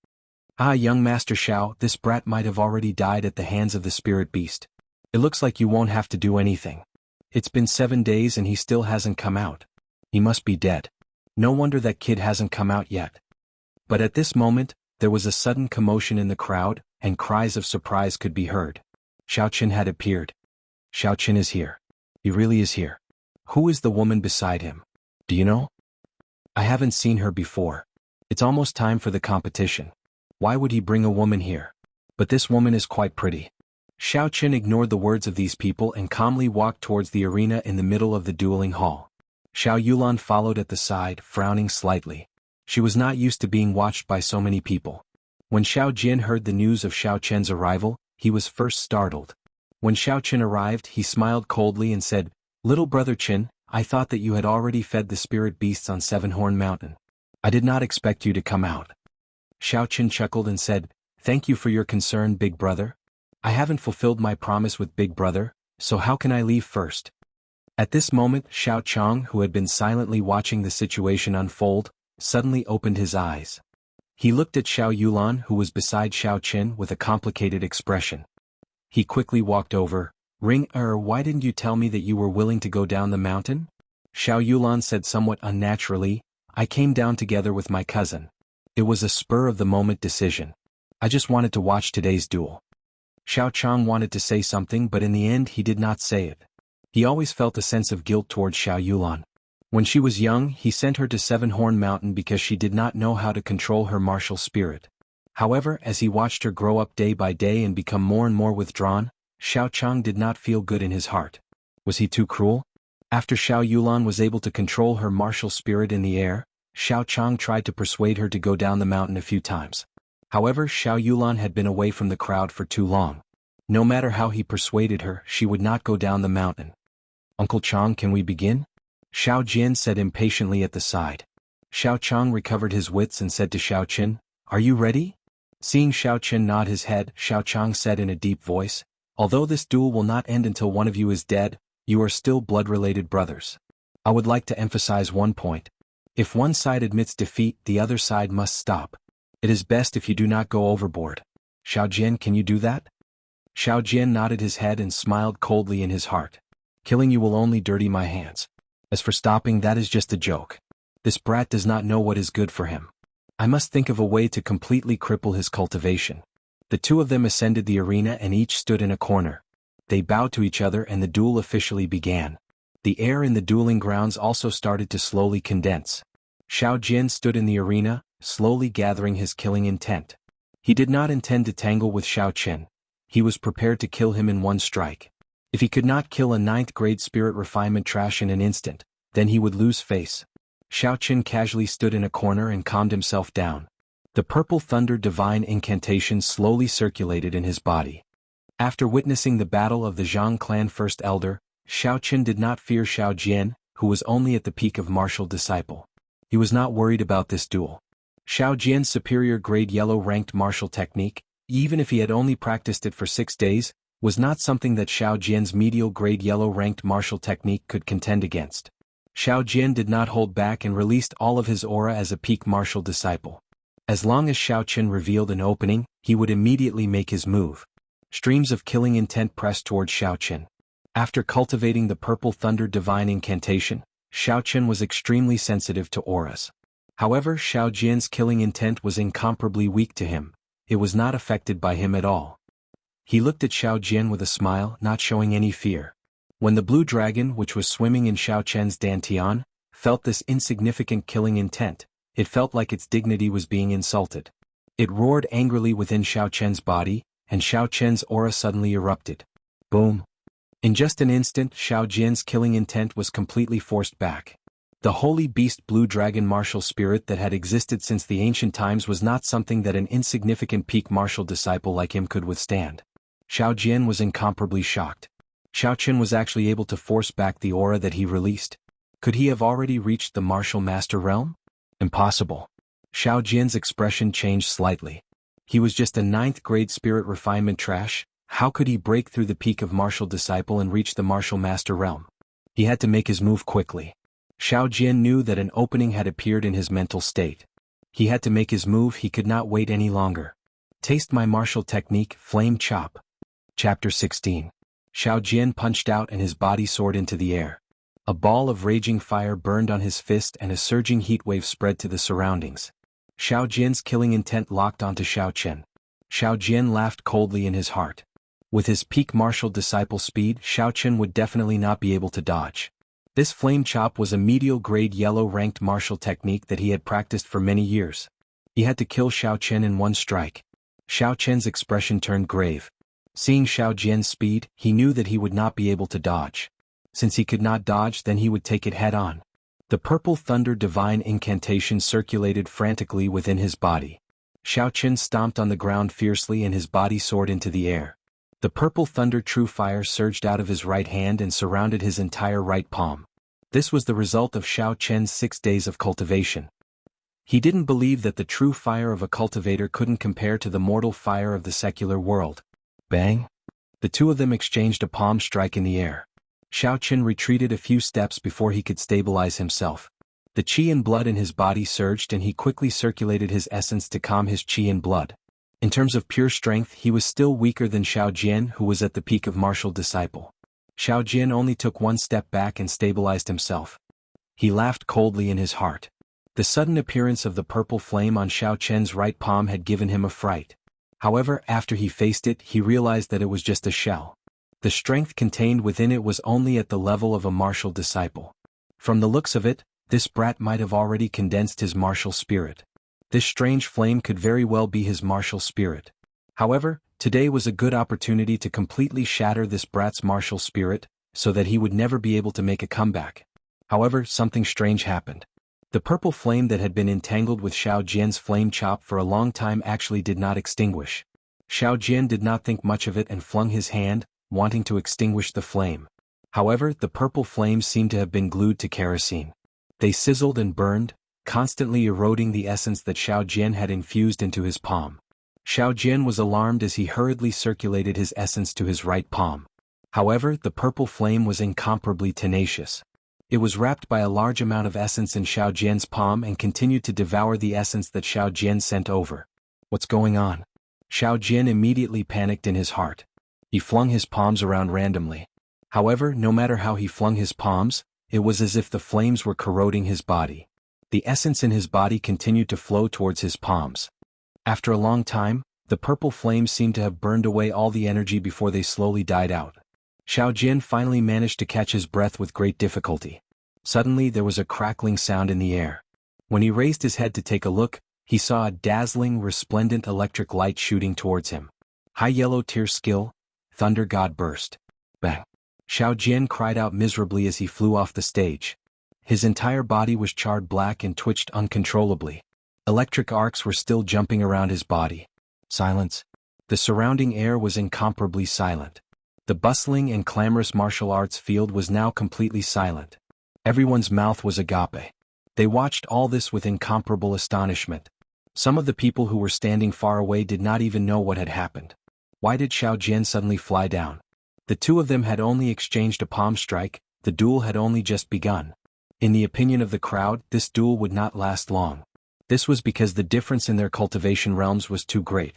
Ah, young Master Xiao, this brat might have already died at the hands of the spirit beast. It looks like you won't have to do anything. It's been 7 days and he still hasn't come out. He must be dead. No wonder that kid hasn't come out yet. But at this moment, there was a sudden commotion in the crowd, and cries of surprise could be heard. Xiaoqin had appeared. Xiaoqin is here. He really is here. Who is the woman beside him? Do you know? I haven't seen her before. It's almost time for the competition. Why would he bring a woman here? But this woman is quite pretty. Xiaoqin ignored the words of these people and calmly walked towards the arena in the middle of the dueling hall. Xiaoyulan followed at the side, frowning slightly. She was not used to being watched by so many people. When Xiao Jin heard the news of Xiao Chen's arrival, he was first startled. When Xiao Chen arrived, he smiled coldly and said, "Little brother Chen, I thought that you had already fed the spirit beasts on Seven-Horn Mountain. I did not expect you to come out." Xiao Chen chuckled and said, "Thank you for your concern, big brother. I haven't fulfilled my promise with big brother, so how can I leave first?" At this moment, Xiao Chang, who had been silently watching the situation unfold, suddenly opened his eyes. He looked at Xiao Yulan, who was beside Xiao Qin, with a complicated expression. He quickly walked over. Why didn't you tell me that you were willing to go down the mountain?" Xiao Yulan said somewhat unnaturally, "I came down together with my cousin. It was a spur-of-the-moment decision. I just wanted to watch today's duel." Xiao Chang wanted to say something, but in the end he did not say it. He always felt a sense of guilt towards Xiao Yulan. When she was young, he sent her to Seven-Horn Mountain because she did not know how to control her martial spirit. However, as he watched her grow up day by day and become more and more withdrawn, Xiao Chang did not feel good in his heart. Was he too cruel? After Xiao Yulan was able to control her martial spirit in the air, Xiao Chang tried to persuade her to go down the mountain a few times. However, Xiao Yulan had been away from the crowd for too long. No matter how he persuaded her, she would not go down the mountain. "Uncle Chang, can we begin?" Xiao Jian said impatiently at the side. Xiao Chang recovered his wits and said to Xiao Qin, "Are you ready?" Seeing Xiao Qin nod his head, Xiao Chang said in a deep voice, "Although this duel will not end until one of you is dead, you are still blood-related brothers. I would like to emphasize one point. If one side admits defeat, the other side must stop. It is best if you do not go overboard. Xiao Jian, can you do that?" Xiao Jian nodded his head and smiled coldly in his heart. "Killing you will only dirty my hands. As for stopping, that is just a joke. This brat does not know what is good for him. I must think of a way to completely cripple his cultivation." The two of them ascended the arena and each stood in a corner. They bowed to each other and the duel officially began. The air in the dueling grounds also started to slowly condense. Xiao Jin stood in the arena, slowly gathering his killing intent. He did not intend to tangle with Xiao Qin. He was prepared to kill him in one strike. If he could not kill a 9th-grade spirit refinement trash in an instant, then he would lose face. Xiao Qin casually stood in a corner and calmed himself down. The purple thunder divine incantation slowly circulated in his body. After witnessing the battle of the Zhang clan first elder, Xiao Qin did not fear Xiao Jian, who was only at the peak of martial disciple. He was not worried about this duel. Xiao Jian's superior grade yellow-ranked martial technique, even if he had only practiced it for 6 days, was not something that Xiao Jian's medial grade yellow-ranked martial technique could contend against. Xiao Jian did not hold back and released all of his aura as a peak martial disciple. As long as Xiao Qin revealed an opening, he would immediately make his move. Streams of killing intent pressed towards Xiao Qin. After cultivating the purple thunder divine incantation, Xiao Qin was extremely sensitive to auras. However, Xiao Jian's killing intent was incomparably weak to him. It was not affected by him at all. He looked at Xiao Jian with a smile, not showing any fear. When the blue dragon, which was swimming in Xiao Chen's dantian, felt this insignificant killing intent, it felt like its dignity was being insulted. It roared angrily within Xiao Chen's body, and Xiao Chen's aura suddenly erupted. Boom. In just an instant, Xiao Jian's killing intent was completely forced back. The holy beast blue dragon martial spirit that had existed since the ancient times was not something that an insignificant peak martial disciple like him could withstand. Xiao Jian was incomparably shocked. Xiao Chen was actually able to force back the aura that he released. Could he have already reached the martial master realm? Impossible. Xiao Jian's expression changed slightly. He was just a 9th grade spirit refinement trash. How could he break through the peak of martial disciple and reach the martial master realm? He had to make his move quickly. Xiao Jian knew that an opening had appeared in his mental state. He had to make his move, he could not wait any longer. Taste my martial technique, Flame Chop. Chapter 16. Xiao Jian punched out and his body soared into the air. A ball of raging fire burned on his fist and a surging heat wave spread to the surroundings. Xiao Jian's killing intent locked onto Xiao Chen. Xiao Jian laughed coldly in his heart. With his peak martial disciple speed, Xiao Chen would definitely not be able to dodge. This flame chop was a medial grade yellow ranked martial technique that he had practiced for many years. He had to kill Xiao Chen in one strike. Xiao Chen's expression turned grave. Seeing Xiao Jian's speed, he knew that he would not be able to dodge. Since he could not dodge, then he would take it head on. The purple thunder divine incantation circulated frantically within his body. Xiao Chen stomped on the ground fiercely and his body soared into the air. The purple thunder true fire surged out of his right hand and surrounded his entire right palm. This was the result of Xiao Chen's 6 days of cultivation. He didn't believe that the true fire of a cultivator couldn't compare to the mortal fire of the secular world. Bang! The two of them exchanged a palm strike in the air. Xiao Chen retreated a few steps before he could stabilize himself. The qi and blood in his body surged and he quickly circulated his essence to calm his qi and blood. In terms of pure strength, he was still weaker than Xiao Jian, who was at the peak of martial disciple. Xiao Jian only took one step back and stabilized himself. He laughed coldly in his heart. The sudden appearance of the purple flame on Xiao Chen's right palm had given him a fright. However, after he faced it, he realized that it was just a shell. The strength contained within it was only at the level of a martial disciple. From the looks of it, this brat might have already condensed his martial spirit. This strange flame could very well be his martial spirit. However, today was a good opportunity to completely shatter this brat's martial spirit, so that he would never be able to make a comeback. However, something strange happened. The purple flame that had been entangled with Xiao Jian's flame chop for a long time actually did not extinguish. Xiao Jian did not think much of it and flung his hand, wanting to extinguish the flame. However, the purple flames seemed to have been glued to kerosene. They sizzled and burned, constantly eroding the essence that Xiao Jian had infused into his palm. Xiao Jian was alarmed as he hurriedly circulated his essence to his right palm. However, the purple flame was incomparably tenacious. It was wrapped by a large amount of essence in Xiao Jian's palm and continued to devour the essence that Xiao Jian sent over. What's going on? Xiao Jian immediately panicked in his heart. He flung his palms around randomly. However, no matter how he flung his palms, it was as if the flames were corroding his body. The essence in his body continued to flow towards his palms. After a long time, the purple flames seemed to have burned away all the energy before they slowly died out. Xiao Jian finally managed to catch his breath with great difficulty. Suddenly there was a crackling sound in the air. When he raised his head to take a look, he saw a dazzling, resplendent electric light shooting towards him. High yellow tier skill, Thunder God Burst. Bang! Xiao Jian cried out miserably as he flew off the stage. His entire body was charred black and twitched uncontrollably. Electric arcs were still jumping around his body. Silence. The surrounding air was incomparably silent. The bustling and clamorous martial arts field was now completely silent. Everyone's mouth was agape. They watched all this with incomparable astonishment. Some of the people who were standing far away did not even know what had happened. Why did Xiao Jian suddenly fly down? The two of them had only exchanged a palm strike, the duel had only just begun. In the opinion of the crowd, this duel would not last long. This was because the difference in their cultivation realms was too great.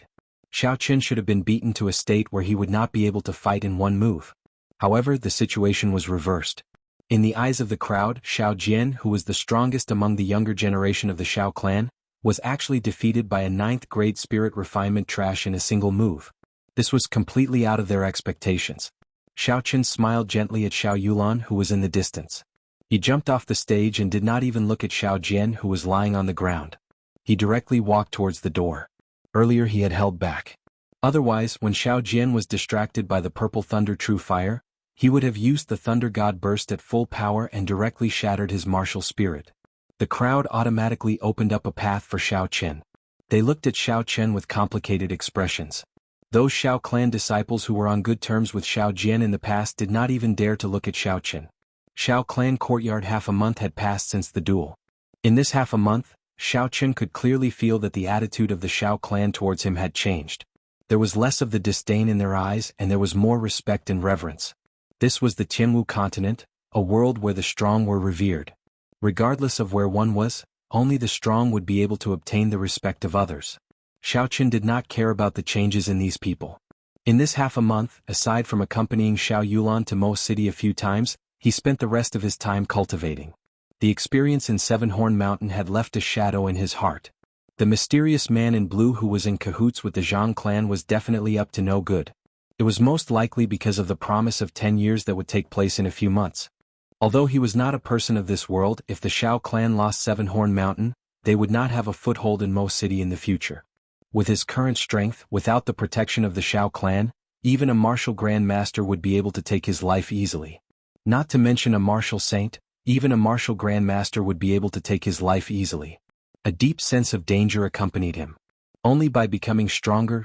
Xiao Chen should have been beaten to a state where he would not be able to fight in one move. However, the situation was reversed. In the eyes of the crowd, Xiao Jian, who was the strongest among the younger generation of the Xiao clan, was actually defeated by a 9th grade spirit refinement trash in a single move. This was completely out of their expectations. Xiao Chen smiled gently at Xiaoyulan, who was in the distance. He jumped off the stage and did not even look at Xiao Jian, who was lying on the ground. He directly walked towards the door. Earlier he had held back. Otherwise, when Xiao Jian was distracted by the purple thunder true fire, he would have used the thunder god burst at full power and directly shattered his martial spirit. The crowd automatically opened up a path for Xiao Chen. They looked at Xiao Chen with complicated expressions. Those Xiao clan disciples who were on good terms with Xiao Jian in the past did not even dare to look at Xiao Chen. Xiao clan courtyard. Half a month had passed since the duel. In this half a month, Xiao Chen could clearly feel that the attitude of the Xiao clan towards him had changed. There was less of the disdain in their eyes and there was more respect and reverence. This was the Jianghu continent, a world where the strong were revered. Regardless of where one was, only the strong would be able to obtain the respect of others. Xiao Chen did not care about the changes in these people. In this half a month, aside from accompanying Xiao Yulan to Mo City a few times, he spent the rest of his time cultivating. The experience in Seven-Horn Mountain had left a shadow in his heart. The mysterious man in blue who was in cahoots with the Zhang clan was definitely up to no good. It was most likely because of the promise of 10 years that would take place in a few months. Although he was not a person of this world, if the Xiao clan lost Seven-Horn Mountain, they would not have a foothold in Mo City in the future. With his current strength, without the protection of the Xiao clan, even a martial grandmaster would be able to take his life easily. Not to mention a martial saint, even a martial grandmaster would be able to take his life easily. A deep sense of danger accompanied him. Only by becoming stronger,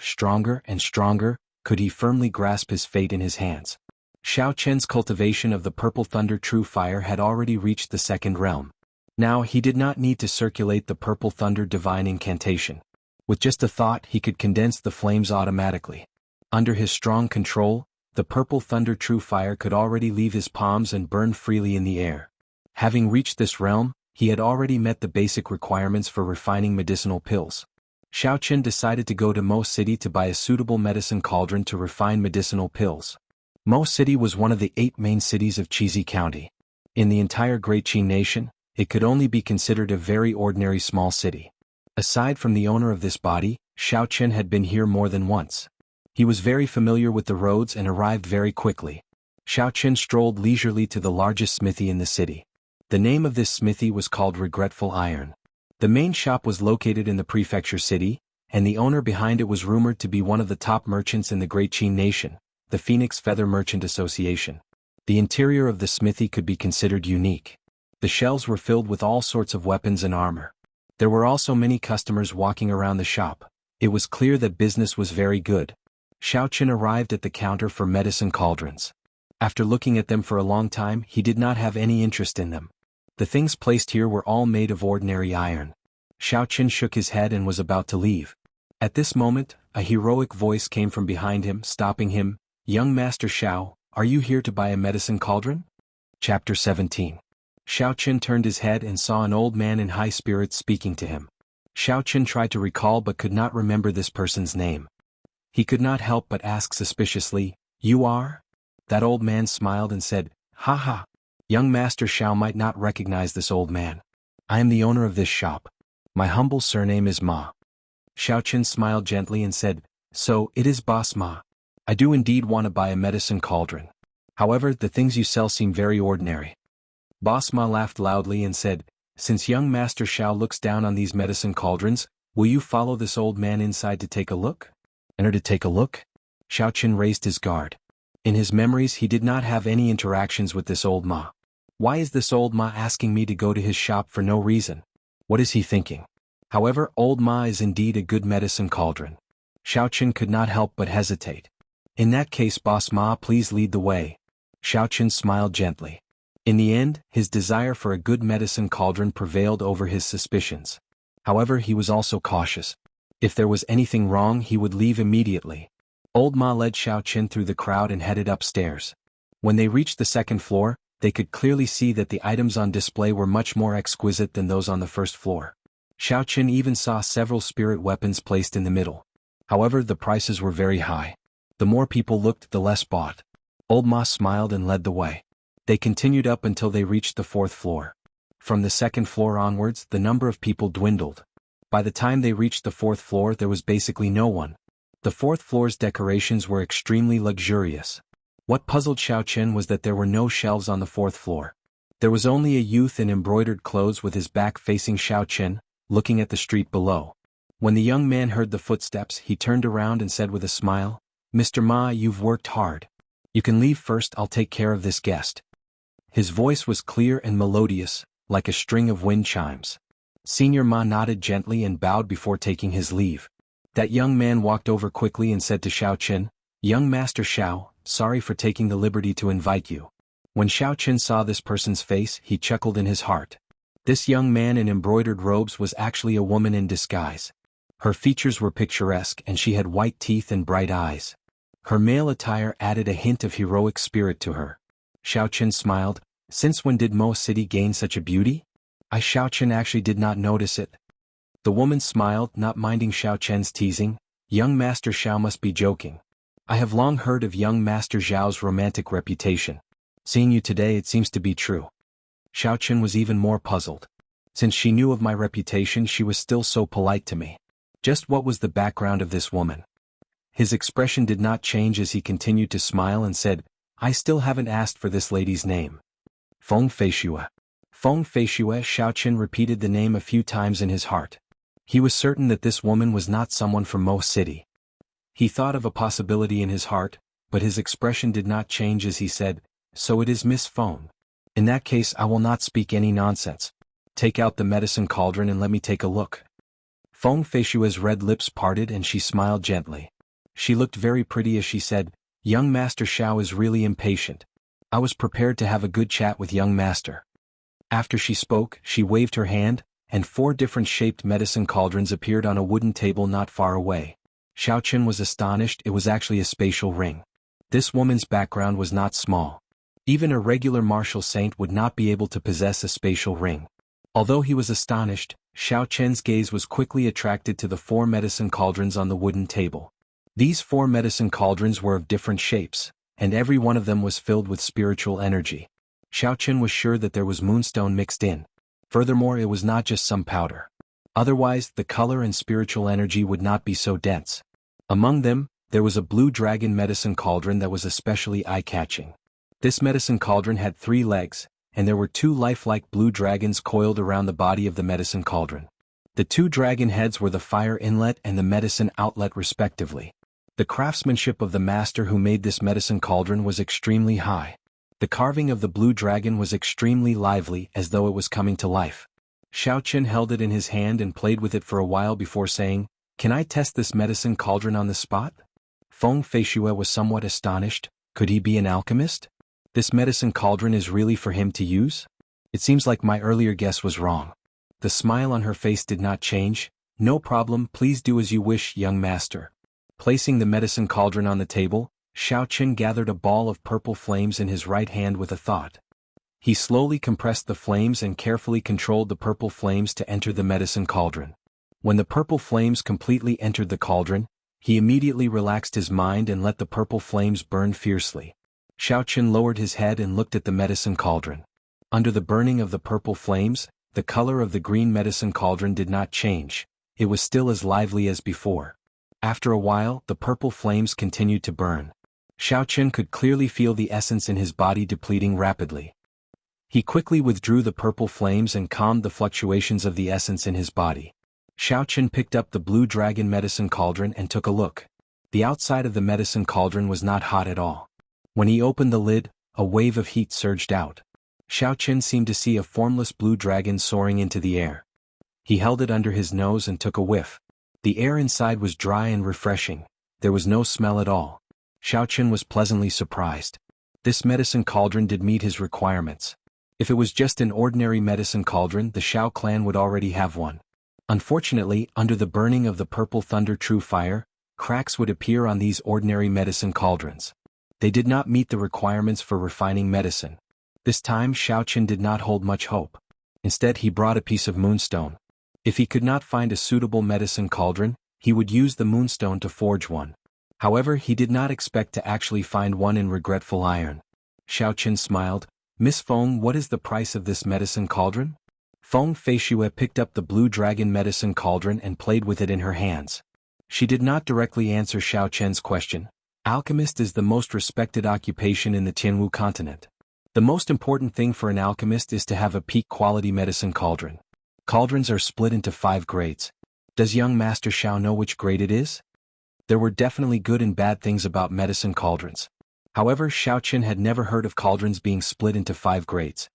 and stronger, could he firmly grasp his fate in his hands. Xiao Chen's cultivation of the purple thunder true fire had already reached the second realm. Now he did not need to circulate the purple thunder divine incantation. With just a thought he could condense the flames automatically. Under his strong control, the purple thunder true fire could already leave his palms and burn freely in the air. Having reached this realm, he had already met the basic requirements for refining medicinal pills. Xiao Chen decided to go to Mo City to buy a suitable medicine cauldron to refine medicinal pills. Mo City was one of the 8 main cities of Qizi County. In the entire Great Qi Nation, it could only be considered a very ordinary small city. Aside from the owner of this body, Xiao Chen had been here more than once. He was very familiar with the roads and arrived very quickly. Xiao Chen strolled leisurely to the largest smithy in the city. The name of this smithy was called Regretful Iron. The main shop was located in the prefecture city, and the owner behind it was rumored to be one of the top merchants in the Great Qi Nation, the Phoenix Feather Merchant Association. The interior of the smithy could be considered unique. The shelves were filled with all sorts of weapons and armor. There were also many customers walking around the shop. It was clear that business was very good. Xiao Chen arrived at the counter for medicine cauldrons. After looking at them for a long time, he did not have any interest in them. The things placed here were all made of ordinary iron. Xiao Chen shook his head and was about to leave. At this moment, a heroic voice came from behind him, stopping him. "Young Master Xiao, are you here to buy a medicine cauldron?" Chapter 17. Xiao Chen turned his head and saw an old man in high spirits speaking to him. Xiao Chen tried to recall but could not remember this person's name. He could not help but ask suspiciously, "You are?" That old man smiled and said, "Ha ha. Young Master Xiao might not recognize this old man. I am the owner of this shop. My humble surname is Ma." Xiao Chen smiled gently and said, "So, it is Boss Ma. I do indeed want to buy a medicine cauldron. However, the things you sell seem very ordinary." Boss Ma laughed loudly and said, "Since young Master Xiao looks down on these medicine cauldrons, will you follow this old man inside to take a look?" "Enter to take a look?" Xiao Chen raised his guard. In his memories he did not have any interactions with this old Ma. Why is this old Ma asking me to go to his shop for no reason? What is he thinking? However, old Ma is indeed a good medicine cauldron. Xiao Chen could not help but hesitate. "In that case, Boss Ma, please lead the way." Xiao Chen smiled gently. In the end, his desire for a good medicine cauldron prevailed over his suspicions. However, he was also cautious. If there was anything wrong, he would leave immediately. Old Ma led Xiao Chen through the crowd and headed upstairs. When they reached the second floor, they could clearly see that the items on display were much more exquisite than those on the first floor. Xiao Chen even saw several spirit weapons placed in the middle. However, the prices were very high. The more people looked, the less bought. Old Ma smiled and led the way. They continued up until they reached the 4th floor. From the 2nd floor onwards, the number of people dwindled. By the time they reached the 4th floor, there was basically no one. The 4th floor's decorations were extremely luxurious. What puzzled Xiao Chen was that there were no shelves on the 4th floor. There was only a youth in embroidered clothes with his back facing Xiao Chen, looking at the street below. When the young man heard the footsteps, he turned around and said with a smile, "Mr. Ma, you've worked hard. You can leave first, I'll take care of this guest." His voice was clear and melodious, like a string of wind chimes. Senior Ma nodded gently and bowed before taking his leave. That young man walked over quickly and said to Xiao, "Young Master Xiao, sorry for taking the liberty to invite you." When Xiao saw this person's face, he chuckled in his heart. This young man in embroidered robes was actually a woman in disguise. Her features were picturesque and she had white teeth and bright eyes. Her male attire added a hint of heroic spirit to her. Xiao smiled. "Since when did Mo City gain such a beauty? Xiao actually did not notice it." The woman smiled, not minding Xiao's teasing. "Young Master Xiao must be joking. I have long heard of young Master Xiao's romantic reputation. Seeing you today, it seems to be true." Xiao was even more puzzled. Since she knew of my reputation, she was still so polite to me. Just what was the background of this woman? His expression did not change as he continued to smile and said, "I still haven't asked for this lady's name." Feng Feishue. Feng Feishue. Xiao repeated the name a few times in his heart. He was certain that this woman was not someone from Mo City. He thought of a possibility in his heart, but his expression did not change as he said, "So it is Miss Feng. In that case, I will not speak any nonsense. Take out the medicine cauldron and let me take a look." Feng Feishue's red lips parted and she smiled gently. She looked very pretty as she said, "Young Master Xiao is really impatient. I was prepared to have a good chat with young master." After she spoke, she waved her hand, and 4 different shaped medicine cauldrons appeared on a wooden table not far away. Xiao was astonished. It was actually a spatial ring. This woman's background was not small. Even a regular martial saint would not be able to possess a spatial ring. Although he was astonished, Xiao's gaze was quickly attracted to the 4 medicine cauldrons on the wooden table. These 4 medicine cauldrons were of different shapes, and every one of them was filled with spiritual energy. Xiao was sure that there was moonstone mixed in. Furthermore, it was not just some powder. Otherwise, the color and spiritual energy would not be so dense. Among them, there was a blue dragon medicine cauldron that was especially eye-catching. This medicine cauldron had 3 legs, and there were 2 lifelike blue dragons coiled around the body of the medicine cauldron. The 2 dragon heads were the fire inlet and the medicine outlet respectively. The craftsmanship of the master who made this medicine cauldron was extremely high. The carving of the blue dragon was extremely lively, as though it was coming to life. Xiao held it in his hand and played with it for a while before saying, "Can I test this medicine cauldron on the spot?" Feng Feishue was somewhat astonished. Could he be an alchemist? This medicine cauldron is really for him to use? It seems like my earlier guess was wrong. The smile on her face did not change. "No problem, please do as you wish, young master." Placing the medicine cauldron on the table, Xiao gathered a ball of purple flames in his right hand with a thought. He slowly compressed the flames and carefully controlled the purple flames to enter the medicine cauldron. When the purple flames completely entered the cauldron, he immediately relaxed his mind and let the purple flames burn fiercely. Xiao lowered his head and looked at the medicine cauldron. Under the burning of the purple flames, the color of the green medicine cauldron did not change. It was still as lively as before. After a while, the purple flames continued to burn. Xiao could clearly feel the essence in his body depleting rapidly. He quickly withdrew the purple flames and calmed the fluctuations of the essence in his body. Xiao picked up the blue dragon medicine cauldron and took a look. The outside of the medicine cauldron was not hot at all. When he opened the lid, a wave of heat surged out. Xiao seemed to see a formless blue dragon soaring into the air. He held it under his nose and took a whiff. The air inside was dry and refreshing. There was no smell at all. Xiao was pleasantly surprised. This medicine cauldron did meet his requirements. If it was just an ordinary medicine cauldron, the Xiao clan would already have one. Unfortunately, under the burning of the purple thunder true fire, cracks would appear on these ordinary medicine cauldrons. They did not meet the requirements for refining medicine. This time Xiao did not hold much hope. Instead, he brought a piece of moonstone. If he could not find a suitable medicine cauldron, he would use the moonstone to forge one. However, he did not expect to actually find one in regretful iron. Xiao smiled. "Miss Feng, what is the price of this medicine cauldron?" Feng Feishue picked up the blue dragon medicine cauldron and played with it in her hands. She did not directly answer Xiao's question. Alchemist is the most respected occupation in the Tianwu continent. The most important thing for an alchemist is to have a peak quality medicine cauldron. Cauldrons are split into 5 grades. Does young Master Xiao know which grade it is? There were definitely good and bad things about medicine cauldrons. However, Xiaoqin had never heard of cauldrons being split into 5 grades.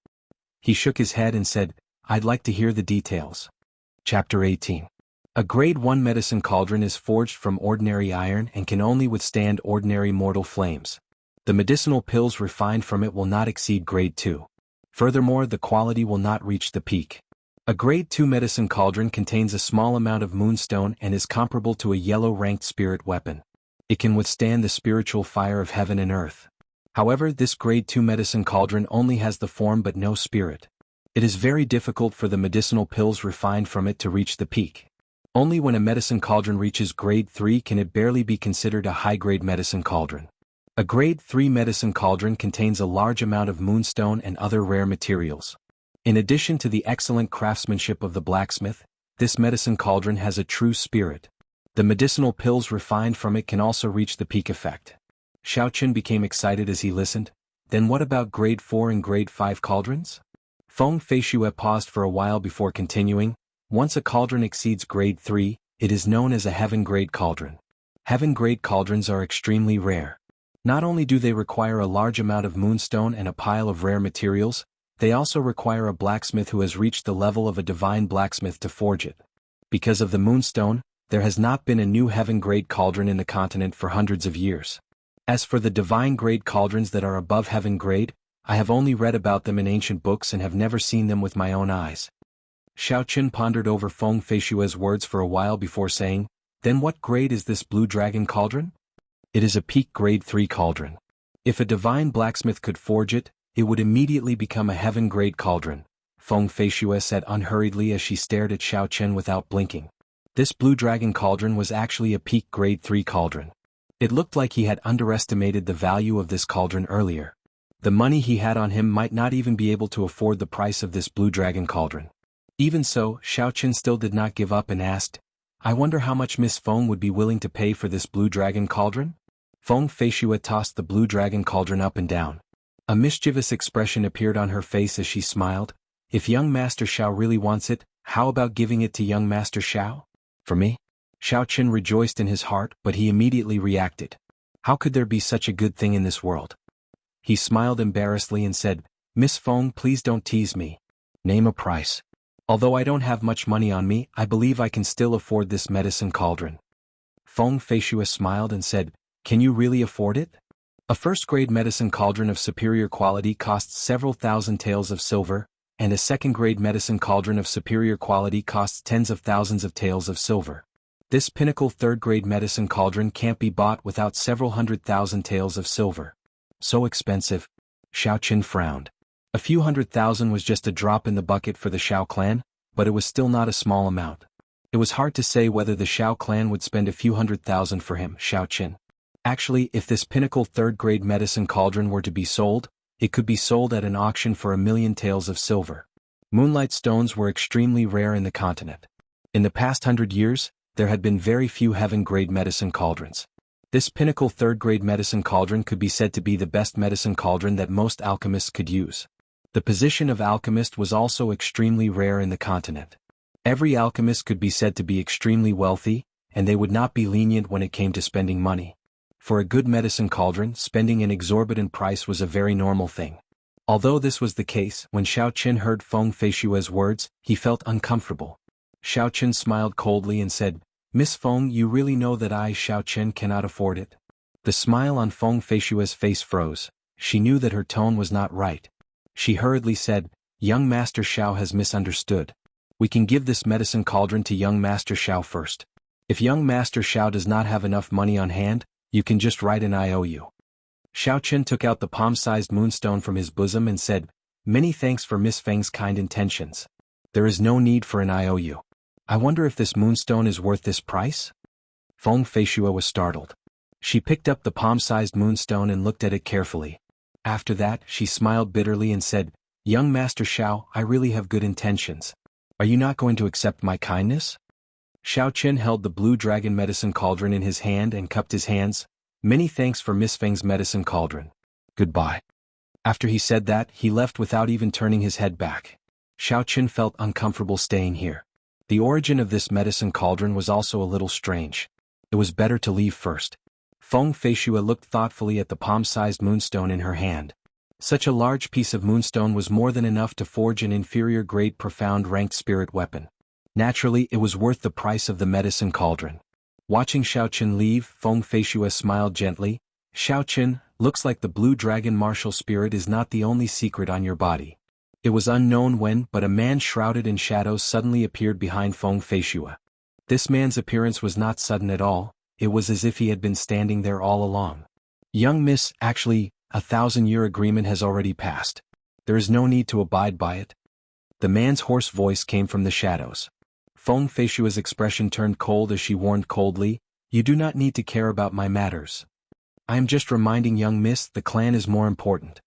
He shook his head and said, I'd like to hear the details. Chapter 18. A Grade 1 medicine cauldron is forged from ordinary iron and can only withstand ordinary mortal flames. The medicinal pills refined from it will not exceed Grade 2. Furthermore, the quality will not reach the peak. A Grade 2 medicine cauldron contains a small amount of moonstone and is comparable to a yellow-ranked spirit weapon. It can withstand the spiritual fire of heaven and earth. However, this Grade 2 medicine cauldron only has the form but no spirit. It is very difficult for the medicinal pills refined from it to reach the peak. Only when a medicine cauldron reaches Grade 3 can it barely be considered a high-grade medicine cauldron. A Grade 3 medicine cauldron contains a large amount of moonstone and other rare materials. In addition to the excellent craftsmanship of the blacksmith, this medicine cauldron has a true spirit. The medicinal pills refined from it can also reach the peak effect. Xiaoqin became excited as he listened. Then what about Grade 4 and Grade 5 cauldrons? Feng Feishue paused for a while before continuing. Once a cauldron exceeds Grade 3, it is known as a heaven-grade cauldron. Heaven-grade cauldrons are extremely rare. Not only do they require a large amount of moonstone and a pile of rare materials, they also require a blacksmith who has reached the level of a divine blacksmith to forge it. Because of the moonstone, there has not been a new heaven-grade cauldron in the continent for hundreds of years. As for the divine-grade cauldrons that are above heaven-grade, I have only read about them in ancient books and have never seen them with my own eyes. Xiaoqin pondered over Feng Feishue's words for a while before saying, Then what grade is this blue dragon cauldron? It is a peak Grade 3 cauldron. If a divine blacksmith could forge it, it would immediately become a heaven-grade cauldron, Feng Feishue said unhurriedly as she stared at Xiaoqin without blinking. This blue dragon cauldron was actually a peak Grade 3 cauldron. It looked like he had underestimated the value of this cauldron earlier. The money he had on him might not even be able to afford the price of this blue dragon cauldron. Even so, Xiaoqin still did not give up and asked, I wonder how much Miss Feng would be willing to pay for this blue dragon cauldron? Feng Feishue tossed the blue dragon cauldron up and down. A mischievous expression appeared on her face as she smiled. If young Master Xiao really wants it, how about giving it to young Master Xiao? For me? Xiaoqin rejoiced in his heart, but he immediately reacted. How could there be such a good thing in this world? He smiled embarrassedly and said, Miss Feng, please don't tease me. Name a price. Although I don't have much money on me, I believe I can still afford this medicine cauldron. Feng Feishue smiled and said, Can you really afford it? A first-grade medicine cauldron of superior quality costs several thousand taels of silver, and a second-grade medicine cauldron of superior quality costs tens of thousands of taels of silver. This pinnacle third-grade medicine cauldron can't be bought without several 100,000 taels of silver. So expensive. Xiaoqin frowned. A few 100,000 was just a drop in the bucket for the Xiao clan, but it was still not a small amount. It was hard to say whether the Xiao clan would spend a few 100,000 for him, Xiaoqin. Actually, if this pinnacle third-grade medicine cauldron were to be sold, it could be sold at an auction for 1,000,000 taels of silver. Moonlight stones were extremely rare in the continent. In the past 100 years, there had been very few heaven-grade medicine cauldrons. This pinnacle third-grade medicine cauldron could be said to be the best medicine cauldron that most alchemists could use. The position of alchemist was also extremely rare in the continent. Every alchemist could be said to be extremely wealthy, and they would not be lenient when it came to spending money. For a good medicine cauldron, spending an exorbitant price was a very normal thing. Although this was the case, when Xiaoqin heard Feng Feishue's words, he felt uncomfortable. Xiaoqin smiled coldly and said, Miss Feng, you really know that I, Xiaoqin, cannot afford it? The smile on Feng Feishue's face froze. She knew that her tone was not right. She hurriedly said, Young Master Xiao has misunderstood. We can give this medicine cauldron to young Master Xiao first. If young Master Xiao does not have enough money on hand, you can just write an IOU. Xiaoqin took out the palm-sized moonstone from his bosom and said, Many thanks for Miss Feng's kind intentions. There is no need for an IOU. I wonder if this moonstone is worth this price? Feng Feishue was startled. She picked up the palm-sized moonstone and looked at it carefully. After that, she smiled bitterly and said, Young Master Xiao, I really have good intentions. Are you not going to accept my kindness? Xiaoqin held the blue dragon medicine cauldron in his hand and cupped his hands. Many thanks for Miss Feng's medicine cauldron. Goodbye. After he said that, he left without even turning his head back. Xiaoqin felt uncomfortable staying here. The origin of this medicine cauldron was also a little strange. It was better to leave first. Feng Feishua looked thoughtfully at the palm-sized moonstone in her hand. Such a large piece of moonstone was more than enough to forge an inferior-grade profound-ranked spirit weapon. Naturally, it was worth the price of the medicine cauldron. Watching Xiaoqin leave, Feng Feishua smiled gently. Xiaoqin, looks like the blue dragon martial spirit is not the only secret on your body. It was unknown when, but a man shrouded in shadows suddenly appeared behind Feng Feishua. This man's appearance was not sudden at all, it was as if he had been standing there all along. Young miss, actually, 1,000-year agreement has already passed. There is no need to abide by it. The man's hoarse voice came from the shadows. Feng Feishua's expression turned cold as she warned coldly, "You do not need to care about my matters. I am just reminding young miss the clan is more important."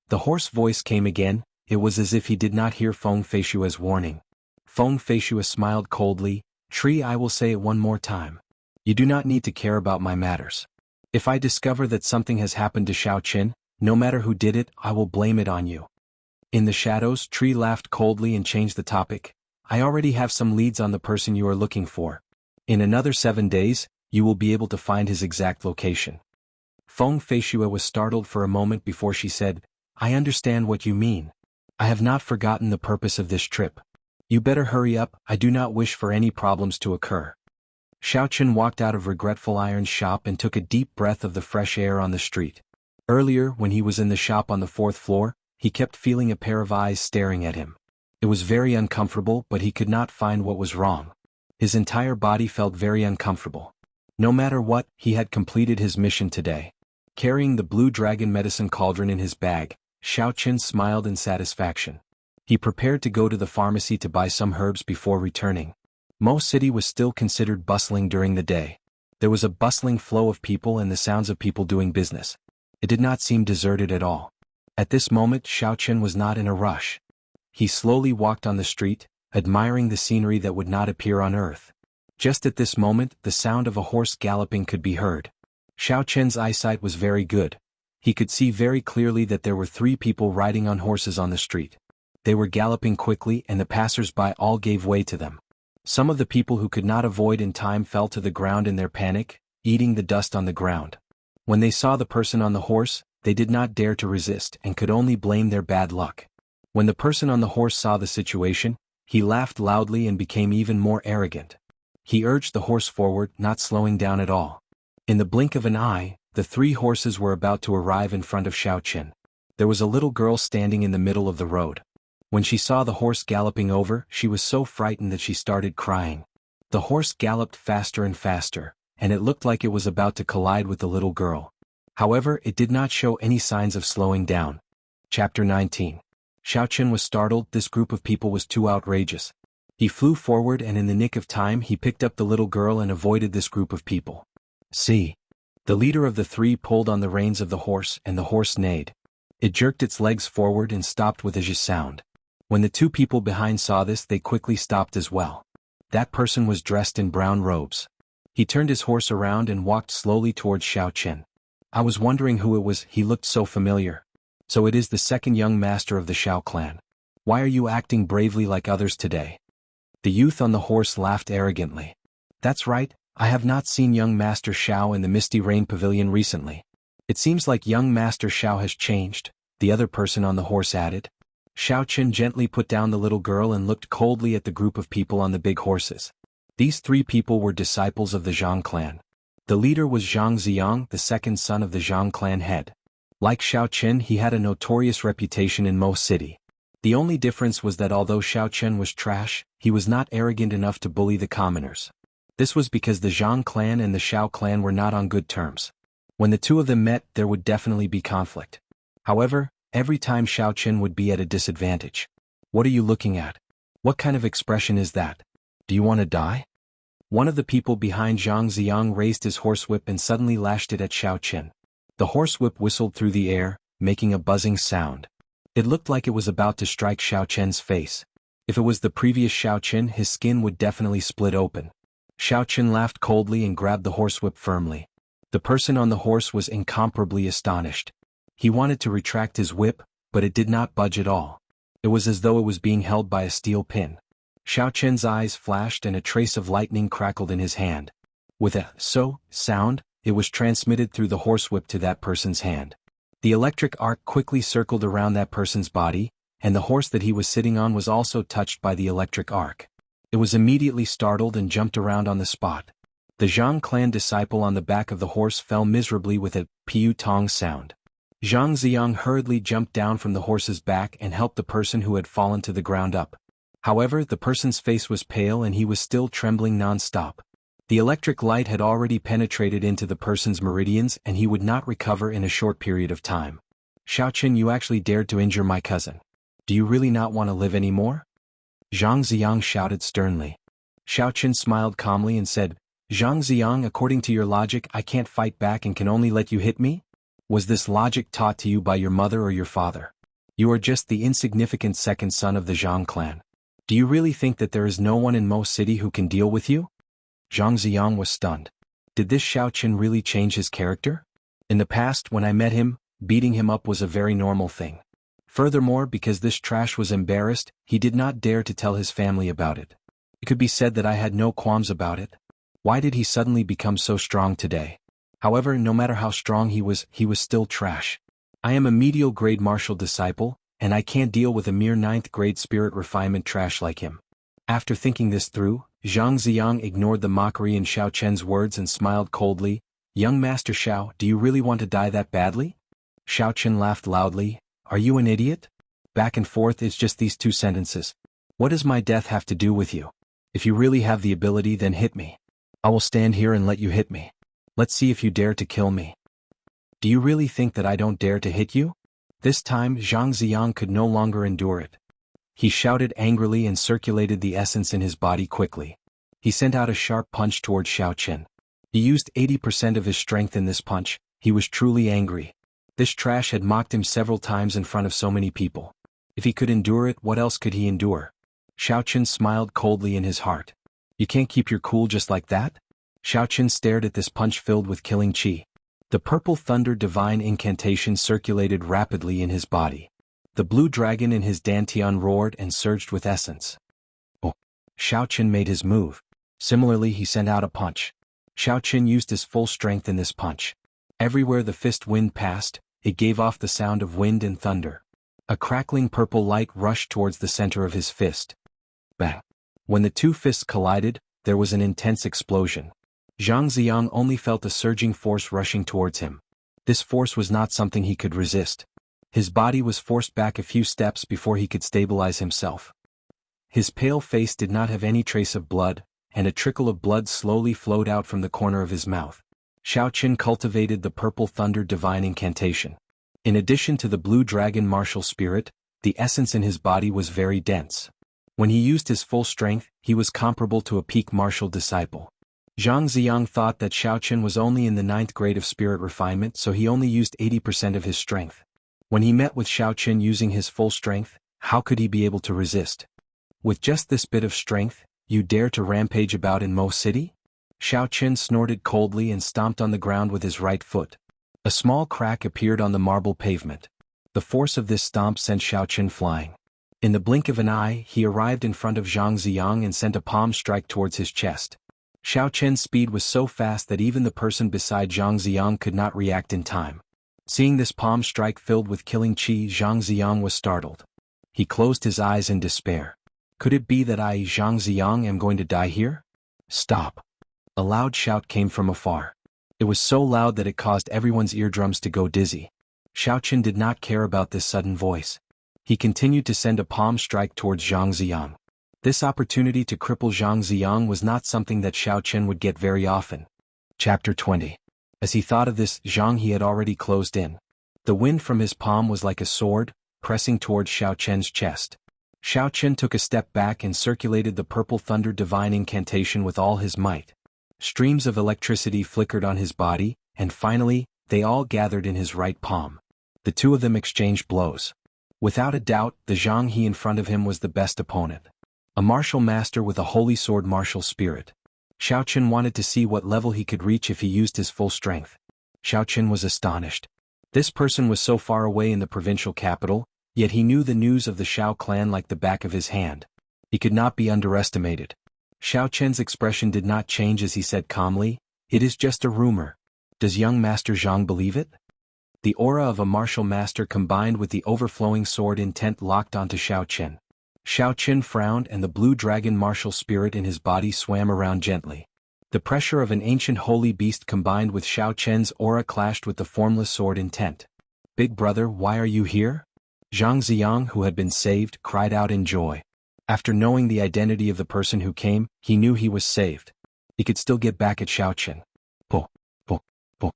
The hoarse voice came again, it was as if he did not hear Feng Feishua's warning. Feng Feishua smiled coldly, "Tree, I will say it one more time. You do not need to care about my matters. If I discover that something has happened to Xiaoqin, no matter who did it, I will blame it on you." In the shadows, Tree laughed coldly and changed the topic. "I already have some leads on the person you are looking for. In another 7 days, you will be able to find his exact location." Feng Feishua was startled for a moment before she said, "I understand what you mean. I have not forgotten the purpose of this trip. You better hurry up, I do not wish for any problems to occur." Xiaoqin walked out of Regretful Iron's shop and took a deep breath of the fresh air on the street. Earlier, when he was in the shop on the 4th floor, he kept feeling a pair of eyes staring at him. It was very uncomfortable, but he could not find what was wrong. His entire body felt very uncomfortable. No matter what, he had completed his mission today. Carrying the blue dragon medicine cauldron in his bag, Xiaoqin smiled in satisfaction. He prepared to go to the pharmacy to buy some herbs before returning. Mo City was still considered bustling during the day. There was a bustling flow of people and the sounds of people doing business. It did not seem deserted at all. At this moment, Xiaoqin was not in a rush. He slowly walked on the street, admiring the scenery that would not appear on Earth. Just at this moment, the sound of a horse galloping could be heard. Xiaoqin's eyesight was very good. He could see very clearly that there were 3 people riding on horses on the street. They were galloping quickly and the passers-by all gave way to them. Some of the people who could not avoid in time fell to the ground in their panic, eating the dust on the ground. When they saw the person on the horse, they did not dare to resist and could only blame their bad luck. When the person on the horse saw the situation, he laughed loudly and became even more arrogant. He urged the horse forward, not slowing down at all. In the blink of an eye, the 3 horses were about to arrive in front of Xiaoqin. There was a little girl standing in the middle of the road. When she saw the horse galloping over, she was so frightened that she started crying. The horse galloped faster and faster, and it looked like it was about to collide with the little girl. However, it did not show any signs of slowing down. Chapter 19. Xiaoqin was startled, this group of people was too outrageous. He flew forward and in the nick of time he picked up the little girl and avoided this group of people. "See." The leader of the 3 pulled on the reins of the horse and the horse neighed. It jerked its legs forward and stopped with a zh sound. When the 2 people behind saw this, they quickly stopped as well. That person was dressed in brown robes. He turned his horse around and walked slowly towards Xiaoqin. "I was wondering who it was, he looked so familiar. So it is the 2nd young master of the Xiao clan. Why are you acting bravely like others today?" The youth on the horse laughed arrogantly. "That's right, I have not seen young Master Xiao in the Misty Rain Pavilion recently. It seems like young Master Xiao has changed," the other person on the horse added. Xiaoqin gently put down the little girl and looked coldly at the group of people on the big horses. These 3 people were disciples of the Zhang clan. The leader was Zhang Ziyang, the 2nd son of the Zhang clan head. Like Xiaoqin, he had a notorious reputation in Mo City. The only difference was that although Xiaoqin was trash, he was not arrogant enough to bully the commoners. This was because the Zhang clan and the Xiao clan were not on good terms. When the 2 of them met, there would definitely be conflict. However, every time Xiaoqin would be at a disadvantage. "What are you looking at? What kind of expression is that? Do you want to die?" One of the people behind Zhang Ziyang raised his horsewhip and suddenly lashed it at Xiaoqin. The horsewhip whistled through the air, making a buzzing sound. It looked like it was about to strike Xiaoqin's face. If it was the previous Xiaoqin, his skin would definitely split open. Xiaoqin laughed coldly and grabbed the horsewhip firmly. The person on the horse was incomparably astonished. He wanted to retract his whip, but it did not budge at all. It was as though it was being held by a steel pin. Xiao Chen's eyes flashed and a trace of lightning crackled in his hand. With a sound, it was transmitted through the horsewhip to that person's hand. The electric arc quickly circled around that person's body, and the horse that he was sitting on was also touched by the electric arc. It was immediately startled and jumped around on the spot. The Zhang clan disciple on the back of the horse fell miserably with a piu tong sound. Zhang Ziang hurriedly jumped down from the horse's back and helped the person who had fallen to the ground up. However, the person's face was pale and he was still trembling non-stop. The electric light had already penetrated into the person's meridians and he would not recover in a short period of time. Xiao Chen, you actually dared to injure my cousin. Do you really not want to live anymore? Zhang Ziang shouted sternly. Xiao Chen smiled calmly and said, Zhang Ziang, according to your logic, I can't fight back and can only let you hit me? Was this logic taught to you by your mother or your father? You are just the insignificant second son of the Zhang clan. Do you really think that there is no one in Mo City who can deal with you? Zhang Ziang was stunned. Did this Xiao Chen really change his character? In the past, when I met him, beating him up was a very normal thing. Furthermore, because this trash was embarrassed, he did not dare to tell his family about it. It could be said that I had no qualms about it. Why did he suddenly become so strong today? However, no matter how strong he was still trash. I am a medial grade martial disciple, and I can't deal with a mere 9th grade spirit refinement trash like him. After thinking this through, Zhang Ziang ignored the mockery in Xiao Chen's words and smiled coldly. Young Master Xiao, do you really want to die that badly? Xiao Chen laughed loudly. Are you an idiot? Back and forth is just these 2 sentences. What does my death have to do with you? If you really have the ability, then hit me. I will stand here and let you hit me. Let's see if you dare to kill me. Do you really think that I don't dare to hit you? This time Zhang Ziang could no longer endure it. He shouted angrily and circulated the essence in his body quickly. He sent out a sharp punch towards Xiao Chen. He used 80% of his strength in this punch. He was truly angry. This trash had mocked him several times in front of so many people. If he could endure it, what else could he endure? Xiao Chen smiled coldly in his heart. You can't keep your cool just like that? Xiao Chen stared at this punch filled with killing chi. The purple thunder divine incantation circulated rapidly in his body. The blue dragon in his dantian roared and surged with essence. Oh! Xiao Chen made his move. Similarly, he sent out a punch. Xiao Chen used his full strength in this punch. Everywhere the fist wind passed, it gave off the sound of wind and thunder. A crackling purple light rushed towards the center of his fist. Bang! When the 2 fists collided, there was an intense explosion. Zhang Ziang only felt a surging force rushing towards him. This force was not something he could resist. His body was forced back a few steps before he could stabilize himself. His pale face did not have any trace of blood, and a trickle of blood slowly flowed out from the corner of his mouth. Xiao Chen cultivated the purple thunder divine incantation. In addition to the blue dragon martial spirit, the essence in his body was very dense. When he used his full strength, he was comparable to a peak martial disciple. Zhang Ziang thought that Xiao Chen was only in the 9th grade of spirit refinement, so he only used 80% of his strength. When he met with Xiao Chen using his full strength, how could he be able to resist? With just this bit of strength, you dare to rampage about in Mo City? Xiao Chen snorted coldly and stomped on the ground with his right foot. A small crack appeared on the marble pavement. The force of this stomp sent Xiao Chen flying. In the blink of an eye, he arrived in front of Zhang Ziang and sent a palm strike towards his chest. Xiao Chen's speed was so fast that even the person beside Zhang Ziang could not react in time. Seeing this palm strike filled with killing chi, Zhang Ziang was startled. He closed his eyes in despair. Could it be that I, Zhang Ziang, am going to die here? Stop! A loud shout came from afar. It was so loud that it caused everyone's eardrums to go dizzy. Xiao Chen did not care about this sudden voice. He continued to send a palm strike towards Zhang Ziang. This opportunity to cripple Zhang Ziang was not something that Xiao Chen would get very often. Chapter 20. As he thought of this, Zhang he had already closed in. The wind from his palm was like a sword, pressing towards Xiao Chen's chest. Xiao Chen took a step back and circulated the purple thunder divine incantation with all his might. Streams of electricity flickered on his body, and finally, they all gathered in his right palm. The 2 of them exchanged blows. Without a doubt, the Zhang he in front of him was the best opponent. A martial master with a holy sword martial spirit. Xiao Chen wanted to see what level he could reach if he used his full strength. Xiao Chen was astonished. This person was so far away in the provincial capital, yet he knew the news of the Xiao clan like the back of his hand. He could not be underestimated. Xiao Chen's expression did not change as he said calmly, "It is just a rumor. Does young Master Zhang believe it?" The aura of a martial master combined with the overflowing sword intent locked onto Xiao Chen. Xiao Chen frowned and the blue dragon martial spirit in his body swam around gently. The pressure of an ancient holy beast combined with Xiao Chen's aura clashed with the formless sword intent. "Big brother, why are you here?" Zhang Ziyang, who had been saved, cried out in joy. After knowing the identity of the person who came, he knew he was saved. He could still get back at Xiao Chen. Po, po, po.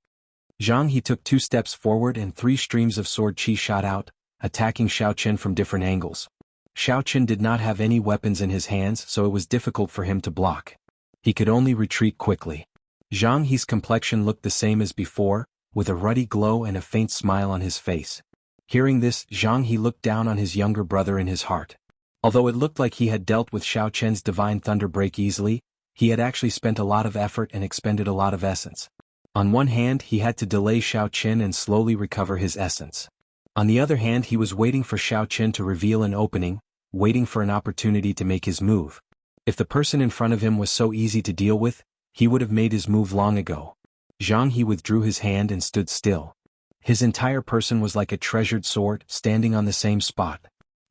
Zhang He took 2 steps forward and 3 streams of sword chi shot out, attacking Xiao Chen from different angles. Xiao Chen did not have any weapons in his hands, so it was difficult for him to block. He could only retreat quickly. Zhang He's complexion looked the same as before, with a ruddy glow and a faint smile on his face. Hearing this, Zhang He looked down on his younger brother in his heart. Although it looked like he had dealt with Xiao Chen's divine thunder break easily, he had actually spent a lot of effort and expended a lot of essence. On one hand, he had to delay Xiao Chen and slowly recover his essence. On the other hand, he was waiting for Xiao Chen to reveal an opening, waiting for an opportunity to make his move. If the person in front of him was so easy to deal with, he would have made his move long ago. Zhang He withdrew his hand and stood still. His entire person was like a treasured sword, standing on the same spot.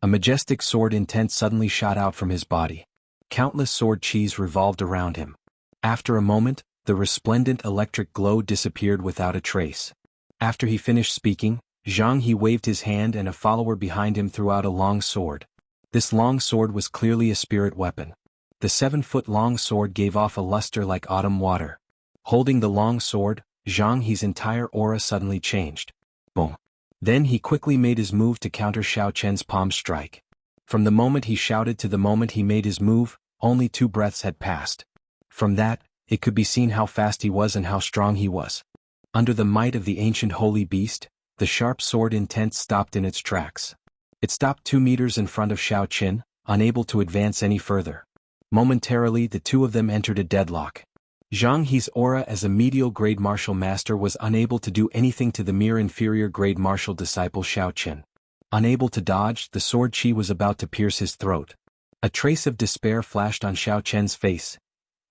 A majestic sword intent suddenly shot out from his body. Countless sword chis revolved around him. After a moment, the resplendent electric glow disappeared without a trace. After he finished speaking, Zhang He waved his hand and a follower behind him threw out a long sword. This long sword was clearly a spirit weapon. The 7-foot-long sword gave off a luster like autumn water. Holding the long sword, Zhang He's entire aura suddenly changed. Boom. Then he quickly made his move to counter Xiao Chen's palm strike. From the moment he shouted to the moment he made his move, only 2 breaths had passed. From that, it could be seen how fast he was and how strong he was. Under the might of the ancient holy beast, the sharp sword intent stopped in its tracks. It stopped 2 meters in front of Xiao Chen, unable to advance any further. Momentarily, the 2 of them entered a deadlock. Zhang He's aura as a medial grade martial master was unable to do anything to the mere inferior grade martial disciple Xiao Chen. Unable to dodge, the sword chi was about to pierce his throat. A trace of despair flashed on Xiao Chen's face.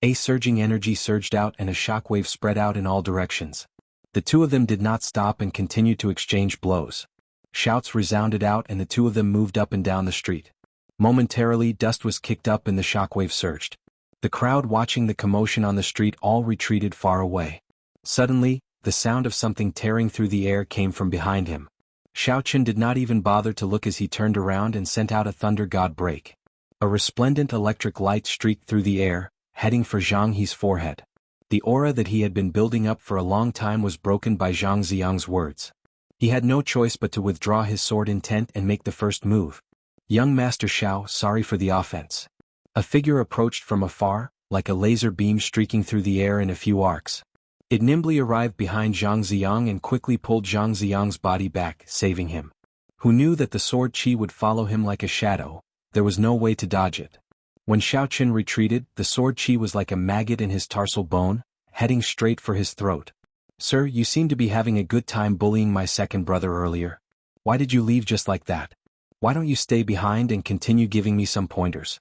A surging energy surged out and a shockwave spread out in all directions. The 2 of them did not stop and continued to exchange blows. Shouts resounded out and the 2 of them moved up and down the street. Momentarily, dust was kicked up and the shockwave surged. The crowd watching the commotion on the street all retreated far away. Suddenly, the sound of something tearing through the air came from behind him. Xiao Chen did not even bother to look as he turned around and sent out a thunder god break. A resplendent electric light streaked through the air, heading for Zhang He's forehead. The aura that he had been building up for a long time was broken by Zhang Ziyang's words. He had no choice but to withdraw his sword intent and make the first move. "Young Master Xiao, sorry for the offense." A figure approached from afar, like a laser beam streaking through the air in a few arcs. It nimbly arrived behind Zhang Ziyang and quickly pulled Zhang Ziyang's body back, saving him. Who knew that the sword chi would follow him like a shadow? There was no way to dodge it. When Xiao Chen retreated, the sword chi was like a maggot in his tarsal bone, heading straight for his throat. "Sir, you seem to be having a good time bullying my second brother earlier. Why did you leave just like that? Why don't you stay behind and continue giving me some pointers?"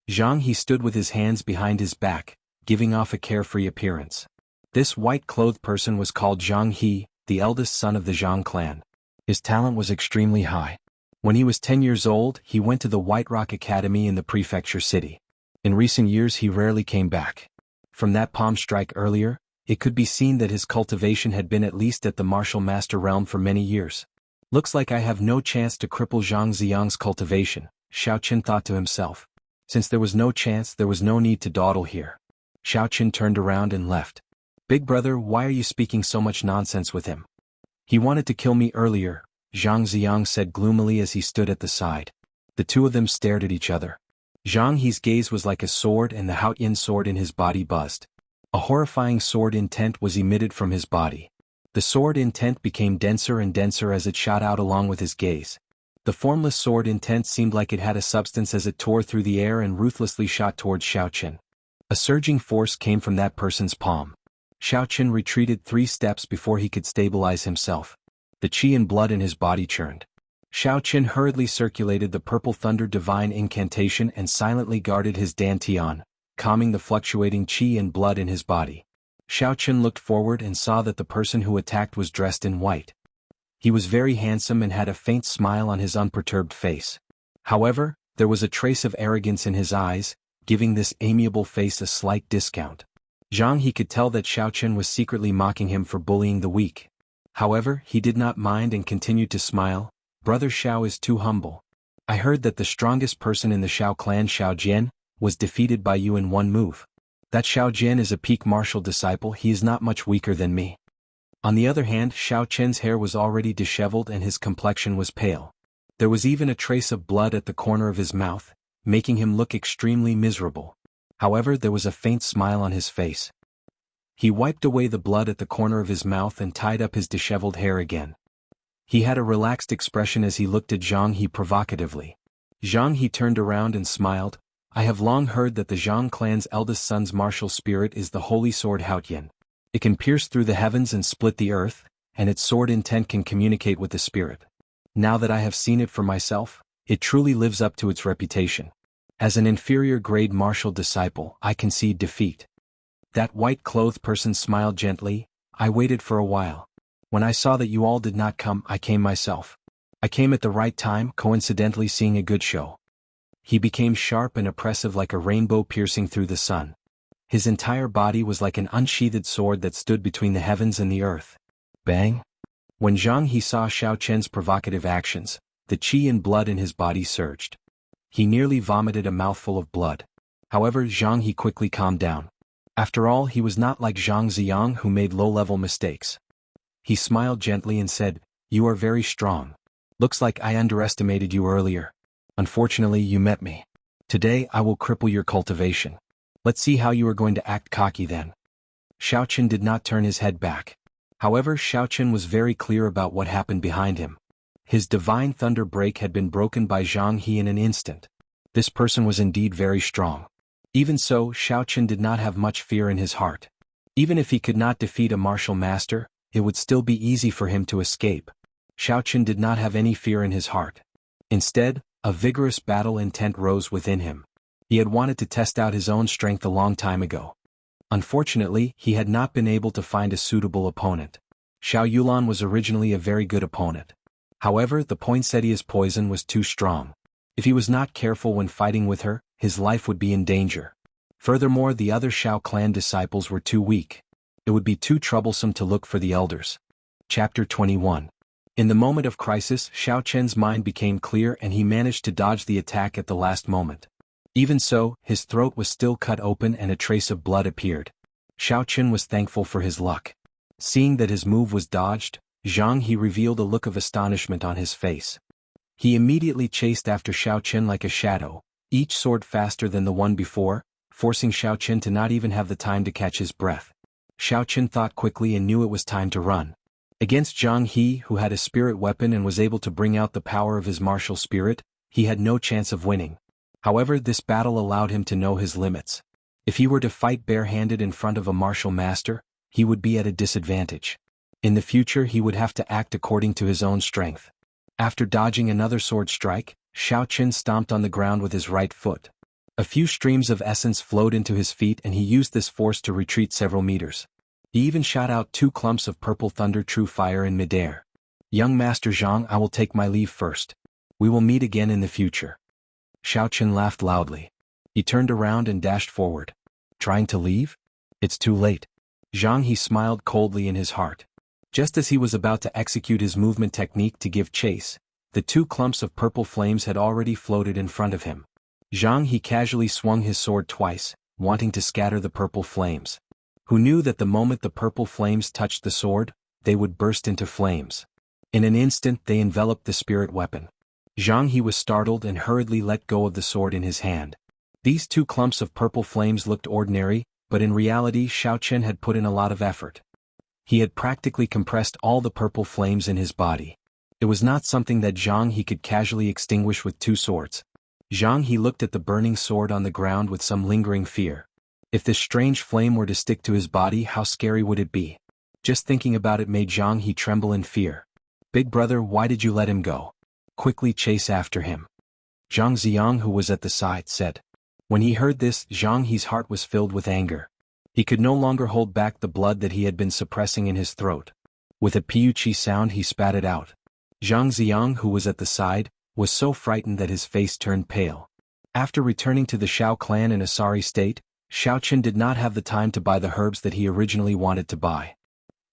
Zhang He stood with his hands behind his back, giving off a carefree appearance. This white-clothed person was called Zhang He, the eldest son of the Zhang clan. His talent was extremely high. When he was 10 years old, he went to the White Rock Academy in the prefecture city. In recent years he rarely came back. From that palm strike earlier, it could be seen that his cultivation had been at least at the martial master realm for many years. "Looks like I have no chance to cripple Zhang Ziyang's cultivation," Xiao Chen thought to himself. Since there was no chance, there was no need to dawdle here. Xiao Chen turned around and left. "Big brother, why are you speaking so much nonsense with him?" "He wanted to kill me earlier," Zhang Ziyang said gloomily as he stood at the side. The 2 of them stared at each other. Zhang He's gaze was like a sword and the Haoyan sword in his body buzzed. A horrifying sword intent was emitted from his body. The sword intent became denser and denser as it shot out along with his gaze. The formless sword intent seemed like it had a substance as it tore through the air and ruthlessly shot towards Xiao Chen. A surging force came from that person's palm. Xiao Chen retreated 3 steps before he could stabilize himself. The qi and blood in his body churned. Xiaoqin hurriedly circulated the purple thunder divine incantation and silently guarded his dantian, calming the fluctuating qi and blood in his body. Xiaoqin looked forward and saw that the person who attacked was dressed in white. He was very handsome and had a faint smile on his unperturbed face. However, there was a trace of arrogance in his eyes, giving this amiable face a slight discount. Jianghu could tell that Xiaoqin was secretly mocking him for bullying the weak. However, he did not mind and continued to smile. Brother Xiao is too humble. I heard that the strongest person in the Xiao clan, Xiao Jian, was defeated by you in one move. That Xiao Jian is a peak martial disciple. He is not much weaker than me. On the other hand, Xiao Qian's hair was already disheveled and his complexion was pale. There was even a trace of blood at the corner of his mouth, making him look extremely miserable. However, there was a faint smile on his face. He wiped away the blood at the corner of his mouth and tied up his disheveled hair again. He had a relaxed expression as he looked at Jianghu provocatively. Jianghu turned around and smiled. I have long heard that the Zhang clan's eldest son's martial spirit is the holy sword Haotian. It can pierce through the heavens and split the earth, and its sword intent can communicate with the spirit. Now that I have seen it for myself, it truly lives up to its reputation. As an inferior grade martial disciple, I concede defeat. That white-clothed person smiled gently. I waited for a while. When I saw that you all did not come, I came myself. I came at the right time, coincidentally seeing a good show. He became sharp and oppressive like a rainbow piercing through the sun. His entire body was like an unsheathed sword that stood between the heavens and the earth. Bang! When Jianghu saw Xiao Qian's provocative actions, the qi and blood in his body surged. He nearly vomited a mouthful of blood. However, Jianghu quickly calmed down. After all, he was not like Zhang Ziyang who made low-level mistakes. He smiled gently and said, "You are very strong. Looks like I underestimated you earlier. Unfortunately, you met me. Today I will cripple your cultivation. Let's see how you are going to act cocky then." Xiaoqin did not turn his head back. However, Xiaoqin was very clear about what happened behind him. His divine thunder break had been broken by Jianghu in an instant. This person was indeed very strong. Even so, Xiaoqin did not have much fear in his heart. Even if he could not defeat a martial master, it would still be easy for him to escape. Xiaoqin did not have any fear in his heart. Instead, a vigorous battle intent rose within him. He had wanted to test out his own strength a long time ago. Unfortunately, he had not been able to find a suitable opponent. Xiaoyulan was originally a very good opponent. However, the poinsettia's poison was too strong. If he was not careful when fighting with her, his life would be in danger. Furthermore, the other Xiao clan disciples were too weak. It would be too troublesome to look for the elders. Chapter 21. In the moment of crisis, Xiao Qian's mind became clear and he managed to dodge the attack at the last moment. Even so, his throat was still cut open and a trace of blood appeared. Xiao Qian was thankful for his luck. Seeing that his move was dodged, Jianghu revealed a look of astonishment on his face. He immediately chased after Xiao Qian like a shadow, each sword faster than the one before, forcing Xiao Qian to not even have the time to catch his breath. Xiao Qian thought quickly and knew it was time to run. Against Jianghu, who had a spirit weapon and was able to bring out the power of his martial spirit, he had no chance of winning. However, this battle allowed him to know his limits. If he were to fight barehanded in front of a martial master, he would be at a disadvantage. In the future, he would have to act according to his own strength. After dodging another sword strike, Xiao Qian stomped on the ground with his right foot. A few streams of essence flowed into his feet and he used this force to retreat several meters. He even shot out 2 clumps of purple thunder true fire in midair. "Young Master Zhang, I will take my leave first. We will meet again in the future." Xiao Qian laughed loudly. He turned around and dashed forward. "Trying to leave? It's too late." Jianghu smiled coldly in his heart. Just as he was about to execute his movement technique to give chase, the 2 clumps of purple flames had already floated in front of him. Jianghu casually swung his sword twice, wanting to scatter the purple flames. Who knew that the moment the purple flames touched the sword, they would burst into flames. In an instant they enveloped the spirit weapon. Jianghu was startled and hurriedly let go of the sword in his hand. These 2 clumps of purple flames looked ordinary, but in reality Xiao Qian had put in a lot of effort. He had practically compressed all the purple flames in his body. It was not something that Jianghu could casually extinguish with 2 swords. Jianghu looked at the burning sword on the ground with some lingering fear. If this strange flame were to stick to his body, how scary would it be? Just thinking about it made Jianghu tremble in fear. "Big brother, why did you let him go?" quickly chase after him. Zhang Ziang, who was at the side, said. When he heard this, Zhang He's heart was filled with anger. He could no longer hold back the blood that he had been suppressing in his throat. With a piuchi sound he spat it out. Zhang Ziang, who was at the side, was so frightened that his face turned pale. After returning to the Xiao clan in a sorry state, Xiaoqian did not have the time to buy the herbs that he originally wanted to buy.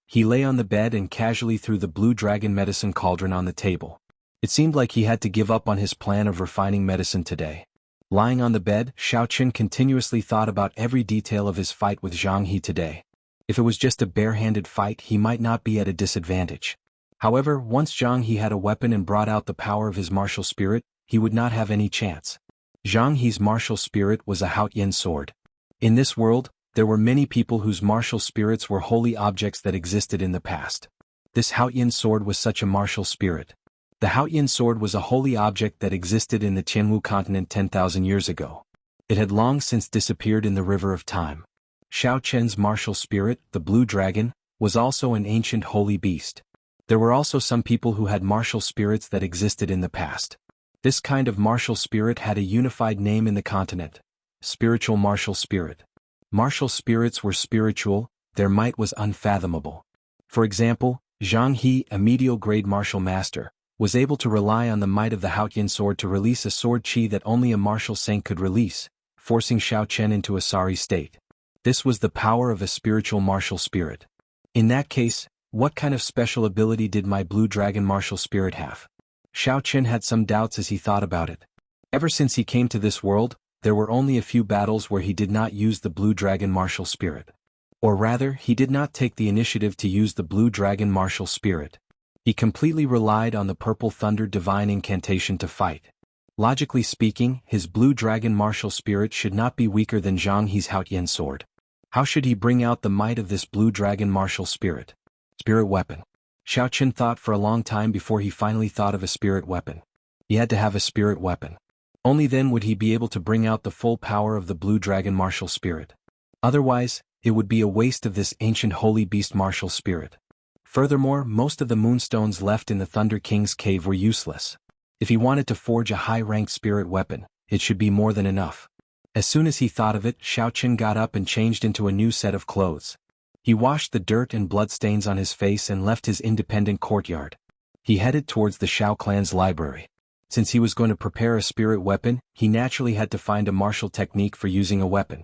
He lay on the bed and casually threw the blue dragon medicine cauldron on the table. It seemed like he had to give up on his plan of refining medicine today. Lying on the bed, Xiaoqian continuously thought about every detail of his fight with Zhang He today. If it was just a bare-handed fight, he might not be at a disadvantage. However, once Zhang He had a weapon and brought out the power of his martial spirit, he would not have any chance. Zhang He's martial spirit was a huxian sword. In this world, there were many people whose martial spirits were holy objects that existed in the past. This huxian sword was such a martial spirit. The huxian sword was a holy object that existed in the Jianghu continent 10,000 years ago. It had long since disappeared in the river of time. Xiao Chen's martial spirit, the blue dragon, was also an ancient holy beast. There were also some people who had martial spirits that existed in the past. This kind of martial spirit had a unified name in the continent: spiritual martial spirit. Martial spirits were spiritual, their might was unfathomable. For example, Zhang He, a medial-grade martial master, was able to rely on the might of the huxian sword to release a sword chi that only a martial saint could release, forcing Xiao Chen into a sorry state. This was the power of a spiritual martial spirit. In that case, what kind of special ability did my blue dragon martial spirit have? Xiao Chen had some doubts as he thought about it. Ever since he came to this world, there were only a few battles where he did not use the blue dragon martial spirit. Or rather, he did not take the initiative to use the blue dragon martial spirit. He completely relied on the purple thunder divine incantation to fight. Logically speaking, his blue dragon martial spirit should not be weaker than Zhang He's huxian sword. How should he bring out the might of this blue dragon martial spirit? Spirit weapon. Xiao Chen thought for a long time before he finally thought of a spirit weapon. He had to have a spirit weapon. Only then would he be able to bring out the full power of the blue dragon martial spirit. Otherwise, it would be a waste of this ancient holy beast martial spirit. Furthermore, most of the moonstones left in the Thunder King's cave were useless. If he wanted to forge a high-ranked spirit weapon, it should be more than enough. As soon as he thought of it, Xiao Chen got up and changed into a new set of clothes. He washed the dirt and bloodstains on his face and left his independent courtyard. He headed towards the Xiao clan's library. Since he was going to prepare a spirit weapon, he naturally had to find a martial technique for using a weapon.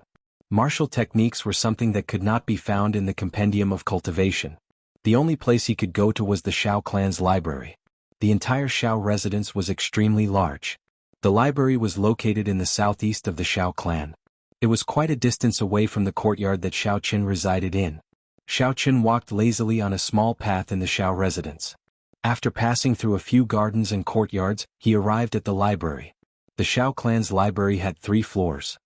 Martial techniques were something that could not be found in the compendium of cultivation. The only place he could go to was the Xiao clan's library. The entire Xiao residence was extremely large. The library was located in the southeast of the Xiao clan. It was quite a distance away from the courtyard that Xiao Chen resided in. Xiao Chen walked lazily on a small path in the Xiao residence. After passing through a few gardens and courtyards, he arrived at the library. The Xiao clan's library had 3 floors.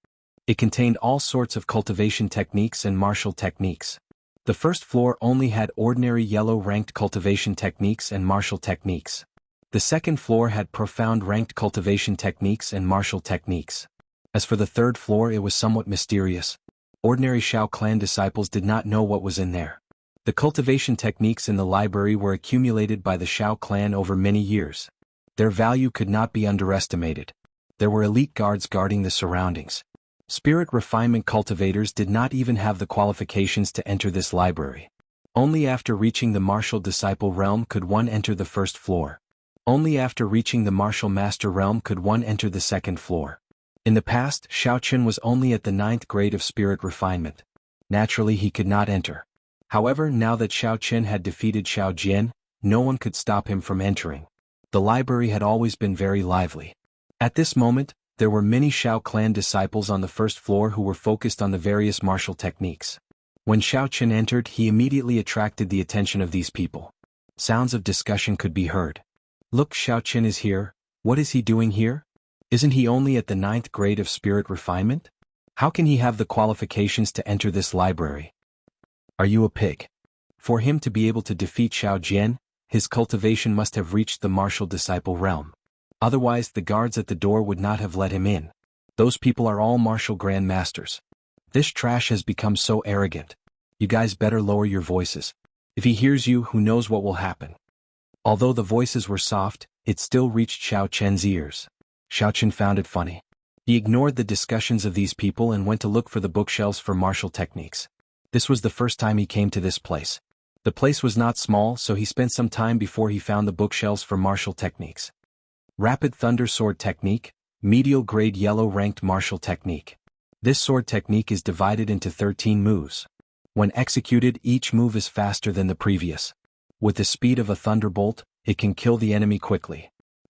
It contained all sorts of cultivation techniques and martial techniques. The first floor only had ordinary yellow-ranked cultivation techniques and martial techniques. The second floor had profound ranked cultivation techniques and martial techniques. As for the third floor, it was somewhat mysterious. Ordinary Xiao clan disciples did not know what was in there. The cultivation techniques in the library were accumulated by the Xiao clan over many years. Their value could not be underestimated. There were elite guards guarding the surroundings. Spirit refinement cultivators did not even have the qualifications to enter this library. Only after reaching the martial disciple realm could one enter the first floor. Only after reaching the martial master realm could one enter the second floor. In the past, Xiao Chen was only at the 9th grade of spirit refinement. Naturally, he could not enter. However, now that Xiao Chen had defeated Xiao Jian, no one could stop him from entering. The library had always been very lively. At this moment, there were many Xiao clan disciples on the first floor who were focused on the various martial techniques. When Xiao Chen entered, he immediately attracted the attention of these people. Sounds of discussion could be heard. Look, Xiao Chen is here. What is he doing here? Isn't he only at the 9th grade of spirit refinement? How can he have the qualifications to enter this library? Are you a pig? For him to be able to defeat Xiao Jian, his cultivation must have reached the martial disciple realm. Otherwise, the guards at the door would not have let him in. Those people are all martial grandmasters. This trash has become so arrogant. You guys better lower your voices. If he hears you, who knows what will happen. Although the voices were soft, it still reached Xiao Chen's ears. Xiao Chen found it funny. He ignored the discussions of these people and went to look for the bookshelves for martial techniques. This was the first time he came to this place. The place was not small, so he spent some time before he found the bookshelves for martial techniques. Rapid Thunder Sword Technique, Medial Grade Yellow Ranked Martial Technique. This sword technique is divided into 13 moves. When executed, each move is faster than the previous. With the speed of a thunderbolt, it can kill the enemy quickly.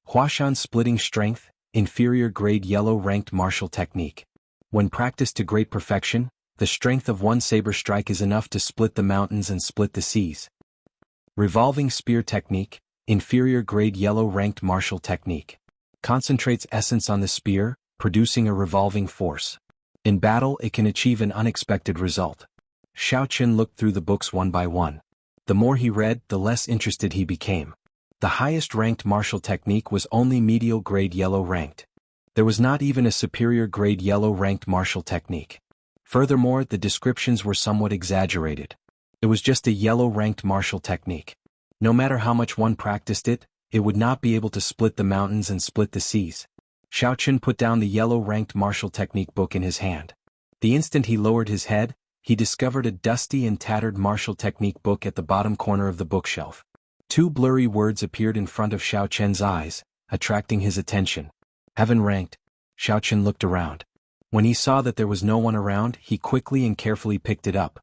Huashan Splitting Strength, Inferior Grade Yellow Ranked Martial Technique. When practiced to great perfection, the strength of one saber strike is enough to split the mountains and split the seas. Revolving Spear Technique, Inferior Grade Yellow Ranked Martial Technique. Concentrates essence on the spear, producing a revolving force. In battle, it can achieve an unexpected result. Xiao Chen looked through the books one by one. The more he read, the less interested he became. The highest ranked martial technique was only medial grade yellow ranked. There was not even a superior grade yellow ranked martial technique. Furthermore, the descriptions were somewhat exaggerated. It was just a yellow ranked martial technique. No matter how much one practiced it, it would not be able to split the mountains and split the seas. Xiao Chen put down the yellow ranked martial technique book in his hand. The instant he lowered his head, he discovered a dusty and tattered martial technique book at the bottom corner of the bookshelf. Two blurry words appeared in front of Xiao Chen's eyes, attracting his attention. Heaven ranked. Xiao Chen looked around. When he saw that there was no one around, he quickly and carefully picked it up.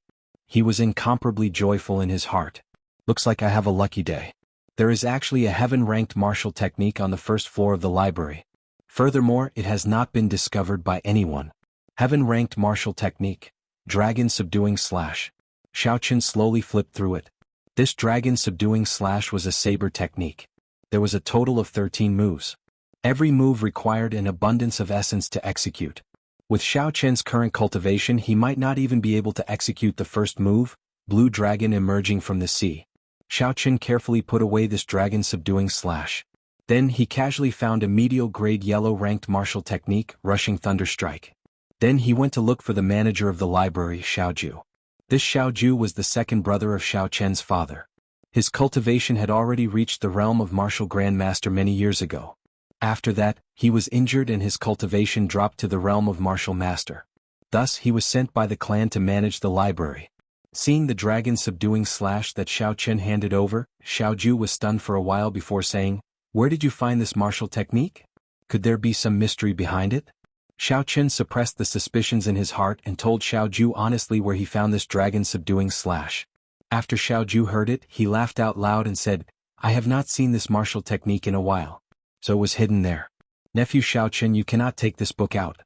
He was incomparably joyful in his heart. Looks like I have a lucky day. There is actually a heaven-ranked martial technique on the first floor of the library. Furthermore, it has not been discovered by anyone. Heaven-ranked martial technique. Dragon Subduing Slash. Xiao Chen slowly flipped through it. This Dragon Subduing Slash was a saber technique. There was a total of 13 moves. Every move required an abundance of essence to execute. With Xiao Chen's current cultivation, he might not even be able to execute the first move, Blue Dragon Emerging from the Sea. Xiao Chen carefully put away this Dragon Subduing Slash. Then he casually found a medial grade yellow ranked martial technique, Rushing Thunder Strike. Then he went to look for the manager of the library, Xiaoju. This Xiaoju was the second brother of Xiao Chen's father. His cultivation had already reached the realm of martial grandmaster many years ago. After that, he was injured and his cultivation dropped to the realm of martial master. Thus he was sent by the clan to manage the library. Seeing the Dragon Subduing Slash that Xiao Chen handed over, Xiaoju was stunned for a while before saying, "Where did you find this martial technique? Could there be some mystery behind it?" Xiao Chen suppressed the suspicions in his heart and told Xiaoju honestly where he found this Dragon Subduing Slash. After Xiaoju heard it, he laughed out loud and said, "I have not seen this martial technique in a while. So it was hidden there. Nephew Xiao Chen, you cannot take this book out."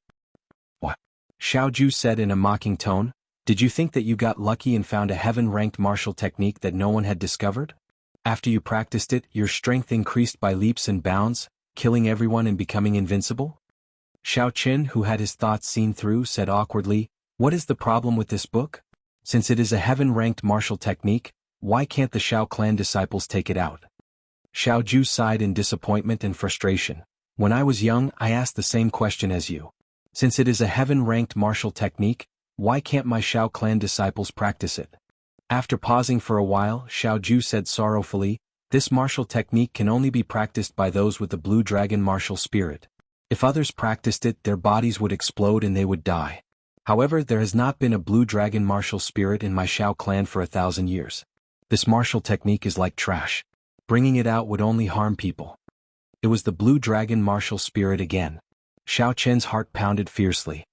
"What?" Xiaoju said in a mocking tone. "Did you think that you got lucky and found a heaven-ranked martial technique that no one had discovered? After you practiced it, your strength increased by leaps and bounds, killing everyone and becoming invincible?" Xiao Chen, who had his thoughts seen through, said awkwardly, "What is the problem with this book? Since it is a heaven-ranked martial technique, why can't the Xiao clan disciples take it out?" Xiaoju sighed in disappointment and frustration. "When I was young, I asked the same question as you. Since it is a heaven-ranked martial technique, why can't my Xiao clan disciples practice it?" After pausing for a while, Xiaoju said sorrowfully, "This martial technique can only be practiced by those with the blue dragon martial spirit. If others practiced it, their bodies would explode and they would die. However, there has not been a blue dragon martial spirit in my Xiao clan for 1,000 years. This martial technique is like trash. Bringing it out would only harm people." It was the blue dragon martial spirit again. Xiao Chen's heart pounded fiercely.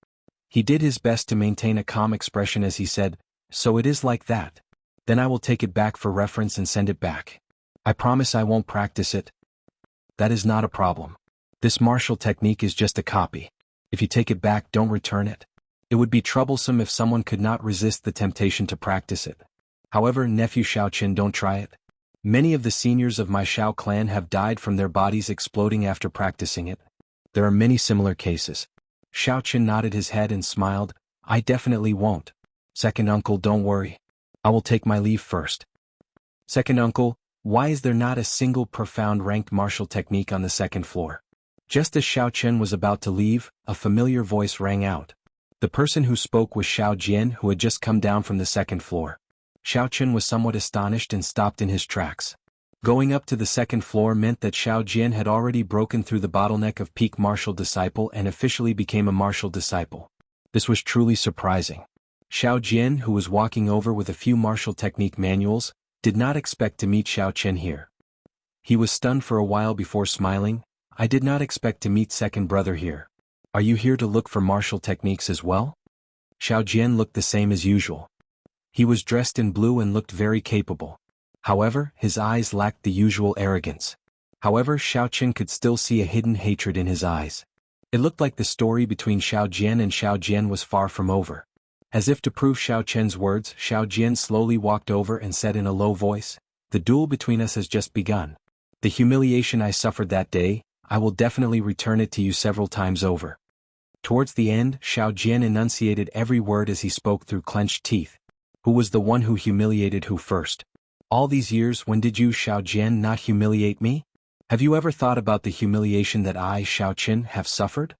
He did his best to maintain a calm expression as he said, "So it is like that. Then I will take it back for reference and send it back. I promise I won't practice it." "That is not a problem. This martial technique is just a copy. If you take it back, don't return it. It would be troublesome if someone could not resist the temptation to practice it. However, nephew Xiao Chen, don't try it. Many of the seniors of my Xiao clan have died from their bodies exploding after practicing it. There are many similar cases." Xiao Chen nodded his head and smiled, "I definitely won't. Second uncle, don't worry. I will take my leave first." "Second uncle, why is there not a single profound ranked martial technique on the second floor?" Just as Xiao Chen was about to leave, a familiar voice rang out. The person who spoke was Xiao Jian, who had just come down from the second floor. Xiao Chen was somewhat astonished and stopped in his tracks. Going up to the second floor meant that Xiao Jian had already broken through the bottleneck of peak martial disciple and officially became a martial disciple. This was truly surprising. Xiao Jian, who was walking over with a few martial technique manuals, did not expect to meet Xiao Chen here. He was stunned for a while before smiling. I did not expect to meet second brother here. Are you here to look for martial techniques as well? Xiao Jian looked the same as usual. He was dressed in blue and looked very capable. However, his eyes lacked the usual arrogance. However, Xiao Chen could still see a hidden hatred in his eyes. It looked like the story between Xiao Jian and Xiao Jian was far from over. As if to prove Xiao Chen's words, Xiao Jian slowly walked over and said in a low voice, "The duel between us has just begun. The humiliation I suffered that day, I will definitely return it to you several times over." Towards the end, Xiao Jian enunciated every word as he spoke through clenched teeth. Who was the one who humiliated who first? All these years, when did you, Xiao Jian, not humiliate me? Have you ever thought about the humiliation that I, Xiao Chen, have suffered?